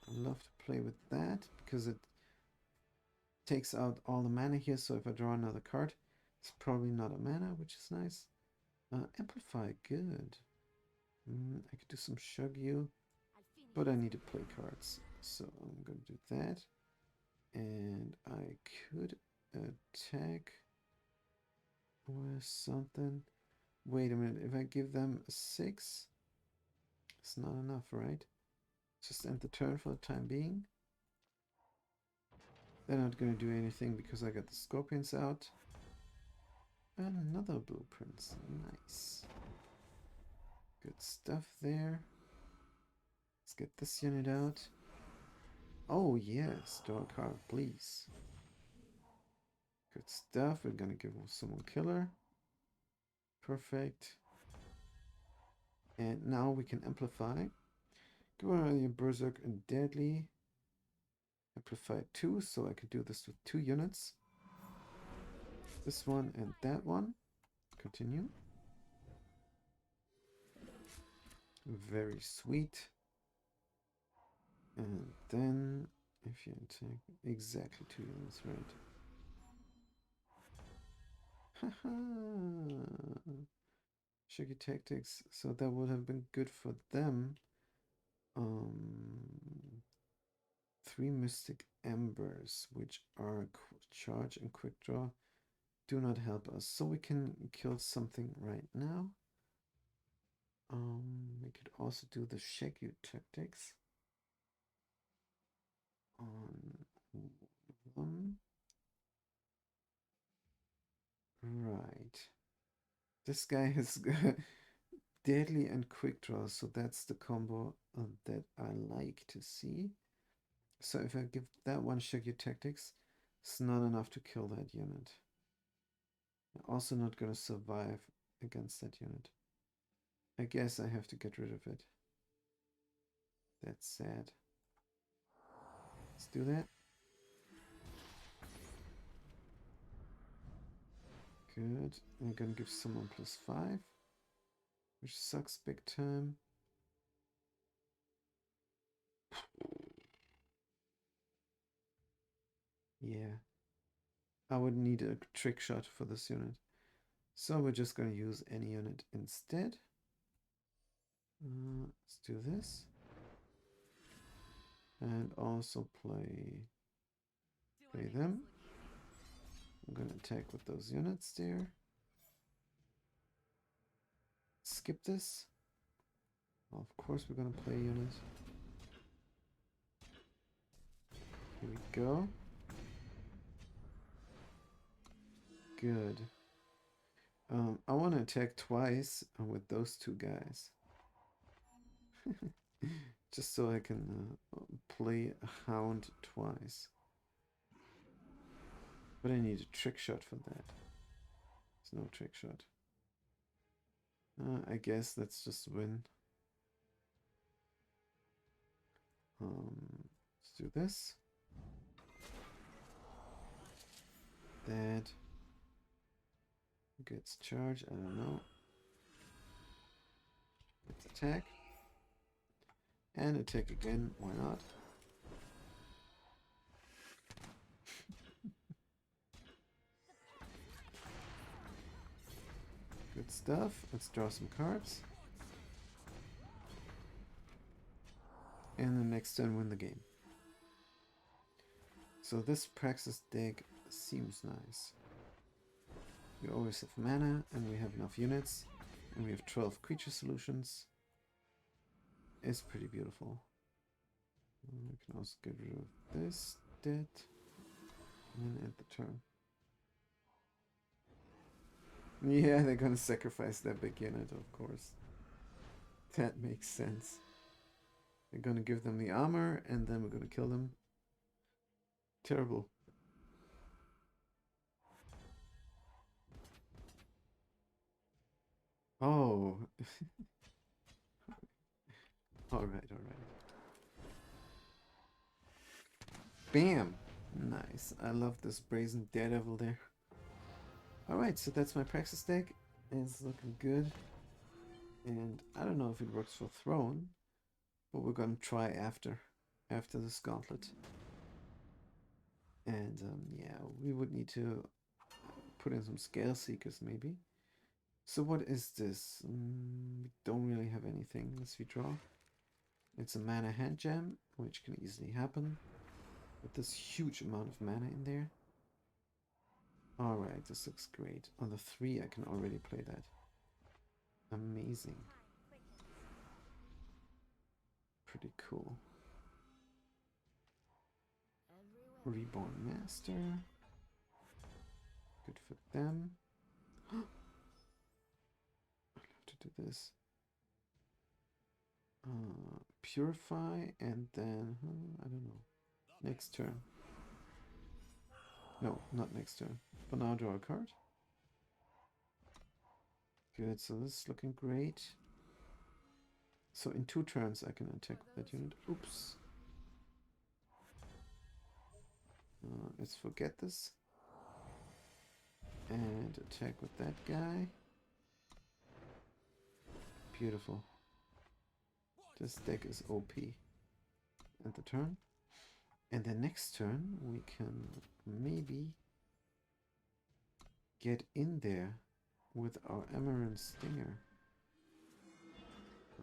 I love to play with that because it takes out all the mana here. So if I draw another card, it's probably not a mana, which is nice. Amplify, good. I could do some Shug You, but I need to play cards, so I'm going to do that. And I could attack with something. Wait a minute, if I give them a 6, it's not enough, right? Just end the turn for the time being. They're not going to do anything because I got the scorpions out. And another blueprint. Nice. Good stuff there. Let's get this unit out. Oh yes, draw a card, please. Good stuff. We're gonna give someone killer. Perfect. And now we can amplify. Go around your berserk and deadly. Amplify 2, so I can do this with 2 units. This one and that one. Continue. Very sweet. And then, if you attack, exactly 2 units, right? Haha. Shaky tactics. So that would have been good for them. 3 mystic embers, which are charge and quick draw, do not help us. So we can kill something right now. We could also do the shaky tactics on them. Right. This guy has deadly and quick draw, so that's the combo that I like to see. So if I give that one shaky tactics, it's not enough to kill that unit. I'm also not going to survive against that unit. I guess I have to get rid of it. That's sad. Let's do that. Good. I'm gonna give someone +5, which sucks big time. Yeah. I would need a trick shot for this unit. So we're just gonna use any unit instead. Let's do this. And also play them. I'm gonna attack with those units there. Skip this. Well, of course we're gonna play unit. Here we go. Good. I want to attack twice with those 2 guys. Just so I can play a hound twice. But I need a trick shot for that. There's no trick shot. I guess let's just win. Let's do this. That gets charged. I don't know. Let's attack. And attack again. Why not? Good stuff. Let's draw some cards. And the next turn win the game. So this praxis deck seems nice. We always have mana and we have enough units. And we have 12 creature solutions. It's pretty beautiful. We can also get rid of this, that, and then end the turn. Yeah, they're gonna sacrifice their big unit, of course. That makes sense. We're gonna give them the armor, and then we're gonna kill them. Terrible. Oh. Alright. Bam! Nice. I love this brazen daredevil there. Alright, so that's my praxis deck. It's looking good. And I don't know if it works for Throne, but we're gonna try after this gauntlet. And yeah, we would need to put in some scale seekers maybe. So what is this? We don't really have anything unless we draw. It's a mana hand jam, which can easily happen. with this huge amount of mana in there. Alright, this looks great. On the 3 I can already play that. Amazing. Pretty cool. Reborn Master. Good for them. I'll have to do this. Purify and then, I don't know. Next turn. No, not next turn. But now draw a card. Good, so this is looking great. So in 2 turns I can attack with that unit. Oops. Let's forget this. And attack with that guy. Beautiful. This deck is OP. End the turn. And the next turn we can maybe get in there with our Amaranth Stinger.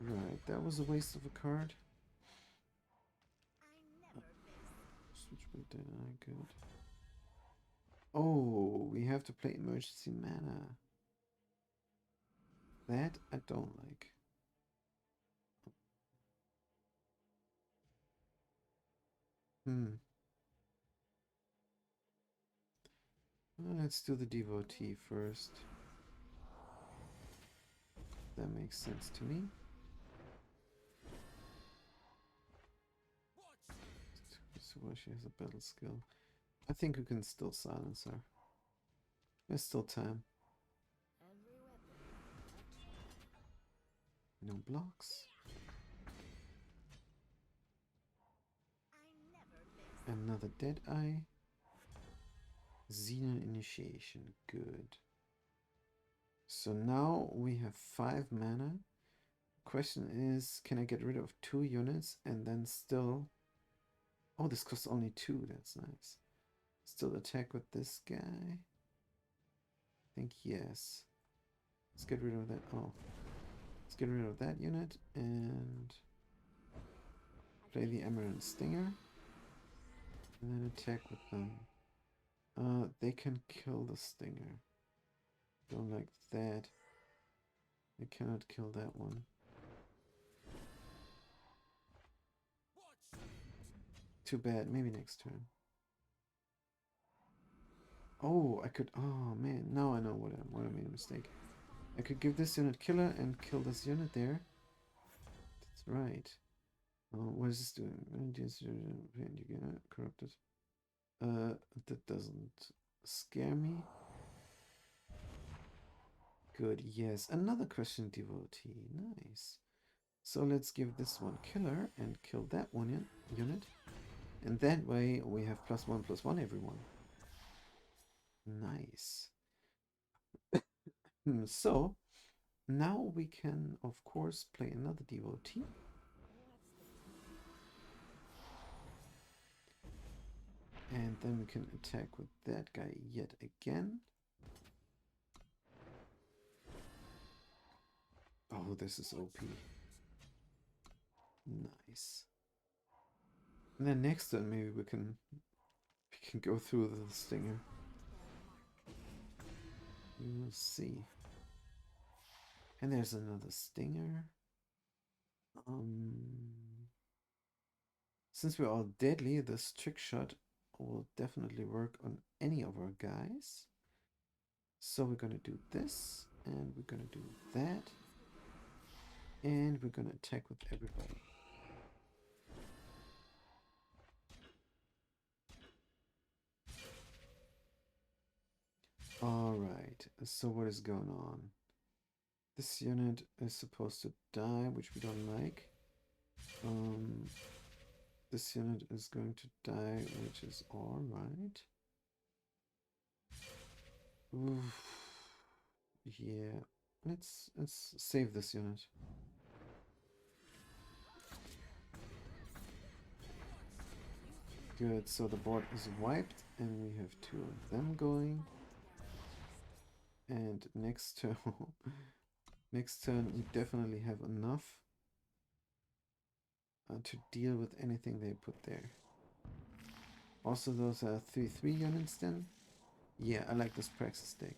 Right, that was a waste of a card. Switchblade did I good. Oh, we have to play emergency mana. That I don't like. Well, let's do the devotee first. That makes sense to me. So she has a battle skill. I think we can still silence her. There's still time. No blocks. Another dead eye. Xenon initiation. Good. So now we have 5 mana. Question is, can I get rid of 2 units and then still... Oh, this costs only 2. That's nice. Still attack with this guy? I think yes. Let's get rid of that. Oh. Let's get rid of that unit and play the Emerald Stinger. And then attack with them. They can kill the Stinger. Don't like that. They cannot kill that one. Too bad. Maybe next turn. Oh, I could... Oh, man. Now I know what I made a mistake. I could give this unit killer and kill this unit there. That's right. What is this doing? You get corrupted. That doesn't scare me. Good, yes. Another question devotee. Nice. So let's give this one killer and kill that one unit. And that way we have +1/+1 everyone. Nice. So now we can of course play another devotee. And then we can attack with that guy yet again. Oh, this is OP. Nice. And then next turn maybe we can go through the stinger. We'll see. And there's another stinger. Since we're all deadly, this trick shot will definitely work on any of our guys. So we're gonna do this, and we're gonna do that, and we're gonna attack with everybody. Alright, so what is going on? This unit is supposed to die, which we don't like. This unit is going to die, which is alright. Yeah, let's save this unit. Good, so the board is wiped and we have 2 of them going. And next turn, next turn we definitely have enough to deal with anything they put there. Also, those are 3/3 units then. Yeah, I like this Praxis deck.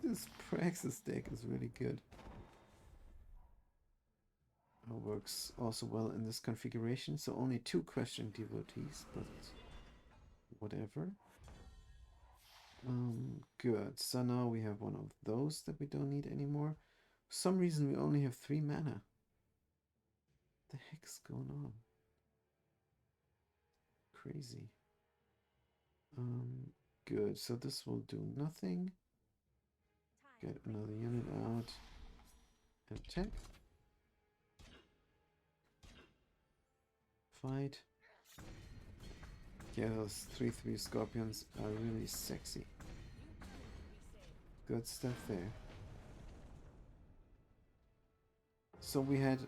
This Praxis deck is really good. It works also well in this configuration. So only 2 Question Devotees, but whatever. Good. So now we have one of those that we don't need anymore. For some reason we only have 3 mana. What the heck's going on? Crazy. Good. So this will do nothing. Get another unit out. Attack. Fight. Yeah, those 3/3 scorpions are really sexy. Good stuff there. So we had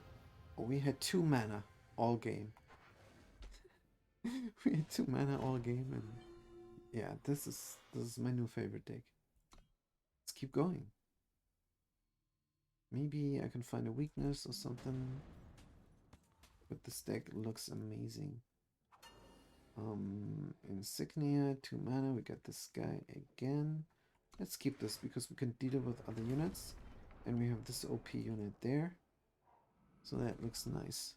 2 mana all game. We had 2 mana all game, and yeah, this is my new favorite deck. Let's keep going. Maybe I can find a weakness or something. But this deck looks amazing. Insignia, 2 mana. We got this guy again. Let's keep this because we can deal with other units, and we have this OP unit there. So that looks nice.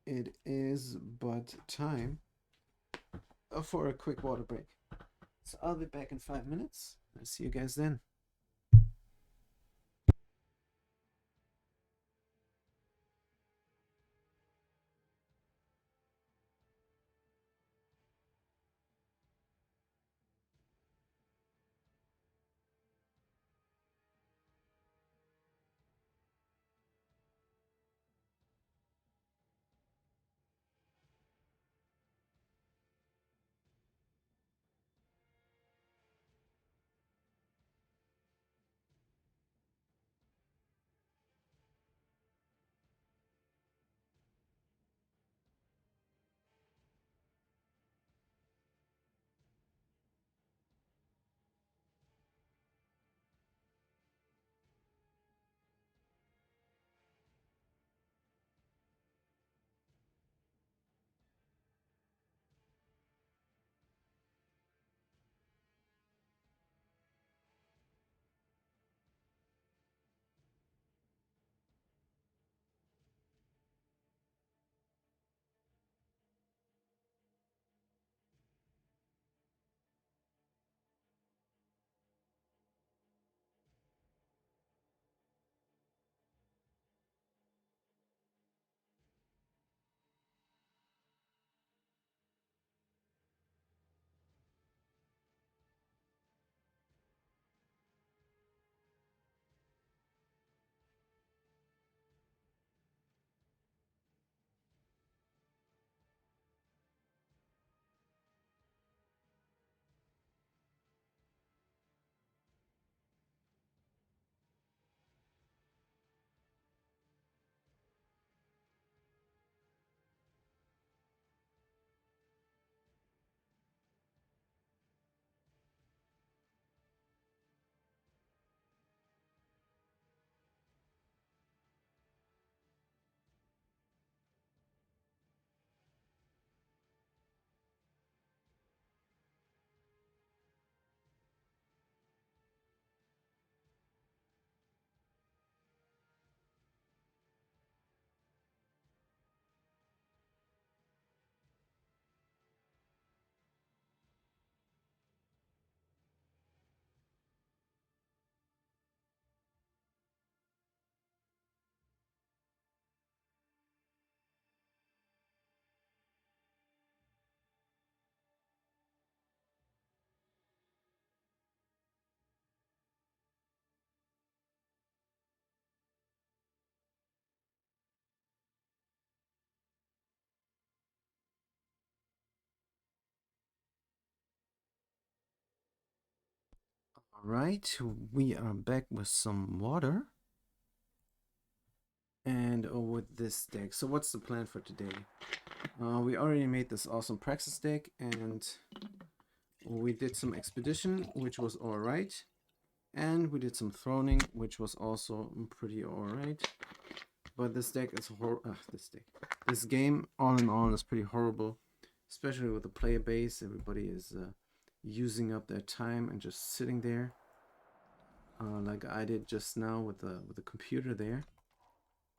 It is but time for a quick water break. So I'll be back in 5 minutes. I'll see you guys then. Alright, we are back with some water. And with this deck. So what's the plan for today? We already made this awesome Praxis deck, and we did some Expedition, which was alright. And we did some Throning, which was also pretty alright. But this deck is this game, all in all, is pretty horrible, especially with the player base. Everybody is using up their time and just sitting there, like I did just now with the computer there.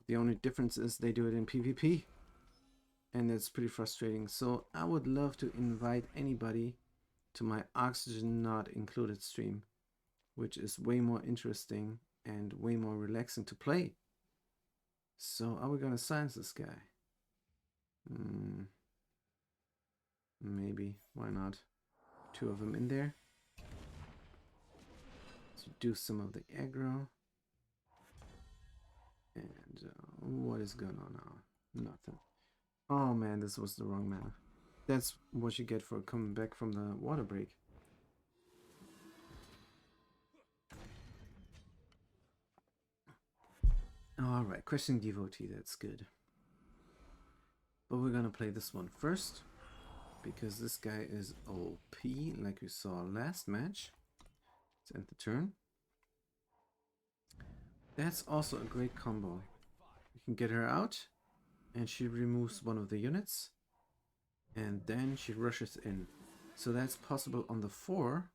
The only difference is they do it in PvP, and it's pretty frustrating. So I would love to invite anybody to my Oxygen Not Included stream, which is way more interesting and way more relaxing to play. So are we gonna silence this guy? Maybe, why not? Two of them in there. To do some of the aggro. And what is going on now? Nothing. Oh man, this was the wrong mana. That's what you get for coming back from the water break. Alright, Questing Devotee, that's good. But we're gonna play this one first, because this guy is OP, like we saw last match. Let's end the turn. That's also a great combo. You can get her out, and she removes one of the units, and then she rushes in. So that's possible on the 4,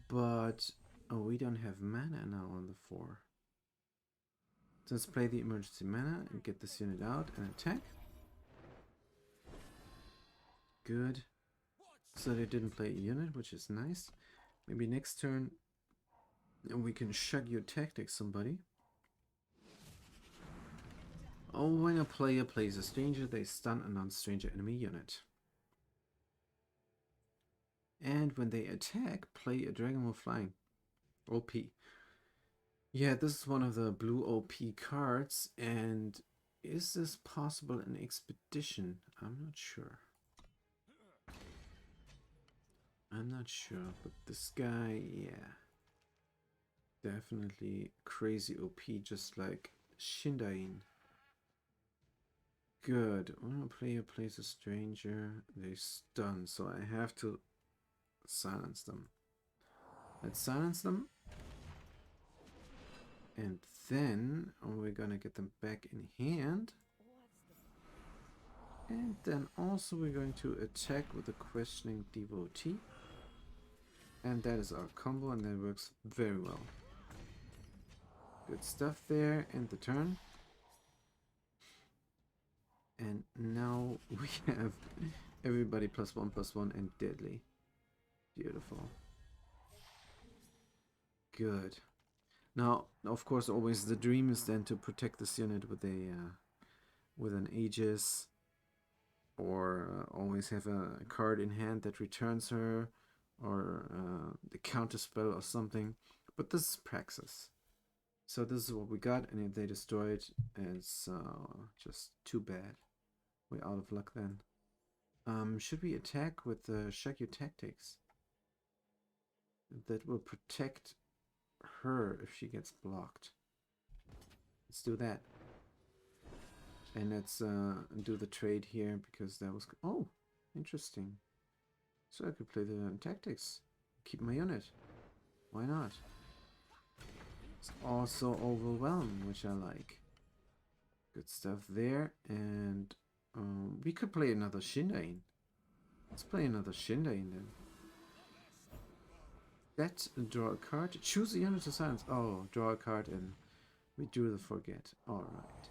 but oh, we don't have mana now on the 4. Let's play the emergency mana and get this unit out and attack. Good. So they didn't play a unit, which is nice. Maybe next turn we can shug your tactics somebody. Oh, when a player plays a stranger, they stun a non-stranger enemy unit. And when they attack, play a Dragon Wolf Flying. OP. Yeah, this is one of the blue OP cards, and is this possible in Expedition? I'm not sure. I'm not sure, but this guy, yeah. Definitely crazy OP, just like Shindain. Good. When a player plays a stranger, they stun, so I have to silence them. Let's silence them. And then we're gonna get them back in hand. And then also we're going to attack with the Questioning Devotee. And that is our combo, and that works very well. Good stuff there. End the turn. And now we have everybody +1/+1 and deadly. Beautiful. Good. Now, of course, always the dream is then to protect this unit with a with an Aegis, or always have a card in hand that returns her, or the counter spell or something. But this is Praxis. So this is what we got, and if they destroy it, it's just too bad. We're out of luck then. Should we attack with the Shaggy Tactics? That will protect her if she gets blocked. Let's do that. And let's do the trade here, because that was... Oh, interesting. So I could play the Tactics. Keep my unit. Why not? It's also Overwhelm, which I like. Good stuff there. And we could play another Shindain. Let's play another Shindain then. Let's draw a card. Choose a unit to silence. Oh, draw a card and we do the forget. Alright.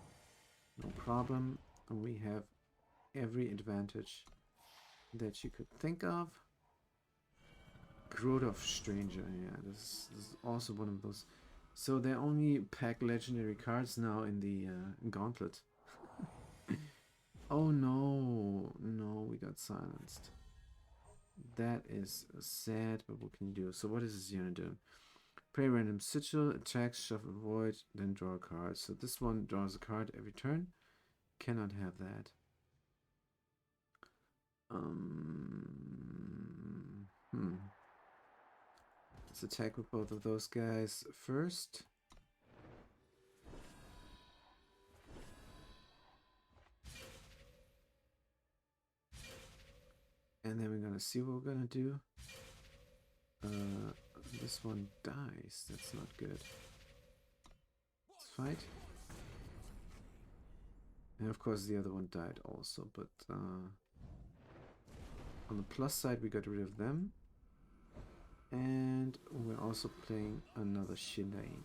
No problem. And we have every advantage that you could think of. Grodov Stranger. Yeah, this is also one of those. So they only pack legendary cards now in the gauntlet. Oh no. No, we got silenced. That is sad, but what can you do? So what is this unit doing? Play random sigil, attacks, shuffle void, then draw a card. So this one draws a card every turn. Cannot have that. Let's attack with both of those guys first. And then we're gonna see what we're gonna do. This one dies. That's not good. Let's fight. And of course the other one died also, but on the plus side we got rid of them. And we're also playing another Shilane.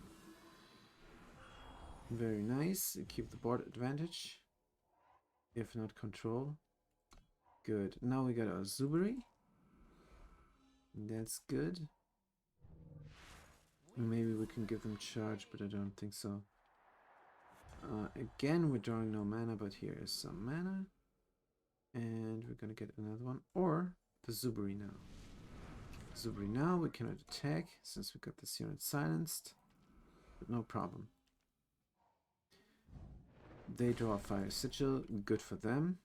Very nice. Keep the board advantage. If not control. Good. Now we got our Zuberi. That's good. Maybe we can give them charge, but I don't think so. Again, we're drawing no mana, but here is some mana. And we're gonna get another one. Or the Zuberi now. Zuberi now, we cannot attack since we got this unit silenced. But no problem. They draw a Fire Sigil. Good for them.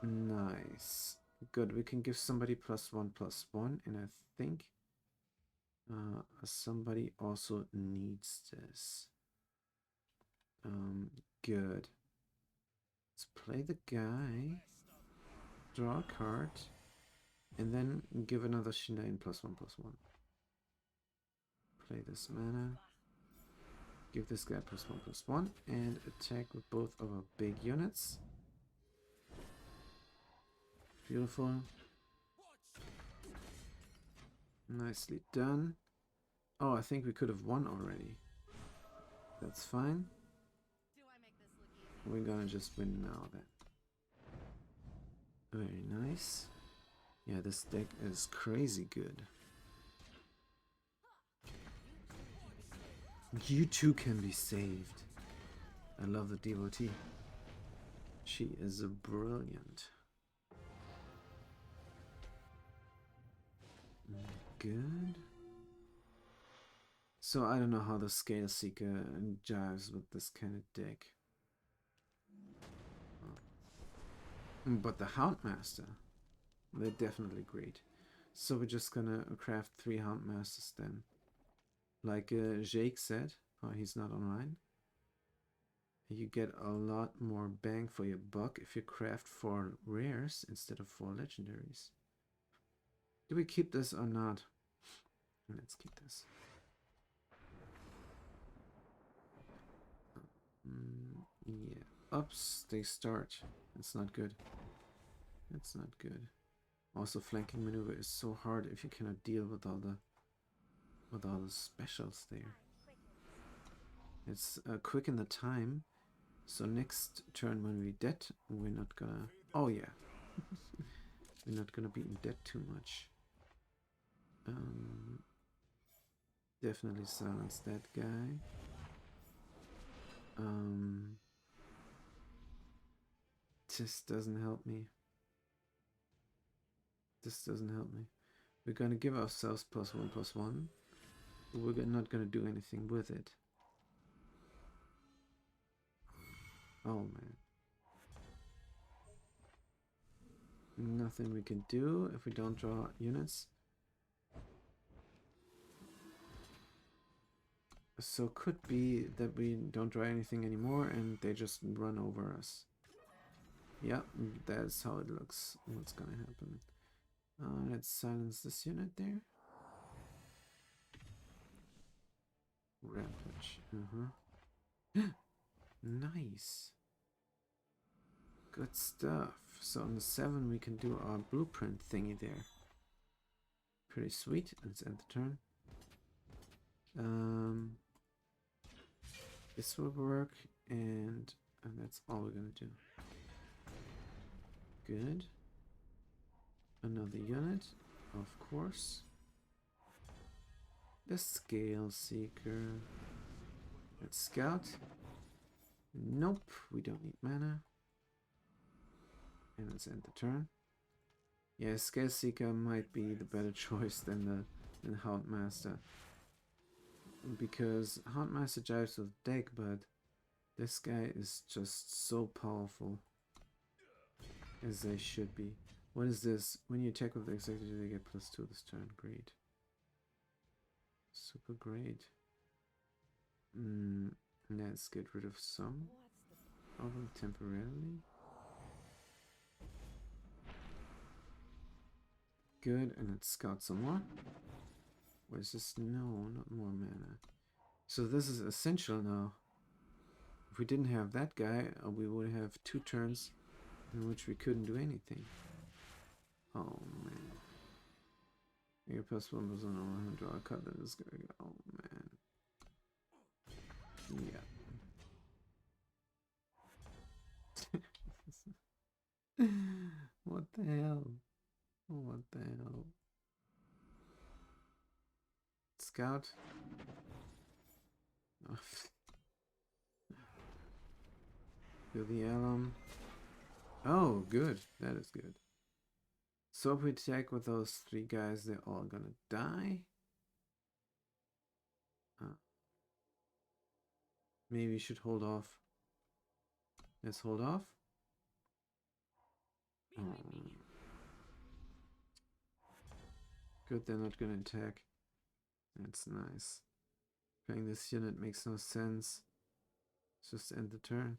Nice. Good. We can give somebody +1/+1. And I think somebody also needs this. Good. Let's play the guy. Draw a card. And then give another Shilane +1/+1. Play this mana. Give this guy +1/+1 and attack with both of our big units. Beautiful. Nicely done. Oh, I think we could have won already. That's fine. Do I make this look easy? We're gonna just win now then. Very nice. Yeah, this deck is crazy good. You too can be saved. I love the devotee. She is brilliant. Good. So I don't know how the Scale Seeker jives with this kind of deck. But the Houndmaster, they're definitely great. So we're just gonna craft 3 Houndmasters then. Like Jake said, oh, he's not online. You get a lot more bang for your buck if you craft 4 rares instead of 4 legendaries. Do we keep this or not? Let's keep this. Yeah. Ups, they start. It's not good. It's not good. Also, flanking maneuver is so hard if you cannot deal with all the specials there. It's quicken the time. So next turn when we're dead, we're not gonna... Oh yeah. We're not gonna be in debt too much. Definitely silence that guy. This doesn't help me. This doesn't help me. We're gonna give ourselves +1/+1. But we're not gonna do anything with it. Oh man. Nothing we can do if we don't draw units. So could be that we don't draw anything anymore and they just run over us. Yeah, that's how it looks. What's gonna happen? Let's silence this unit there. Rampage. Nice. Good stuff. So on the 7 we can do our blueprint thingy there. Pretty sweet. Let's end the turn. This will work, and that's all we're gonna do. Good. Another unit, of course. The Scale Seeker. Let's scout. Nope, we don't need mana. And let's end the turn. Yeah, Scale Seeker might be the better choice than the Houndmaster. Because Houndmaster jives with deck, but this guy is just so powerful. As they should be. What is this? When you attack with the executive, they get +2 this turn. Great. Super great. Let's get rid of some of them temporarily. Good, and let's scout some more. What is this? No, not more mana. So this is essential now. If If we didn't have that guy, we would have 2 turns in which we couldn't do anything. Oh man. Your plus one was on draw a card that is going. Oh man. Yeah. What the hell? What the hell? Scout. Do the alum. Oh, good. That is good. So if we attack with those 3 guys, they're all gonna die. Maybe we should hold off. Let's hold off. Good, they're not gonna attack. That's nice. Playing this unit makes no sense. Let's just end the turn.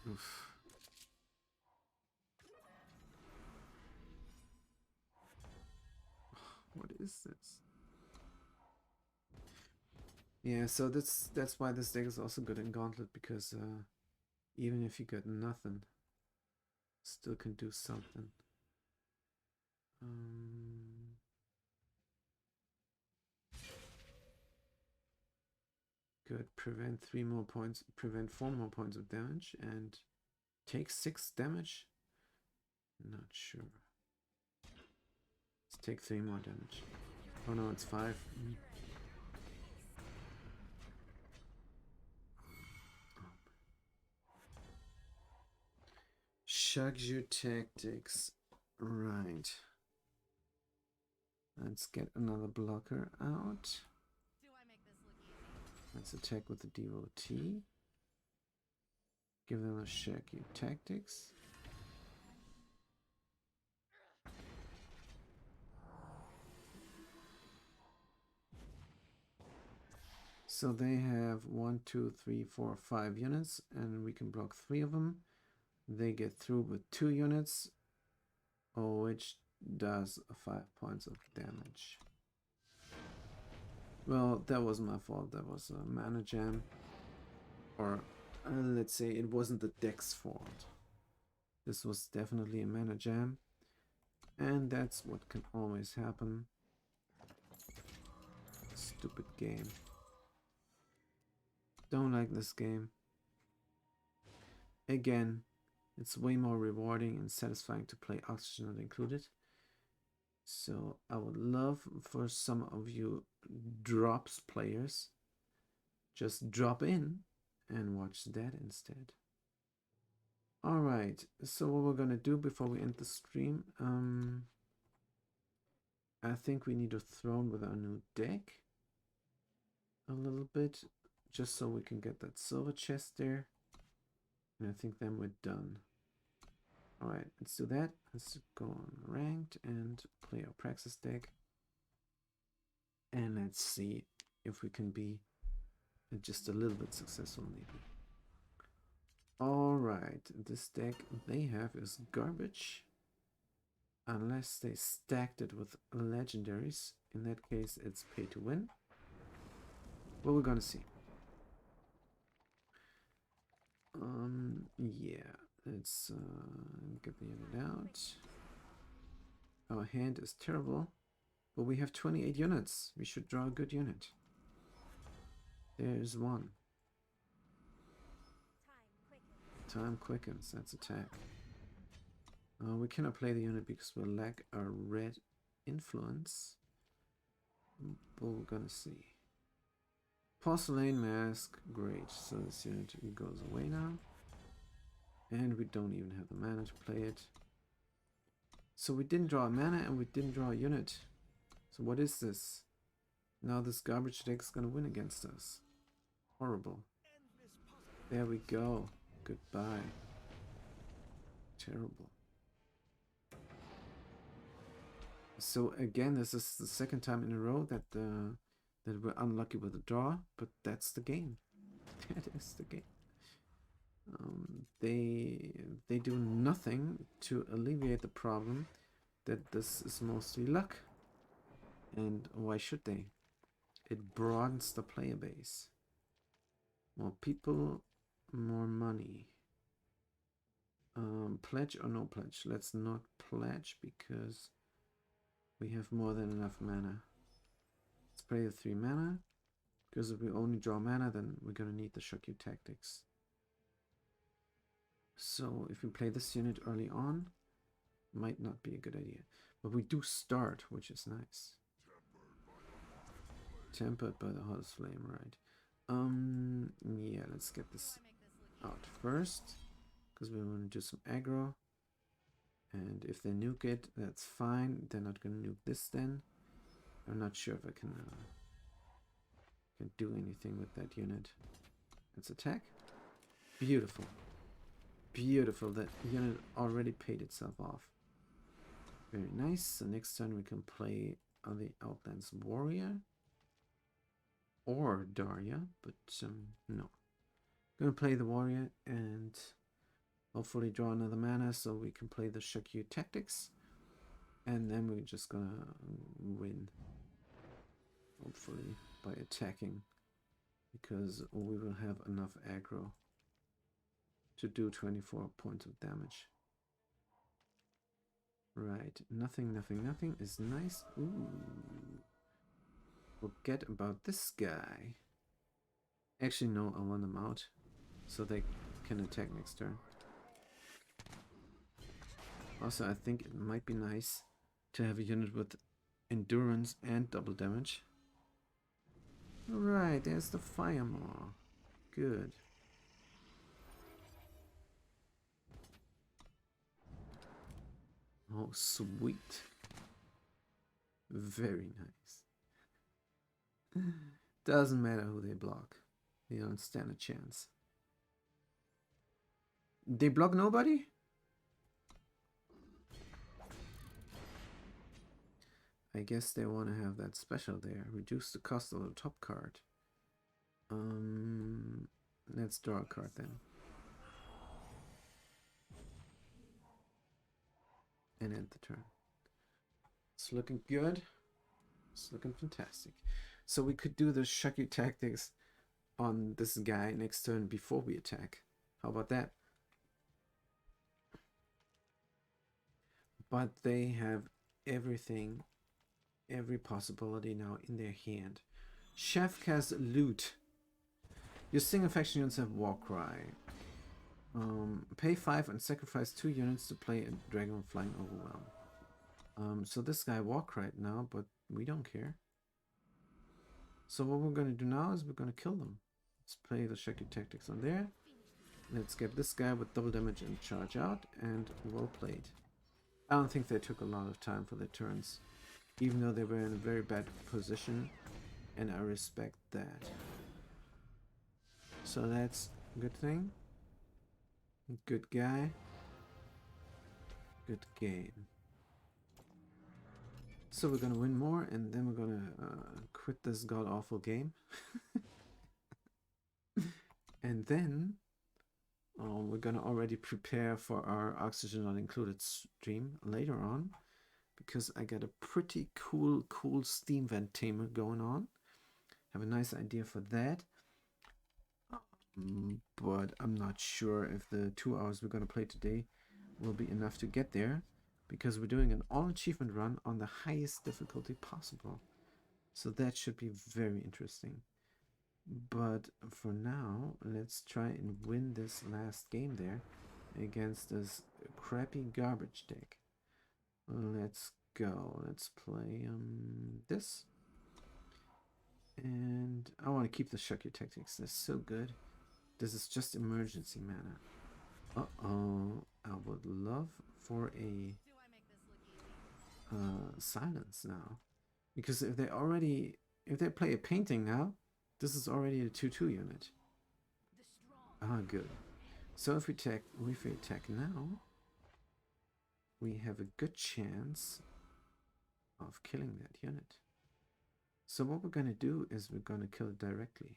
Oof. What is this? Yeah, so that's why this deck is also good in Gauntlet, because even if you get nothing, still can do something. Good. Prevent 4 more points of damage and take 6 damage. Not sure. Let's take 3 more damage. Oh no, it's 5. Shugs your tactics. Right. Let's get another blocker out. Do I make this look easy? Let's attack with the devotee. Give them a shag your tactics. So they have 1, 2, 3, 4, 5 units, and we can block 3 of them. They get through with 2 units, which does 5 points of damage. Well, that was my fault. That was a mana jam. Or let's say it wasn't the deck's fault. This was definitely a mana jam. And that's what can always happen. Stupid game. Don't like this game. Again, it's way more rewarding and satisfying to play Oxygen Not Included. So I would love for some of you drops players just drop in and watch that instead. Alright, so what we're gonna do before we end the stream, I think we need a throne with our new deck a little bit, just so we can get that silver chest there. And I think then we're done. Alright, let's do that. Let's go on ranked and play our praxis deck. And let's see if we can be just a little bit successful maybe. Alright, this deck they have is garbage. Unless they stacked it with legendaries. In that case, it's pay to win. But we're gonna see. Yeah, let's get the unit out. Our hand is terrible, but we have 28 units. We should draw a good unit. There's one. Time quickens. That's attack. We cannot play the unit because we lack a red influence. But we're gonna see. Porcelain mask. Great. So this unit goes away now. And we don't even have the mana to play it. So we didn't draw a mana and we didn't draw a unit. So what is this? Now this garbage deck is gonna win against us. Horrible. There we go. Goodbye. Terrible. So again, this is the second time in a row that that we're unlucky with a draw, but that's the game. That is the game. They do nothing to alleviate the problem that this is mostly luck. And why should they? It broadens the player base. More people, more money. Pledge or no pledge? Let's not pledge because we have more than enough mana. Let's play the 3 mana. Because if we only draw mana, then we're gonna need the shock you tactics. So if we play this unit early on, might not be a good idea. But we do start, which is nice. Tempered by the hottest flame, right? Yeah, let's get this out first. Because we want to do some aggro. And if they nuke it, that's fine. They're not going to nuke this then. I'm not sure if I can do anything with that unit. Let's attack. Beautiful. Beautiful. That unit already paid itself off. Very nice. So next turn we can play the Outlands Warrior. Or Daria. But no. Gonna play the Warrior and hopefully draw another mana so we can play the shock you tactics. And then we're just gonna win. Hopefully by attacking. Because we will have enough aggro to do 24 points of damage. Right, nothing is nice. Ooh. Forget about this guy. Actually, no, I want them out so they can attack next turn. Also, I think it might be nice to have a unit with endurance and double damage. Right, there's the Fire Maw. Good. Oh, sweet. Very nice. Doesn't matter who they block. They don't stand a chance. They block nobody? I guess they want to have that special there. Reduce the cost of the top card. Let's draw a card then. And end the turn. It's looking good. It's looking fantastic. So we could do the shock you tactics on this guy next turn before we attack. How about that? But they have everything, every possibility now in their hand. Chef has loot. Your single faction units have Warcry. Pay 5 and sacrifice 2 units to play a Dragon Flying Overwhelm. So this guy Warcry now, but we don't care. So what we're going to do now is we're going to kill them. Let's play the shock you tactics on there. Let's get this guy with double damage and charge out, and well played. I don't think they took a lot of time for their turns, even though they were in a very bad position, and I respect that. So that's a good thing. Good guy. Good game. So we're gonna win more, and then we're gonna quit this god-awful game. And then we're gonna already prepare for our Oxygen Not Included stream later on, because I got a pretty cool steam vent tamer going on. Have a nice idea for that. But I'm not sure if the 2 hours we're gonna play today will be enough to get there, because we're doing an all achievement run on the highest difficulty possible. So that should be very interesting. But for now, let's try and win this last game there against this crappy garbage deck. Let's go. Let's play this. And I want to keep the shock you tactics. They're so good. This is just emergency mana. Uh-oh. I would love for a silence now. Because if they play a painting now, this is already a 2/2 unit. Ah, good. So if we attack now, we have a good chance of killing that unit. So what we're gonna do is we're gonna kill it directly.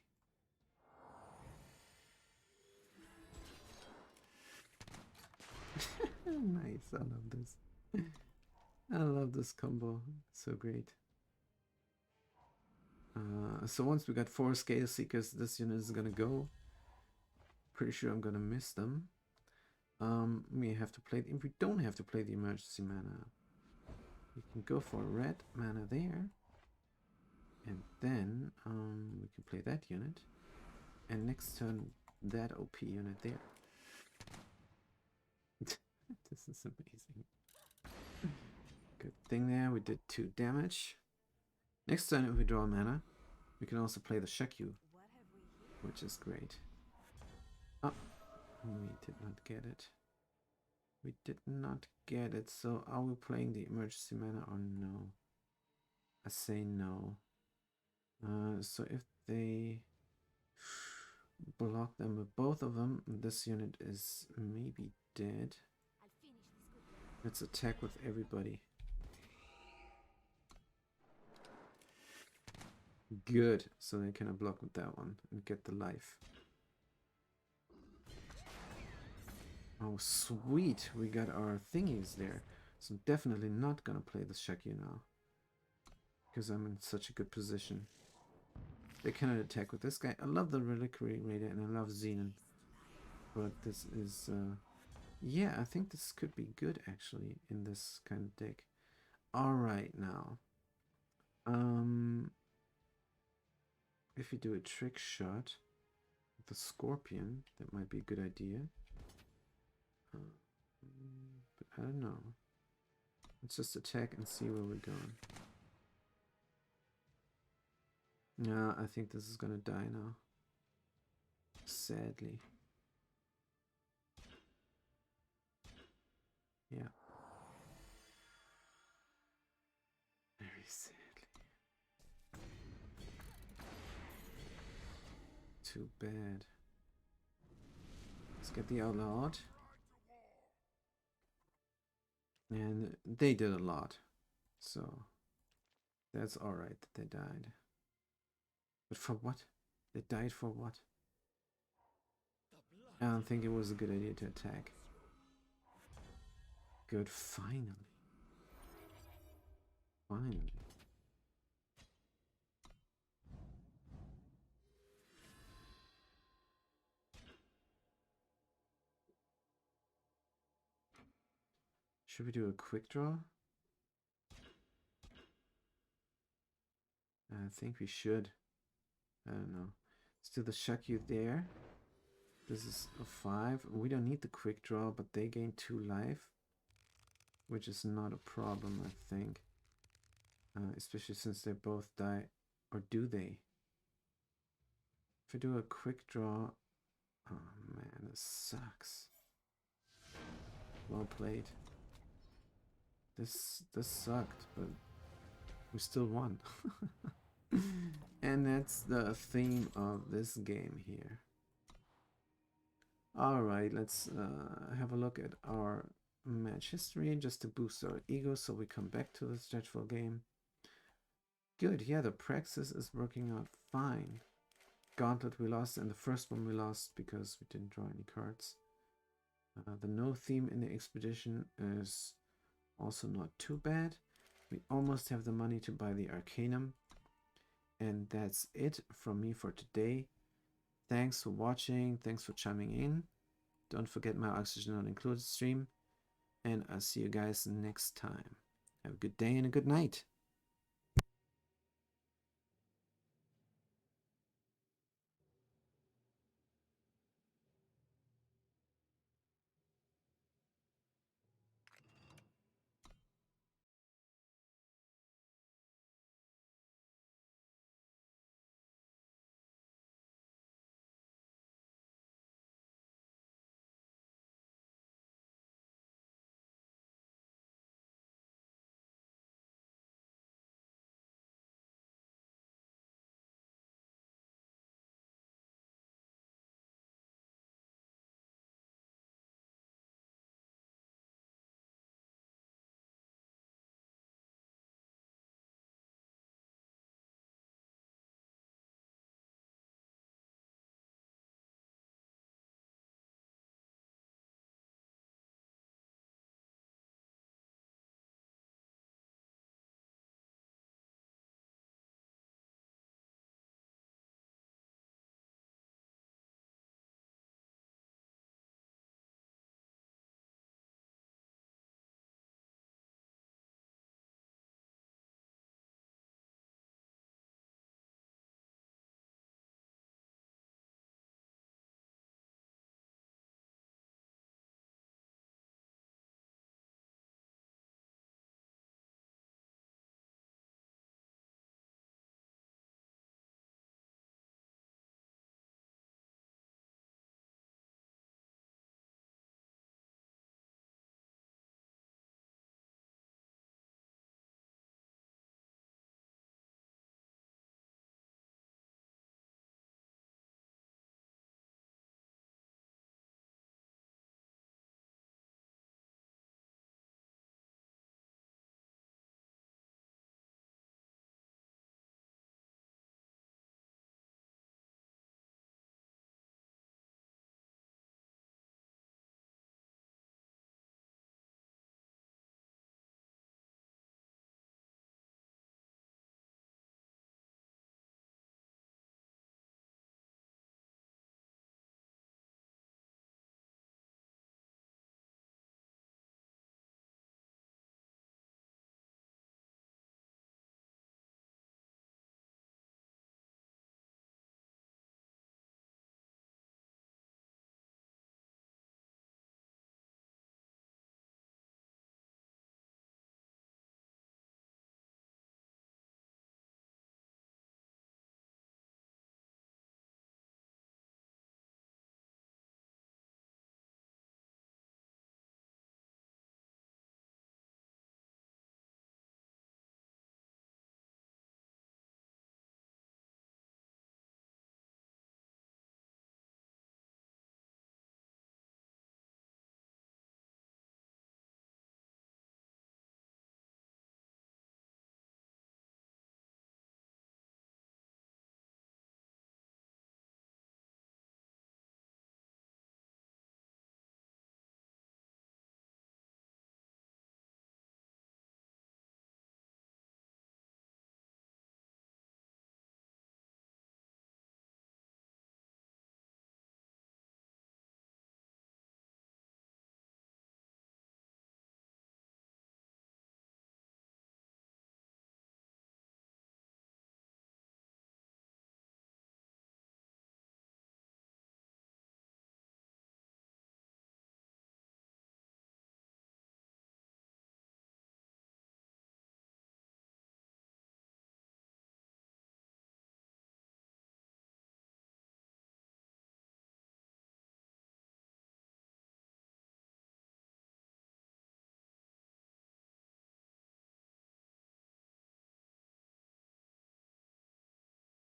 Nice, I love this. I love this combo. So great. So once we got 4 Scale Seekers, this unit is gonna go. Pretty sure I'm gonna miss them. We have to play. We don't have to play the emergency mana. We can go for red mana there, and then we can play that unit, and next turn that OP unit there. This is amazing. Good thing there. We did 2 damage. Next turn, if we draw mana, we can also play the Shakyu, which is great. Oh, we did not get it. We did not get it. So are we playing the emergency mana or no? I say no. So if they block them with both of them, this unit is maybe dead. Let's attack with everybody. Good. So they cannot block with that one and get the life. Oh, sweet. We got our thingies there. So I'm definitely not gonna play the Shakyu now, because I'm in such a good position. They cannot attack with this guy. I love the Reliquary Raider and I love Xenon. But this is... yeah, I think this could be good actually in this kind of deck. Alright now. If you do a trick shot with the Scorpion, that might be a good idea. But I don't know. Let's just attack and see where we're going. Yeah, I think this is gonna die now. Sadly. Yeah. Very sadly. Too bad. Let's get the Outlaw out. And they did a lot. So that's alright that they died. But for what? They died for what? I don't think it was a good idea to attack. Good, finally. Finally. Should we do a quick draw? I think we should. I don't know. Let's do the Shakyu there. This is a 5. We don't need the quick draw, but they gain 2 life, which is not a problem, I think. Especially since they both die. Or do they? If I do a quick draw... Oh man, this sucks. Well played. This sucked, but we still won. And that's the theme of this game here. Alright, let's have a look at our match history just to boost our ego so we come back to this dreadful game. Good, yeah, the praxis is working out fine. Gauntlet we lost, and the first one we lost because we didn't draw any cards. The no theme in the expedition is also not too bad. We almost have the money to buy the Arcanum. And that's it from me for today. Thanks for watching. Thanks for chiming in. Don't forget my Oxygen Not Included stream. And I'll see you guys next time. Have a good day and a good night.